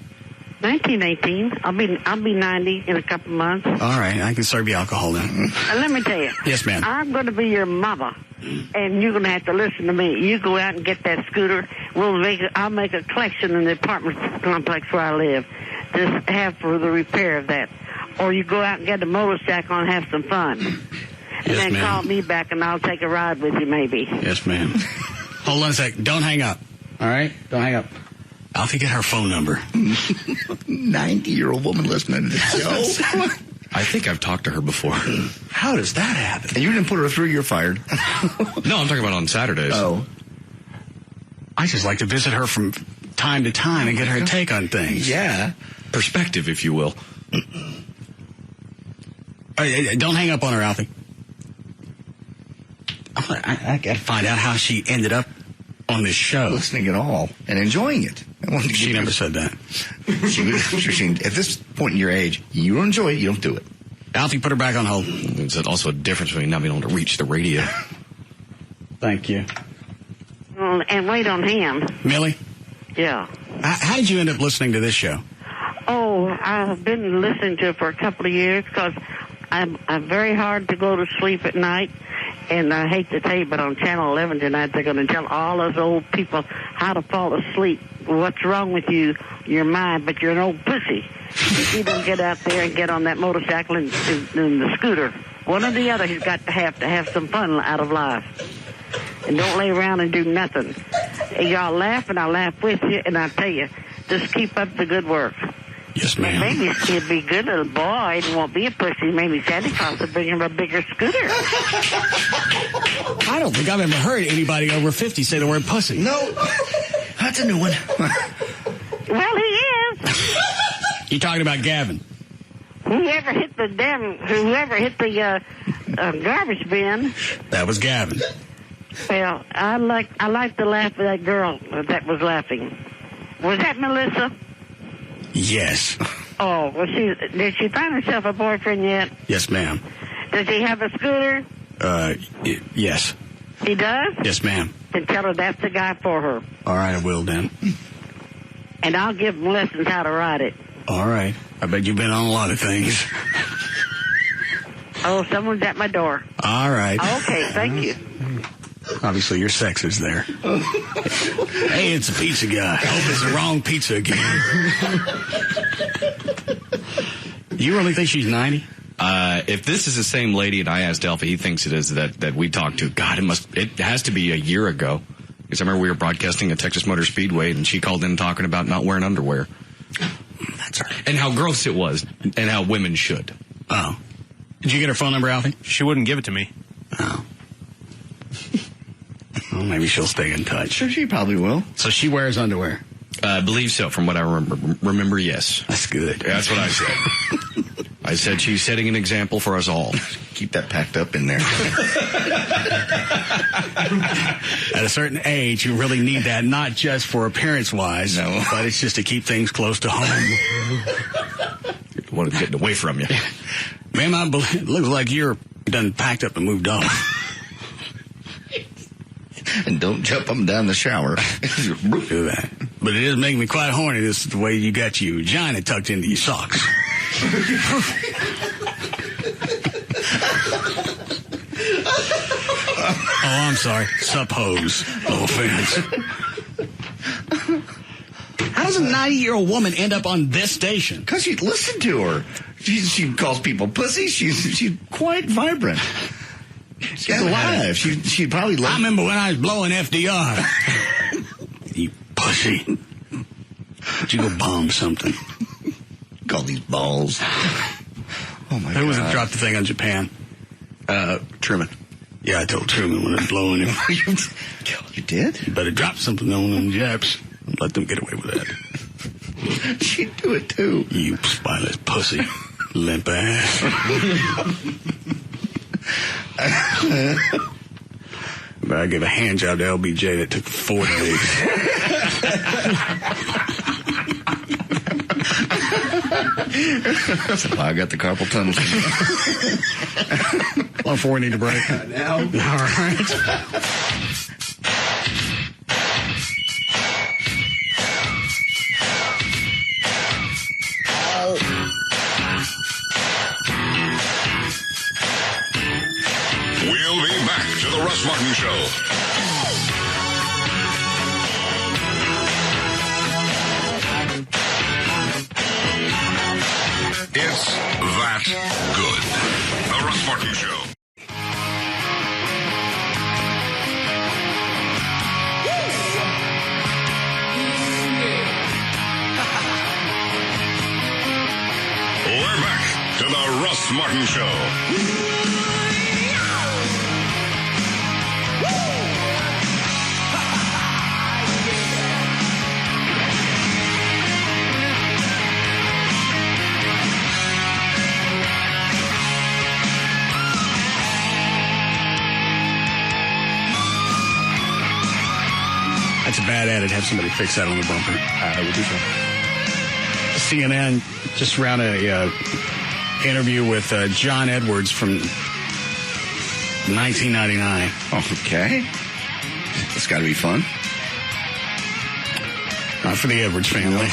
1918. I'll be 90 in a couple months. All right. I can serve you alcohol then. And let me tell you. Yes, ma'am. I'm going to be your mama, and you're going to have to listen to me. You go out and get that scooter. I'll make a collection in the apartment complex where I live to have for the repair of that. Or you go out and get a motorcycle and have some fun. And Yes, then ma'am. call me back, and I'll take a ride with you maybe. Yes, ma'am. Hold on a second. Don't hang up. All right? Don't hang up. Alfie, get her phone number. 90-year-old woman listening to this show. I think I've talked to her before. How does that happen? And you didn't put her through, you're fired. No, I'm talking about on Saturdays. Oh. I just like to visit her from time to time and get her take on things. Yeah. Perspective, if you will. Don't hang up on her, Alfie. I got to find out how she ended up on this show. Listening at all and enjoying it. She never said that. At this point in your age, you don't enjoy it, you don't do it. Alfie, put her back on hold. There's also a difference between not being able to reach the radio. Thank you. And wait on him. Millie? Yeah. How did you end up listening to this show? Oh, I've been listening to it for a couple of years because I'm very hard to go to sleep at night. And I hate to tell you, but on Channel 11 tonight, they're going to tell all those old people how to fall asleep. What's wrong with you? Your mind, but you're an old pussy. If you don't get out there and get on that motorcycle and the scooter, one or the other, he's got to have some fun out of life. And don't lay around and do nothing. And y'all laugh, and I laugh with you, and I tell you, just keep up the good work. Yes, ma'am. Maybe he'll be a good little boy and won't be a pussy. Maybe Santa Claus will bring him a bigger scooter. I don't think I've ever heard anybody over 50 say the word pussy. No. That's a new one. Well, he is. You talking about Gavin? Whoever hit the garbage bin. That was Gavin. Well, I like the laugh of that girl that was laughing. Was that Melissa? Yes. Oh, well, did she find herself a boyfriend yet? Yes, ma'am. Does he have a scooter? Yes. He does? Yes, ma'am. Then tell her that's the guy for her. All right, I will then. And I'll give him lessons how to ride it. All right. I bet you've been on a lot of things. Oh, someone's at my door. All right. Okay, thank you. Obviously, your sex is there. Hey, it's a pizza guy. I hope it's the wrong pizza again. You really think she's 90? If this is the same lady, and I asked Alfie, he thinks it is that we talked to. God, it has to be a year ago. Because I remember we were broadcasting at Texas Motor Speedway, and she called in talking about not wearing underwear. That's her. And how gross it was, and how women should. Oh. Did you get her phone number, Alfie? She wouldn't give it to me. Oh. Well, maybe she'll stay in touch. Sure, she probably will. So she wears underwear? I believe so, from what I remember, yes. That's good. That's what I said. I said she's setting an example for us all. Keep that packed up in there. At a certain age, you really need that, not just for appearance-wise, but it's just to keep things close to home. Want it getting away from you. Ma'am, it looks like you're done packed up and moved off. And don't jump up and down the shower. Do that. But it is making me quite horny. This is the way you got your vagina tucked into your socks. Oh, I'm sorry. Suppose. No offense. How does a 90-year-old woman end up on this station? Because you listen to her. She calls people pussies. She's quite vibrant. She's alive. She probably. I remember when I was blowing FDR. You pussy. Would you go bomb something? Call these balls. Oh my God. Who was it dropped the thing on Japan? Truman. Yeah, I told Truman when I was blowing him. You did? You better drop something on them Japs and let them get away with that. She'd do it too. You spineless pussy. Limp ass. But I gave a hand job to LBJ that took 4 days. That's why I got the carpal tunnel. Well, before we need a break. Now? All right. We'll be back to the Russ Martin Show. It's that good. The Russ Martin Show. We're back to the Russ Martin Show. That's a bad edit. Have somebody fix that on the bumper. I would do so. CNN just ran a interview with John Edwards from 1999. Okay. That's got to be fun. For the Edwards family.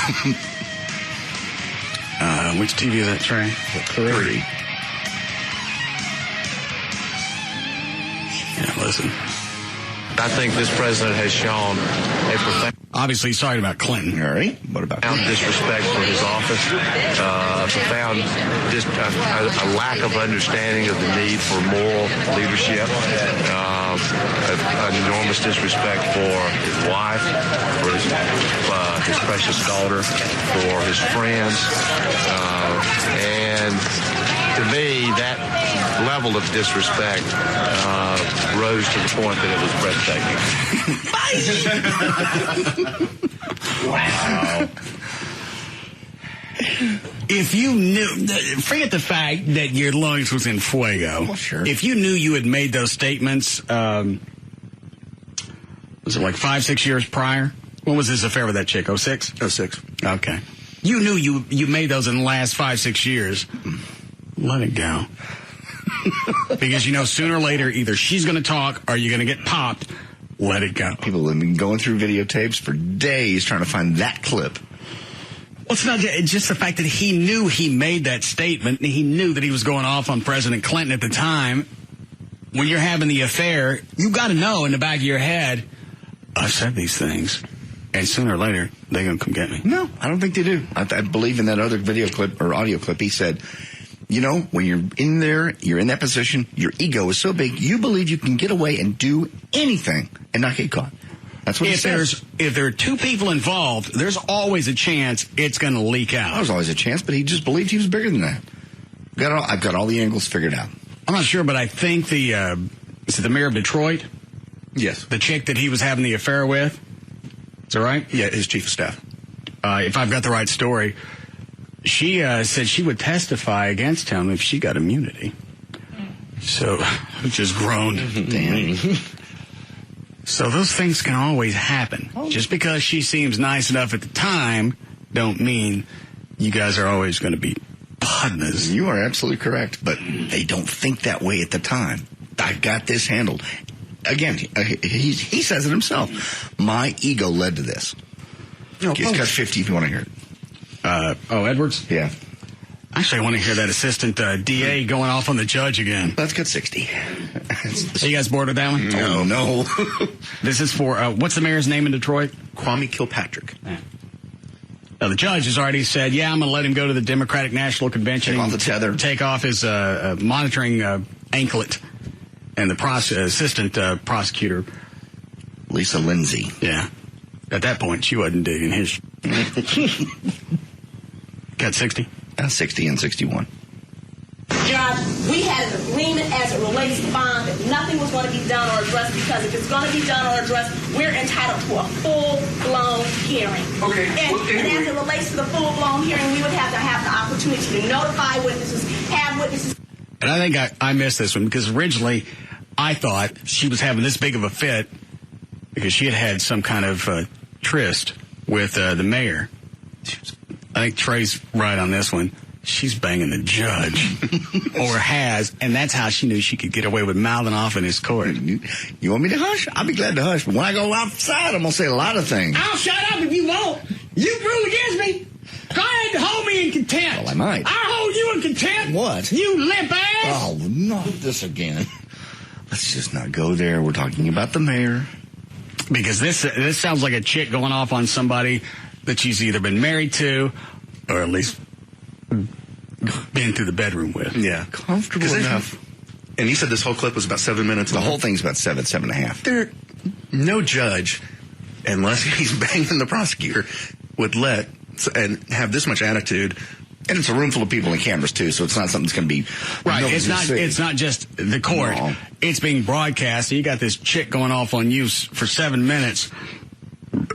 Which TV is that, Trey? 30. Yeah, listen. I think this president has shown a profound... Obviously, he's talking about Clinton. All right. What about disrespect for his office, profound a lack of understanding of the need for moral leadership, an enormous disrespect for his wife, for his precious daughter, for his friends, and to me, that level of disrespect rose to the point that it was breathtaking. Wow. If you knew, forget the fact that your lungs was in fuego. Well, sure. If you knew you had made those statements, was it like 5-6 years prior? When was this affair with that chick? 06? 06. Okay. You knew you made those in the last 5-6 years. Let it go. Because you know sooner or later either she's going to talk or you're going to get popped. Let it go. People have been going through videotapes for days trying to find that clip. Well, it's not just the fact that he knew he made that statement and he knew that he was going off on President Clinton at the time. When you're having the affair, you got to know in the back of your head, I've said these things. And sooner or later, they're going to come get me. No, I don't think they do. I believe in that other video clip or audio clip, he said, you know, when you're in there, you're in that position, your ego is so big, you believe you can get away and do anything and not get caught. That's what he says. If there are two people involved, there's always a chance it's going to leak out. There's always a chance, but he just believed he was bigger than that. I've got all the angles figured out. I'm not sure, but I think is it the mayor of Detroit? Yes. The chick that he was having the affair with? Is that right? Yeah, his chief of staff. If I've got the right story, she said she would testify against him if she got immunity. So, just groaned. Damn. So those things can always happen. Just because she seems nice enough at the time, don't mean you guys are always going to be partners. You are absolutely correct, but they don't think that way at the time. I got this handled. Again, he says it himself. My ego led to this. It's got 50 if you want to hear it. Edwards? Yeah. Actually, I want to hear that assistant DA going off on the judge again. Let's get 60. Are you guys bored with that one? No. This is for, what's the mayor's name in Detroit? Kwame Kilpatrick. Yeah. Now, the judge has already said, I'm going to let him go to the Democratic National Convention. Take off the tether. Take off his monitoring anklet. And the assistant prosecutor. Lisa Lindsay. Yeah. At that point, she wasn't digging his. Got 60? 60 and 61. Judge, we had an agreement as it relates to bond that nothing was going to be done or addressed because if it's going to be done or addressed, we're entitled to a full-blown hearing. Okay. And as it relates to the full-blown hearing, we would have to have the opportunity to notify witnesses, have witnesses. And I think I missed this one because originally I thought she was having this big of a fit because she had some kind of tryst with the mayor. I think Trey's right on this one. She's banging the judge, or has, and that's how she knew she could get away with mouthing off in his court. You want me to hush? I'll be glad to hush, but when I go outside, I'm going to say a lot of things. I'll shut up if you won't. You ruled against me. Go ahead and hold me in contempt. Well, I might. I'll hold you in contempt. What? You limp ass. Oh, not this again. Let's just not go there. We're talking about the mayor. Because this sounds like a chick going off on somebody that she's either been married to or at least been through the bedroom with. Yeah. Comfortable enough. And he said this whole clip was about 7 minutes The long. whole thing's about 7.5. No judge, unless he's banging the prosecutor, would let and have this much attitude. And it's a room full of people and cameras, too, so it's not something that's going to be... Right, it's not just the court. No. It's being broadcast. You got this chick going off on you for 7 minutes,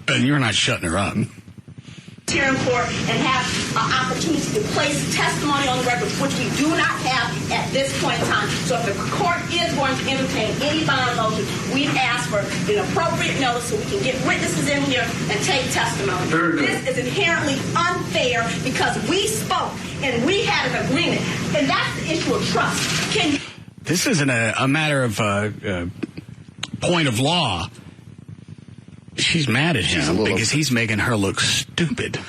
and you're not shutting her up. here in court and have an opportunity to place testimony on the record, which we do not have at this point in time. So if the court is going to entertain any bond motion, we've asked for an appropriate notice so we can get witnesses in here and take testimony. This is inherently unfair because we spoke and we had an agreement, and that's the issue of trust. This isn't a matter of point of law. She's mad at him because he's making her look stupid.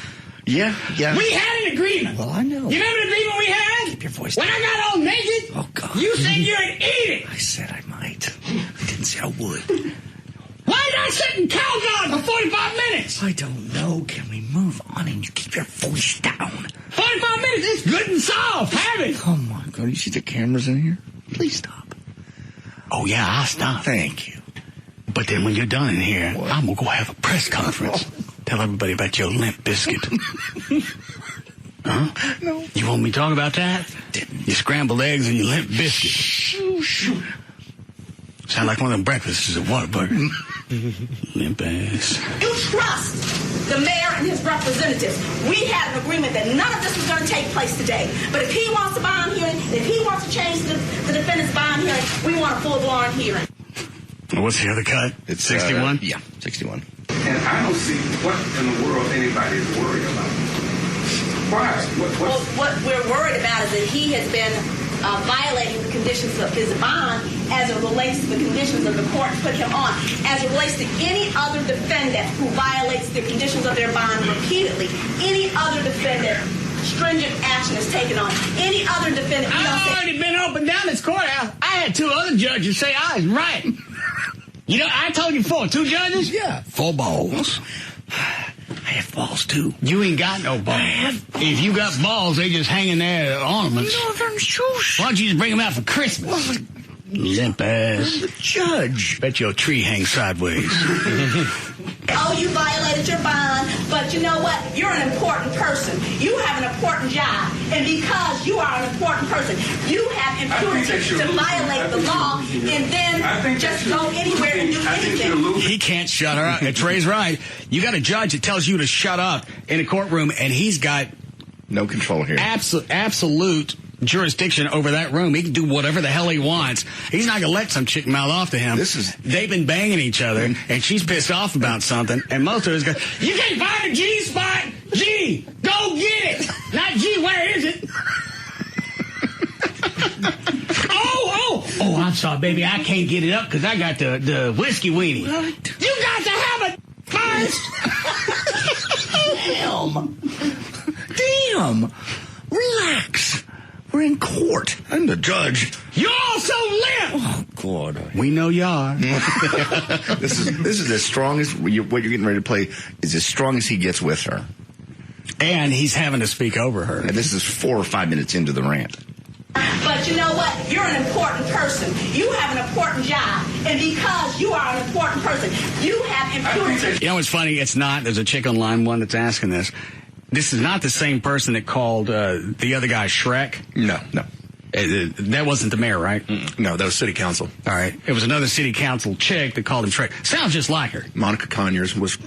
Yeah. We had an agreement. Well, I know. You remember the agreement we had? Keep your voice when down. I got all naked, oh God, you said you'd eat it. I said I might. I didn't say I would. Why did I sit in cow guard for 45 minutes? I don't know. Can we move on and you keep your voice down? 45 minutes. It's good and soft. Have it. Oh my God! You see the cameras in here? Please stop. Oh yeah, I'll stop. Thank you. But then when you're done in here, I'm going to go have a press conference. Tell everybody about your limp biscuit. Huh? No. You want me to talk about that? Your scrambled eggs and your limp biscuit. Sound like one of them breakfasts at Whataburger. Limp ass. You trust the mayor and his representatives. We had an agreement that none of this was going to take place today. But if he wants a bond hearing, if he wants to change the defendant's bond hearing, we want a full-blown hearing. What's the other cut? It's 61? Yeah, 61. And I don't see what in the world anybody is worried about. Why? Well, what we're worried about is that he has been violating the conditions of his bond as it relates to the conditions of the court put him on. As it relates to any other defendant who violates the conditions of their bond repeatedly, any other defendant, stringent action is taken on. Any other defendant... I've already been up and down this courthouse. I had 2 other judges say I was right. You know, I told you before, 2 judges? Yeah. 4 balls. I have balls too. You ain't got no balls. If you got balls, they just hanging there as ornaments. No, they're shoes. Why don't you just bring them out for Christmas? Limp ass. I'm the judge. Bet your tree hangs sideways. Oh, you violated your bond, but you know what? You're an important person. You have an important job. And because you are an important person, you have impunity to violate the law and then just go anywhere and do anything. He can't shut her up. And Trey's right. You got a judge that tells you to shut up in a courtroom, and he's got no control here. Absolute jurisdiction over that room. He can do whatever the hell he wants. He's not going to let some chick mouth off to him. They've been banging each other, and she's pissed off about something, and most of us go, you can't find a G spot. G, go get it. Not G, where is it? Oh, I'm sorry, baby. I can't get it up because I got the whiskey weenie. What? You got to have it first. Damn. Relax. We're in court. I'm the judge. You're also limp. Oh, God. We know you are. This is as strong as what you're getting ready to play is as strong as he gets with her. And he's having to speak over her. And this is 4 or 5 minutes into the rant. But you know what? You're an important person. You have an important job. And because you are an important person, you have impunity. You know what's funny? It's not. There's a chick on line 1 that's asking this. This is not the same person that called the other guy Shrek. No. That wasn't the mayor, right? No, that was city council. All right. It was another city council chick that called him Shrek. Sounds just like her. Monica Conyers was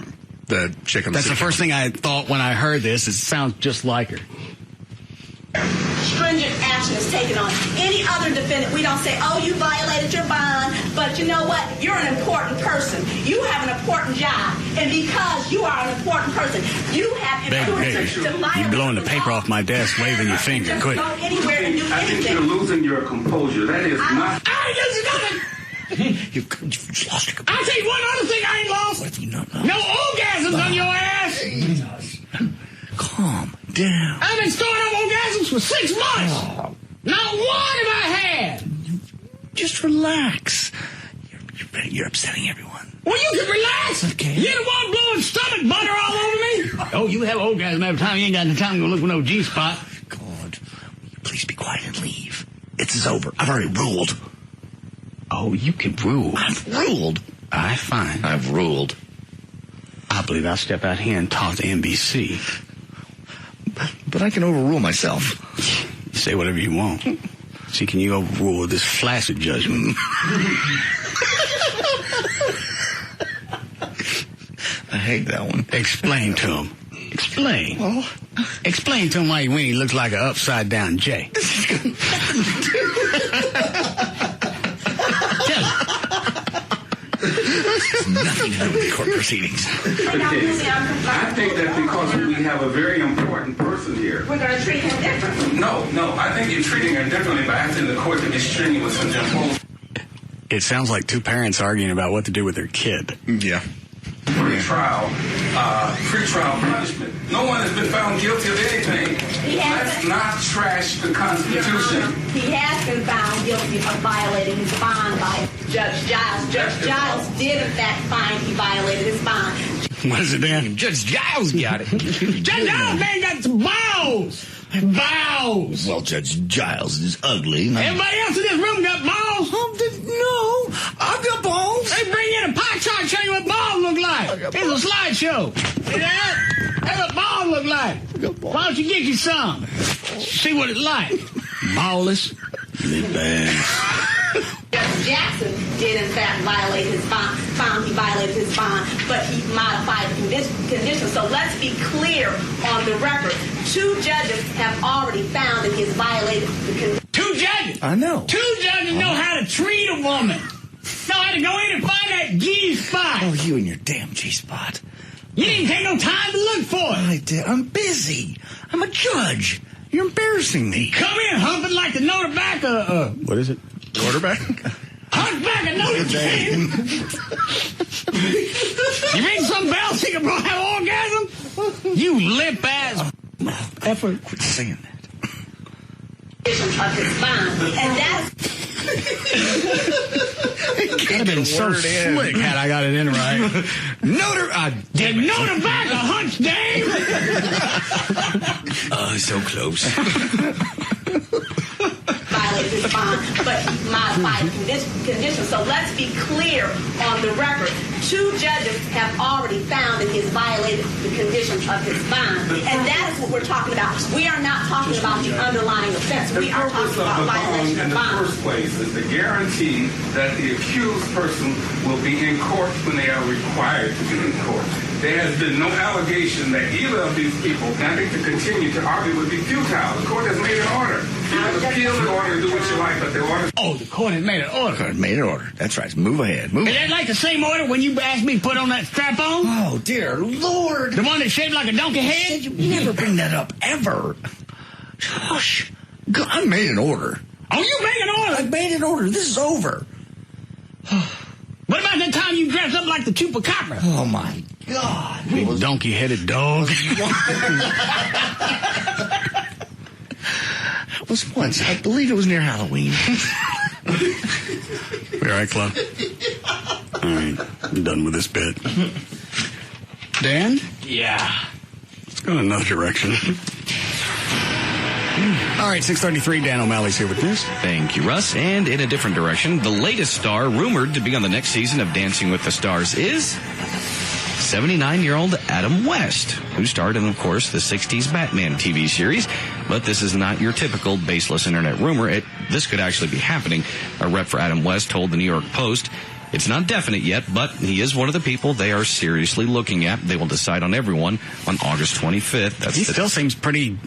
the chick on the That's the first thing I thought when I heard this. It sounds just like her. Stringent action is taken on any other defendant. We don't say, oh, you violated your bond, but you know what? You're an important person. You have an important job. And because you are an important person, you have impunity to violate You're blowing the paper off my desk, waving your finger. Quit. Go anywhere and do I think anything. you're losing your composure. That is not... I ain't losing nothing. You've lost your... I'll tell you one other thing I ain't lost. What have you not No orgasms on your ass. Calm down. I've been storing up orgasms for 6 months. Not one have I had. Just relax. You're upsetting everyone. Well, you can relax. Okay. You're the one blowing stomach butter all over me. Oh, you have orgasm every time. You ain't got no time to go look for no G-spot. God, please be quiet and leave. It's over. I've already ruled. Oh, you can rule. I've ruled. All right, fine. I've ruled. I believe I'll step out here and talk to NBC. But I can overrule myself. Say whatever you want. See, can you overrule this flaccid judgment? I hate that one. Explain to him. Explain. Well, explain to him why Winnie looks like an upside-down J. Nothing to do with the court proceedings. I think that because we have a very important person here. We're going to treat him differently. No, I think you're treating her differently by asking the court to be strenuous and impose. It sounds like two parents arguing about what to do with their kid. Yeah. Pre-trial punishment. No one has been found guilty of anything. Let's not trash the Constitution. He has been found guilty of violating his bond by Judge Giles. Judge Giles did, in fact, find he violated his bond. What is it, Dan? Judge Giles got it. Judge Giles, man, got some balls. Balls. Well, Judge Giles is ugly. Everybody else in this room got balls? No, I've got balls. They bring in a pie chart and show you what balls look like. It's a slideshow. See that? That's what balls look like. Why don't you get you some? See what it's like. Ballless. Judge Jackson did, in fact, violate his bond, found he violated his bond, but he modified the conditions. So let's be clear on the record. 2 judges have already found that he has violated the conditions. 2 judges? I know. 2 judges know how to treat a woman. Know how to go in and find that G-spot. Oh, you and your damn G-spot. You didn't take no time to look for it. I did. I'm busy. I'm a judge. You're embarrassing me. Come in humping like the Notre back. What is it? Quarterback? Hunchback of Notre Dame. You ring some bell so you can have orgasm? You limp ass effort. Quit saying that. Of his bond. And that's... Could have been so slick had I got it in right. Notre back a hunch Dame. Oh, so close. Violated his bond, but he modified conditions. So let's be clear on the record. 2 judges have already found that he has violated the conditions of his bond. And that is what we're talking about. We are not talking about the underlying offense. We are talking about violation of bond. In the first place is to guarantee that the accused person will be in court when they are required to be in court. There has been no allegation that either of these people, and I think to continue to argue would be futile. The court has made an order. You can appeal the order and do what you like, but the order... Oh, the court has made an order. The court made an order. That's right. Move ahead. Move Is that like the same order when you asked me to put on that strap on? Oh, dear Lord. The one that's shaped like a donkey head? You never bring that up, ever. Gosh. I made an order. Oh, you made an order? I made an order. This is over. What about that time you dressed up like the chupacabra? Oh, my God. Big donkey-headed dog. That was once. I believe it was near Halloween. All right, Club. All right, I'm done with this bit. Dan? Yeah. Let's go in another direction. All right, 6:33. Dan O'Malley's here with news. Thank you, Russ. And in a different direction, the latest star rumored to be on the next season of Dancing with the Stars is 79-year-old Adam West, who starred in, of course, the 60s Batman TV series. But this is not your typical baseless internet rumor. This could actually be happening. A rep for Adam West told the New York Post, it's not definite yet, but he is one of the people they are seriously looking at. They will decide on everyone on August 25th. He still seems pretty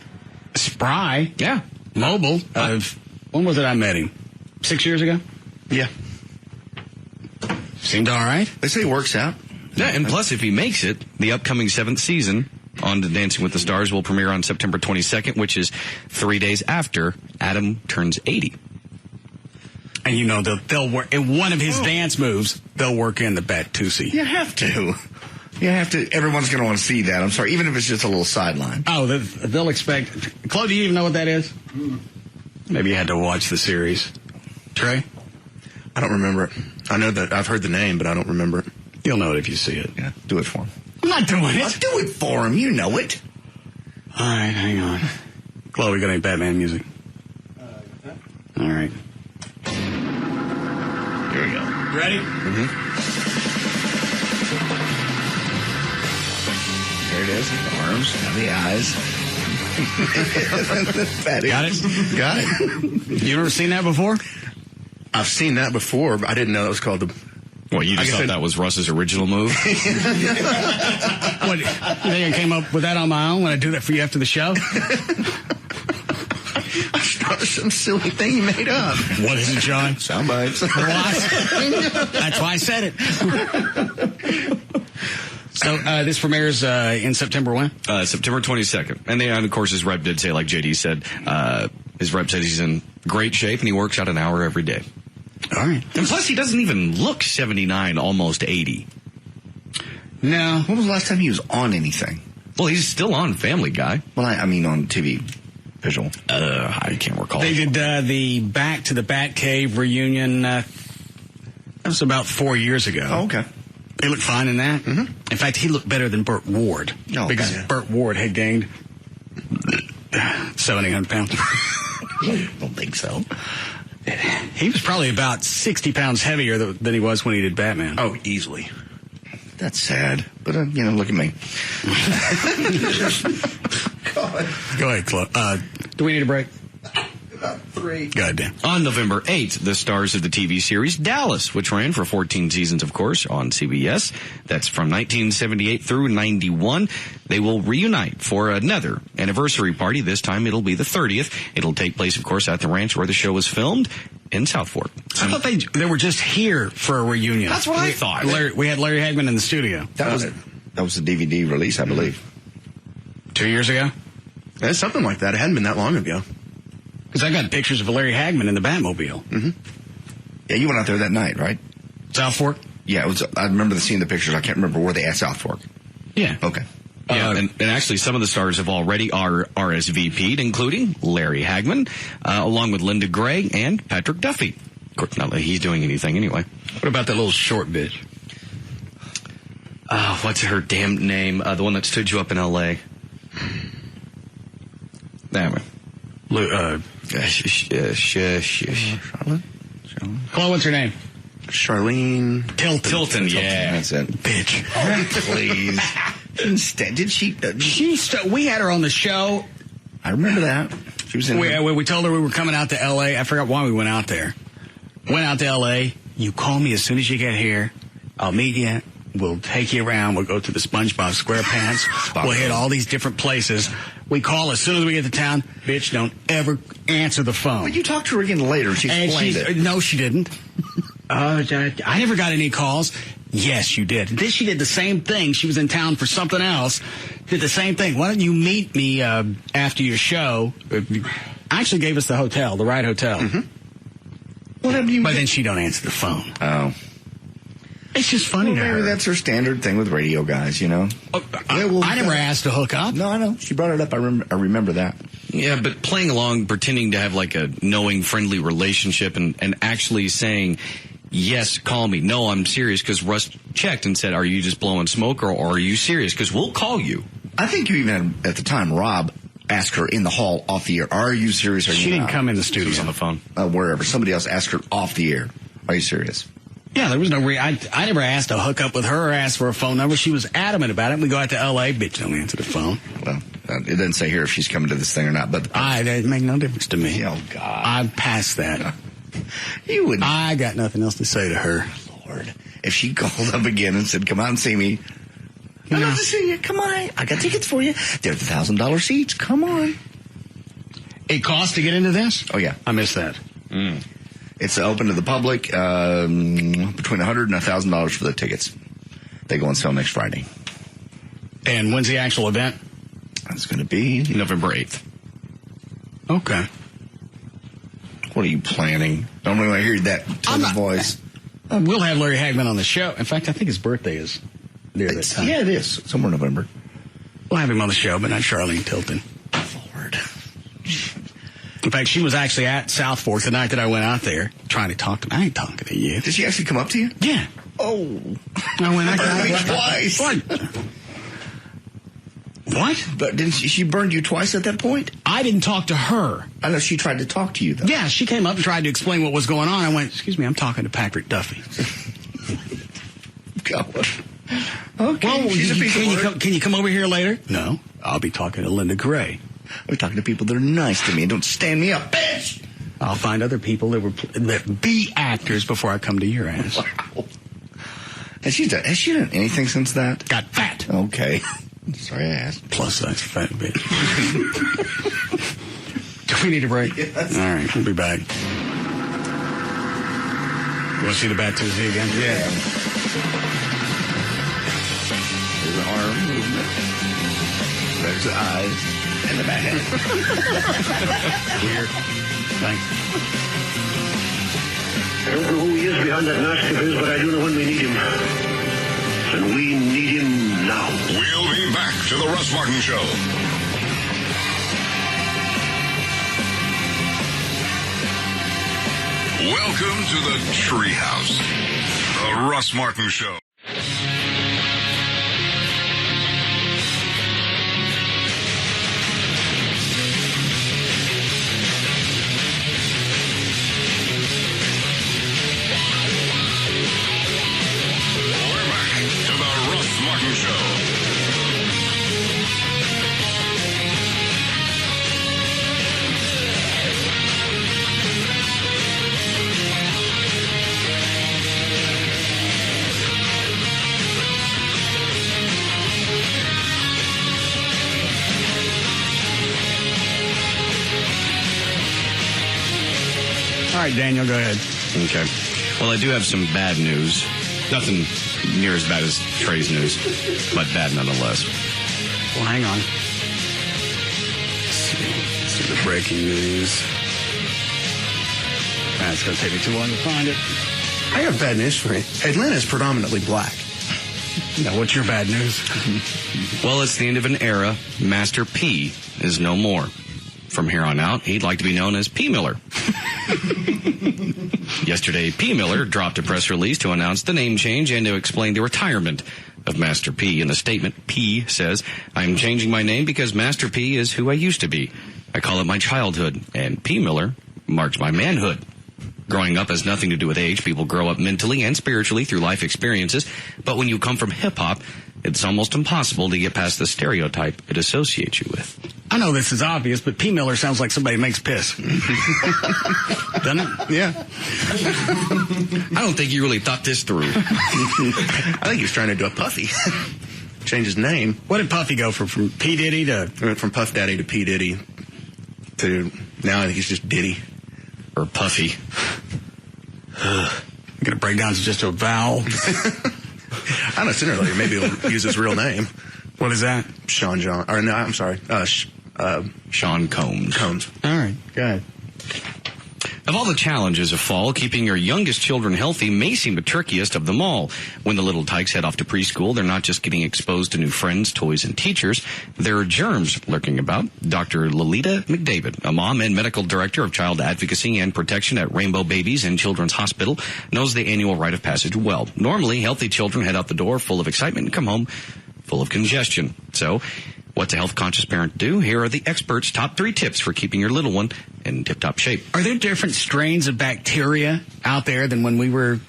spry. Yeah. Mobile. When was it I met him? 6 years ago? Yeah. Seemed all right. They say it works out. Yeah, and plus, if he makes it, the upcoming 7th season on the Dancing with the Stars will premiere on September 22nd, which is 3 days after Adam turns 80. And you know, they'll work in one of his dance moves. They'll work in the Batusi. You have to. You have to. Everyone's going to want to see that. I'm sorry, even if it's just a little sideline. Oh, they'll expect. Chloe, do you even know what that is? Maybe you had to watch the series. Trey? I don't remember it. I know that I've heard the name, but I don't remember it. You'll know it if you see it. Yeah, do it for him. I'm not doing it. I'll do it for him. You know it. All right, hang on. Chloe, got any Batman music? All right. Here we go. Ready? Mm-hmm. There it is. The arms, now the eyes. Got it? Got it. You ever seen that before? I've seen that before, but I didn't know it was called the Well, you just thought that was Russ's original move? What, you think I came up with that on my own when I do that for you after the show? Some silly thing you made up. What is it, John? Sound bites. That's why I said it. So this premieres in September when? September 22nd. And of course, his rep did say, like JD said, his rep said he's in great shape and he works out an hour every day. All right. And plus, he doesn't even look 79, almost 80. No. When was the last time he was on anything? Well, he's still on Family Guy. Well, I mean on TV. Visual. I can't recall. They did the Back to the Batcave reunion. That was about 4 years ago. Oh, okay. He looked fine in that. Mm-hmm. In fact, he looked better than Burt Ward. Oh, because Burt Ward had gained 700 pounds. Don't think so. He was probably about 60 pounds heavier than he was when he did Batman. Oh, easily. That's sad. But, look at me. Go ahead, Chloe. Do we need a break? About 3. Goddamn. On November 8th, the stars of the TV series Dallas, which ran for 14 seasons, of course, on CBS. That's from 1978 through 91. They will reunite for another anniversary party. This time it'll be the 30th. It'll take place, of course, at the ranch where the show was filmed in South Fork. I thought they were just here for a reunion. That's what I thought. We had Larry Hagman in the studio. That was the DVD release, I believe. 2 years ago? It's something like that. It hadn't been that long ago. Because I got pictures of Larry Hagman in the Batmobile. Mm-hmm. Yeah, you went out there that night, right? South Fork? Yeah, it was. I remember seeing the pictures. I can't remember where they at South Fork. Yeah. Okay. Yeah, and actually some of the stars have already RSVP'd, including Larry Hagman, along with Linda Gray and Patrick Duffy. Of course, not that he's doing anything anyway. What about that little short bitch? What's her damn name? The one that stood you up in L.A. Damn it. Charlotte? Chloe, what's her name? Charlene Tilton. Yeah. That's it. Bitch. Please. Instead, did she? We had her on the show. I remember that. She was in. We told her we were coming out to L.A. I forgot why we went out there. Went out to L.A. You call me as soon as you get here. I'll meet you. We'll take you around. We'll go to the SpongeBob SquarePants. We'll hit all these different places. We call as soon as we get to town. Bitch, don't ever answer the phone. Well, you talked to her again later. She explained it. No, she didn't. I never got any calls. Yes, you did. Then she did the same thing. She was in town for something else. Did the same thing. Why don't you meet me after your show? Actually gave us the hotel, the right hotel. Mm-hmm. But then she don't answer the phone. Oh. It's just funny to her. Maybe that's her standard thing with radio guys, you know. I never asked to hook up. No, I know. She brought it up. I remember that. Yeah, but playing along, pretending to have like a knowing, friendly relationship and actually saying, yes, call me. No, I'm serious, because Russ checked and said, are you just blowing smoke or are you serious? Because we'll call you. I think you even had, at the time, Rob asked her in the hall off the air, are you serious or She didn't come in the studio. She was on the phone. Wherever. Somebody else asked her off the air, are you serious? Yeah, there was no I never asked to hook up with her or ask for a phone number. She was adamant about it. We go out to L.A., bitch, don't answer the phone. Well, it doesn't say here if she's coming to this thing or not. But it make no difference to me. Oh, God. I'm past that. You would. I got nothing else to say to her. Lord. If she called up again and said, come out and see me. I'd love to see you. Come on. I got tickets for you. They're the $1,000 seats. Come on. It costs to get into this? Oh, yeah. I missed that. It's open to the public, between $100 and $1,000 for the tickets. They go on sale next Friday. And when's the actual event? It's going to be November 8th. Okay. What are you planning? Don't want to hear that tone of voice. We'll have Larry Hagman on the show. In fact, I think his birthday is near that time. Yeah, it is. Somewhere in November. We'll have him on the show, but not Charlene Tilton. Lord. In fact, she was actually at South Fork the night that I went out there trying to talk to me. I ain't talking to you. Did she actually come up to you? Yeah. Oh. I went out twice. What? But didn't she burned you twice at that point? I didn't talk to her. I know she tried to talk to you, though. Yeah, she came up and tried to explain what was going on. I went, excuse me, I'm talking to Patrick Duffy. God. Okay. Well, can you come over here later? No. I'll be talking to Linda Gray. We're talking to people that are nice to me and don't stand me up, bitch. I'll find other people that be actors before I come to your ass. Wow. Has she done anything since that? Got fat. Okay. Sorry I asked. Plus size fat bitch. Do we need a break? Yes. All right, we'll be back. You want to see the Bat Tuesday again? Yeah. There's the arm movement. There's the eyes and the back. Weird. Thanks. I don't know who he is behind that mask of his, but I do know when we need him. And we need him now. We'll be back to the Russ Martin Show. Welcome to the Treehouse, the Russ Martin Show. We're back to the Russ Martin Show. All right, Daniel, go ahead. Okay. Well, I do have some bad news. Nothing near as bad as Trey's news, but bad nonetheless. Well, hang on. Let's see the breaking news. It's going to take me too long to find it. I have bad news for you. Atlanta is predominantly black. Now, what's your bad news? Well, it's the end of an era. Master P is no more. From here on out, he'd like to be known as P. Miller. Yesterday, P. Miller dropped a press release to announce the name change and to explain the retirement of Master P. In the statement, P says, "I'm changing my name because Master P is who I used to be. I call it my childhood, and P. Miller marks my manhood. Growing up has nothing to do with age. People grow up mentally and spiritually through life experiences, but when you come from hip-hop, it's almost impossible to get past the stereotype it associates you with." I know this is obvious, but P. Miller sounds like somebody who makes piss. Doesn't it? Yeah. I don't think you really thought this through. I think he was trying to do a Puffy. Change his name. What did Puffy go from P. Diddy to... Went from Puff Daddy to P. Diddy to now I think he's just Diddy. Or Puffy. I'm going to break down to just a vowel. I don't know, sooner or later maybe he'll use his real name. What is that? Sean John. Or no, I'm sorry. Sean Combs. Combs. All right, go ahead. Of all the challenges of fall, keeping your youngest children healthy may seem the trickiest of them all. When the little tykes head off to preschool, they're not just getting exposed to new friends, toys, and teachers. There are germs lurking about. Dr. Lolita McDavid, a mom and medical director of child advocacy and protection at Rainbow Babies and Children's Hospital, knows the annual rite of passage well. Normally, healthy children head out the door full of excitement and come home full of congestion. So, what's a health-conscious parent do? Here are the experts' top 3 tips for keeping your little one in tip-top shape. Are there different strains of bacteria out there than when we were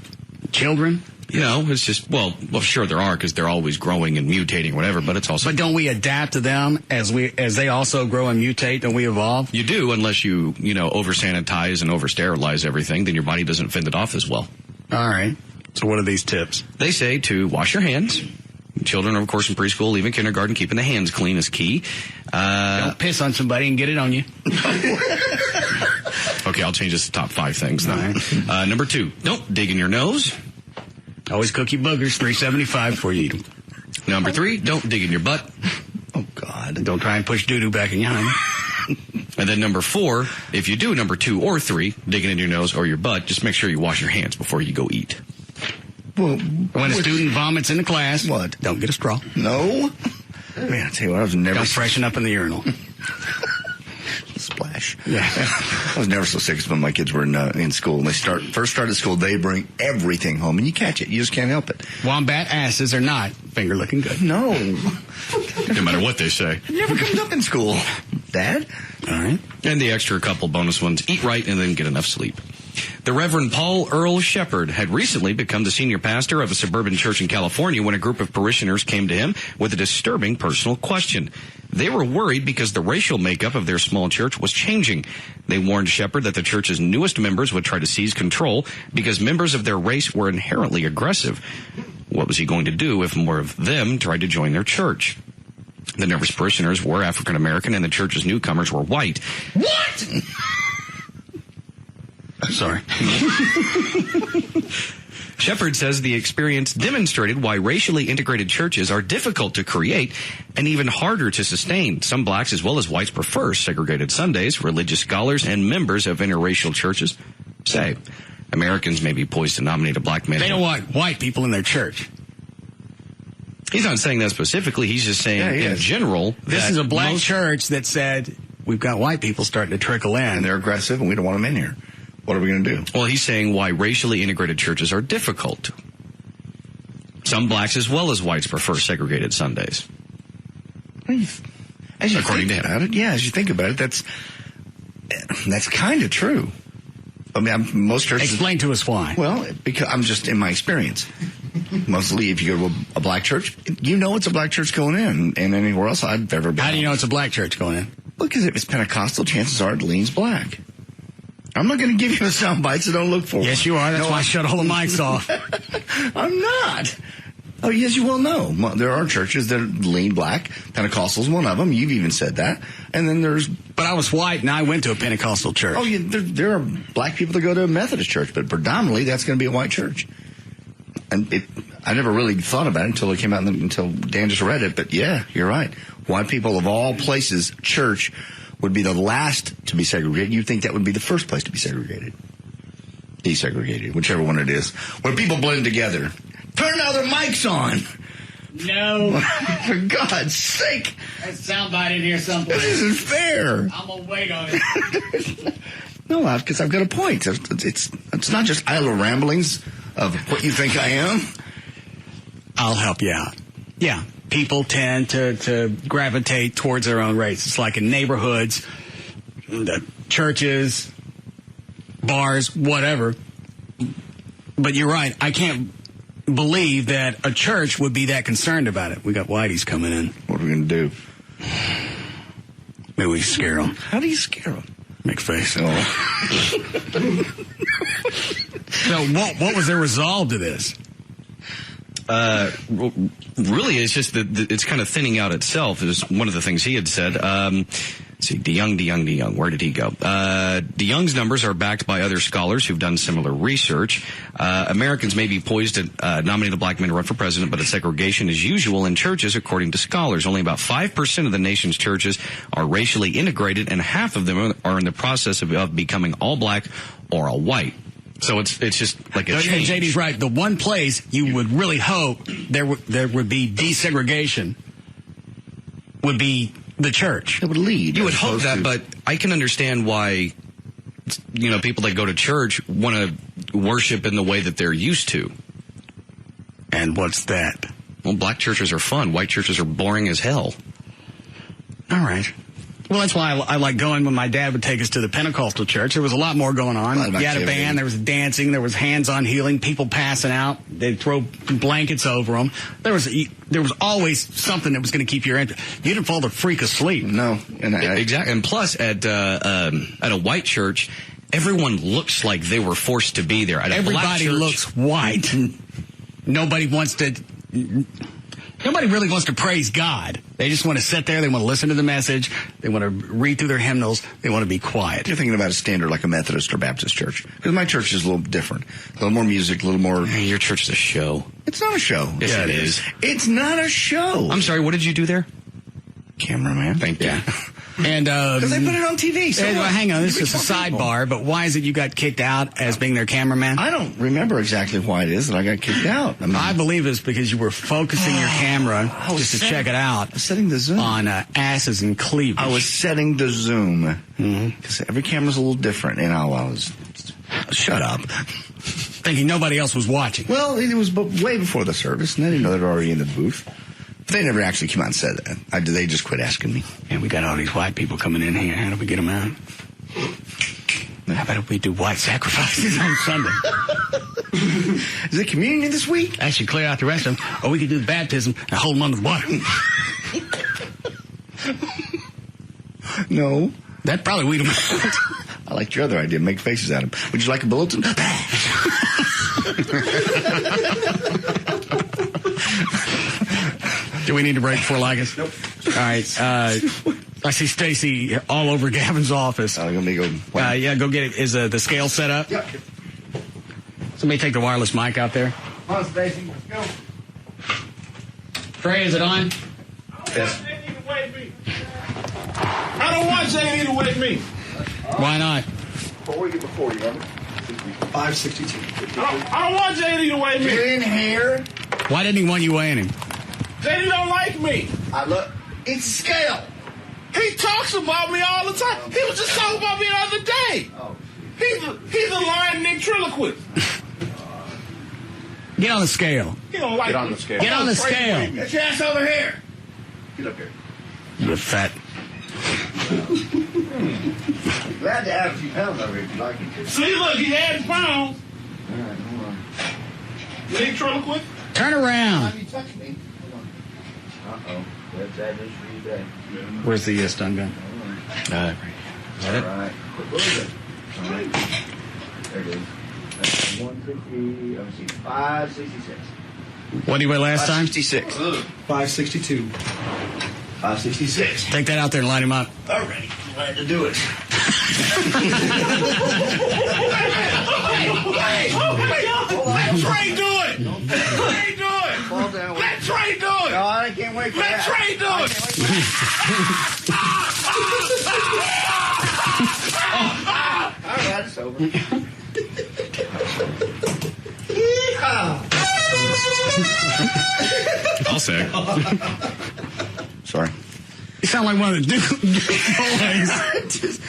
children? You know, it's just, well, sure there are, because they're always growing and mutating or whatever, but it's also... But don't we adapt to them as they also grow and mutate? Don't we evolve? You do, unless you over-sanitize and over-sterilize everything, then your body doesn't fend it off as well. All right. So what are these tips? They say to wash your hands. Children, of course, in preschool, even kindergarten, keeping the hands clean is key. Don't piss on somebody and get it on you. Okay, I'll change this to top 5 things now. Right. Number 2, don't dig in your nose. Always cook your boogers, $3.75 before you eat them. Number 3, don't dig in your butt. Oh, God. Don't try and push doo-doo back in your honey. And then number 4, if you do number 2 or 3, digging in your nose or your butt, just make sure you wash your hands before you go eat. Well, when a student vomits in the class, what? Don't get a straw. No. Man, I tell you what, I was never... Don't freshen up in the urinal. Splash. Yeah. I was never so sick as when my kids were in school. When they first started school, they bring everything home, and you catch it. You just can't help it. Wombat asses are not finger looking good. No. No matter what they say. It never comes up in school. Dad? All right. And the extra couple bonus ones, eat right and then get enough sleep. The Reverend Paul Earl Shepard had recently become the senior pastor of a suburban church in California when a group of parishioners came to him with a disturbing personal question. They were worried because the racial makeup of their small church was changing. They warned Shepard that the church's newest members would try to seize control because members of their race were inherently aggressive. What was he going to do if more of them tried to join their church? The nervous parishioners were African American, and the church's newcomers were white. What? I'm sorry. Shepard says the experience demonstrated why racially integrated churches are difficult to create and even harder to sustain. Some blacks as well as whites prefer segregated Sundays. Religious scholars and members of interracial churches say Americans may be poised to nominate a black man. They don't want white people in their church. He's not saying that specifically. He's just saying in general. This is a black church that said, we've got white people starting to trickle in. And they're aggressive, and we don't want them in here. What are we going to do? Well, he's saying why racially integrated churches are difficult. Some blacks as well as whites prefer segregated Sundays. As you According think to him. about it, as you think about it, that's kind of true. I mean, most churches... Explain to us why. Well, because I'm just in my experience. Mostly, if you go to a black church, you know it's a black church going in, and anywhere else I've ever been. How do you know it's a black church going in? Because if it's Pentecostal, chances are it leans black. I'm not going to give you a sound bite, so don't look for it. Yes, you are. That's why I shut all the mics off. I'm not. Oh, yes, you will know. There are churches that lean black. Pentecostal's one of them. You've even said that. And then there's... But I was white, and I went to a Pentecostal church. Oh, yeah, there are black people that go to a Methodist church, but predominantly that's going to be a white church. And I never really thought about it until it came out, until Dan just read it. But, yeah, you're right. White people of all places, church would be the last to be segregated. You'd think that would be the first place to be segregated. Desegregated, whichever one it is. Where people blend together. Turn other mics on. No. For God's sake. There's a soundbite in here someplace. This isn't fair. I'm going to wait on it. No, because I've got a point. It's not just idle ramblings of what you think I am. I'll help you out. Yeah. People tend to gravitate towards their own race. It's like in neighborhoods, the churches, bars, whatever. But you're right. I can't believe that a church would be that concerned about it. We got whiteys coming in. What are we going to do? Maybe we scare them. How do you scare them? Make a face. Oh. So what was their resolve to this? Really, it's just that it's kind of thinning out itself. Is one of the things he had said. Let's see, DeYoung. Where did he go? DeYoung's numbers are backed by other scholars who've done similar research. Americans may be poised to nominate a black man to run for president, but segregation is usual in churches, according to scholars. Only about 5% of the nation's churches are racially integrated, and half of them are in the process of becoming all black or all white. So it's just like a change. JD's right. The one place you would really hope there would be desegregation would be the church. It would lead. You would hope that, but I can understand why, people that go to church want to worship in the way that they're used to. And what's that? Well, black churches are fun. White churches are boring as hell. All right. Well, that's why I like going when my dad would take us to the Pentecostal church. There was a lot more going on. You had a band, there was dancing, there was hands-on healing, people passing out. They'd throw blankets over them. There was always something that was going to keep your interest. You didn't fall the freak asleep. No. Exactly. And plus, at a white church, everyone looks like they were forced to be there. At a black church, looks white. Nobody really wants to praise God. They just want to sit there. They want to listen to the message. They want to read through their hymnals. They want to be quiet. You're thinking about a standard like a Methodist or Baptist church. Because my church is a little different. A little more music, a little more... Your church is a show. It's not a show. Yes, it is. It's not a show. I'm sorry, what did you do there? Cameraman. Thank you. And because they put it on TV. So hang on, this is a sidebar, but why is it you got kicked out as being their cameraman? I don't remember exactly why it is that I got kicked out. I believe it's because you were focusing your camera just to check it out. I was setting the zoom on asses and cleavage. I was setting the zoom because every camera's a little different, and I was shut up, thinking nobody else was watching. Well, it was way before the service, and I didn't know they were already in the booth. They never actually came out and said that. They just quit asking me. And we got all these white people coming in here. How do we get them out? How about if we do white sacrifices on Sunday? Is it communion this week? Actually, clear out the rest of them. Or we could do the baptism and hold them under the water. No. That'd probably weed them out. I liked your other idea. Make faces at them. Would you like a bulletin? Do we need to break before Ligas? Nope. All right. I see Stacy all over Gavin's office. Let me go. Yeah, go get it. Is the scale set up? Yep. Somebody take the wireless mic out there. Come on, Stacy. Let's go. Trey, is it on? Yes. I don't want JD to wake me. Why not? What were you before, you remember? 562. I don't want JD to wake me. Get in here. Why didn't he want you weighing him? JD don't like me. Look, it's a scale. He talks about me all the time. He was just talking about me the other day. He's a lying ventriloquist. Get on the scale. He don't like Get on me. the scale. Get on the scale. Get your ass over here. Get up here. You're fat. Glad to have a few pounds over here if you like it. See, look, he adds pounds. All right, hold on. Ventriloquist. Turn around. You touch me. Hold on. Uh-oh. That's that is for you today. Where's the stun gun? Is that it? All right. What is it? All right. There it is. That's 150. Let me see. 566. What did he weigh last time? 566. 562. 566. Take that out there and light him up. All right. Glad to do it. Let Trey do it. Let Trey do it. Fall down. Let Trey do it. No, I can't wait for Let that. Trey do it. All right, it's over. I'll say. Sorry. You sound like one of the boys.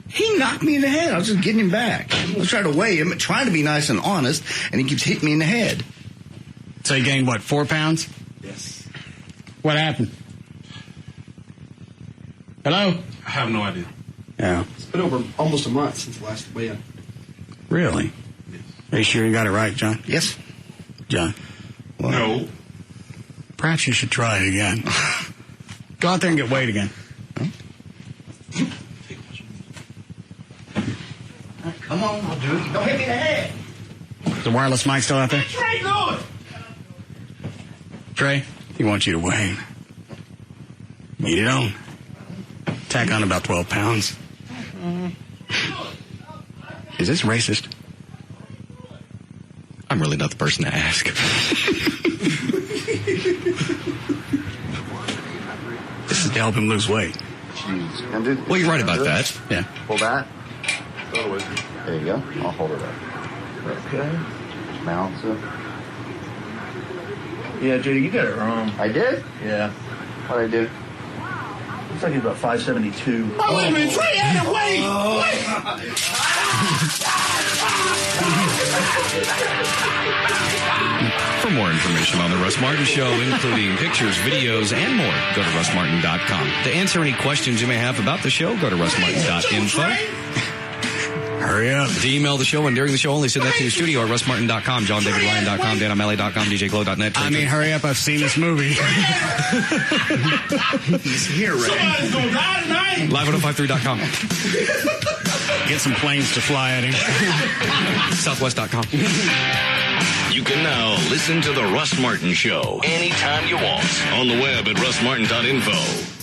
He knocked me in the head. I was just getting him back. I was trying to weigh him, trying to be nice and honest, and he keeps hitting me in the head. So he gained, what, 4 pounds? Yes. What happened? Hello? I have no idea. Yeah. It's been over almost a month since the last weigh-in. Really? Yes. Are you sure you got it right, John? Yes. John? Well, no. Perhaps you should try it again. Go out there and get weighed again. Come on, I'll do it. Don't hit me in the head. The wireless mic still out there? Let Trey do it. Trey, he wants you to weigh. Get it on. Tack on about 12 pounds. Is this racist? I'm really not the person to ask. This is to help him lose weight. Jeez. And did, Well, you're right about that. Yeah. Pull that. There you go. I'll hold it up. Okay. Balance it. Yeah, JD, you got it wrong. I did? Yeah. What'd I do? Looks like it's about 572. Oh, wait a minute. Trey had to wait. For more information on The Russ Martin Show, including pictures, videos, and more, go to russmartin.com. To answer any questions you may have about the show, go to russmartin.info. Hurry up. To email the show and during the show, only send that to the studio at russmartin.com, johndavidryan.com, danamele.com, djglow.net. I mean, hurry up. I've seen this movie. He's here, Ray. Somebody's going to die tonight. Live1053.com. Get some planes to fly at him. Southwest.com. You can now listen to The Russ Martin Show anytime you want on the web at russmartin.info.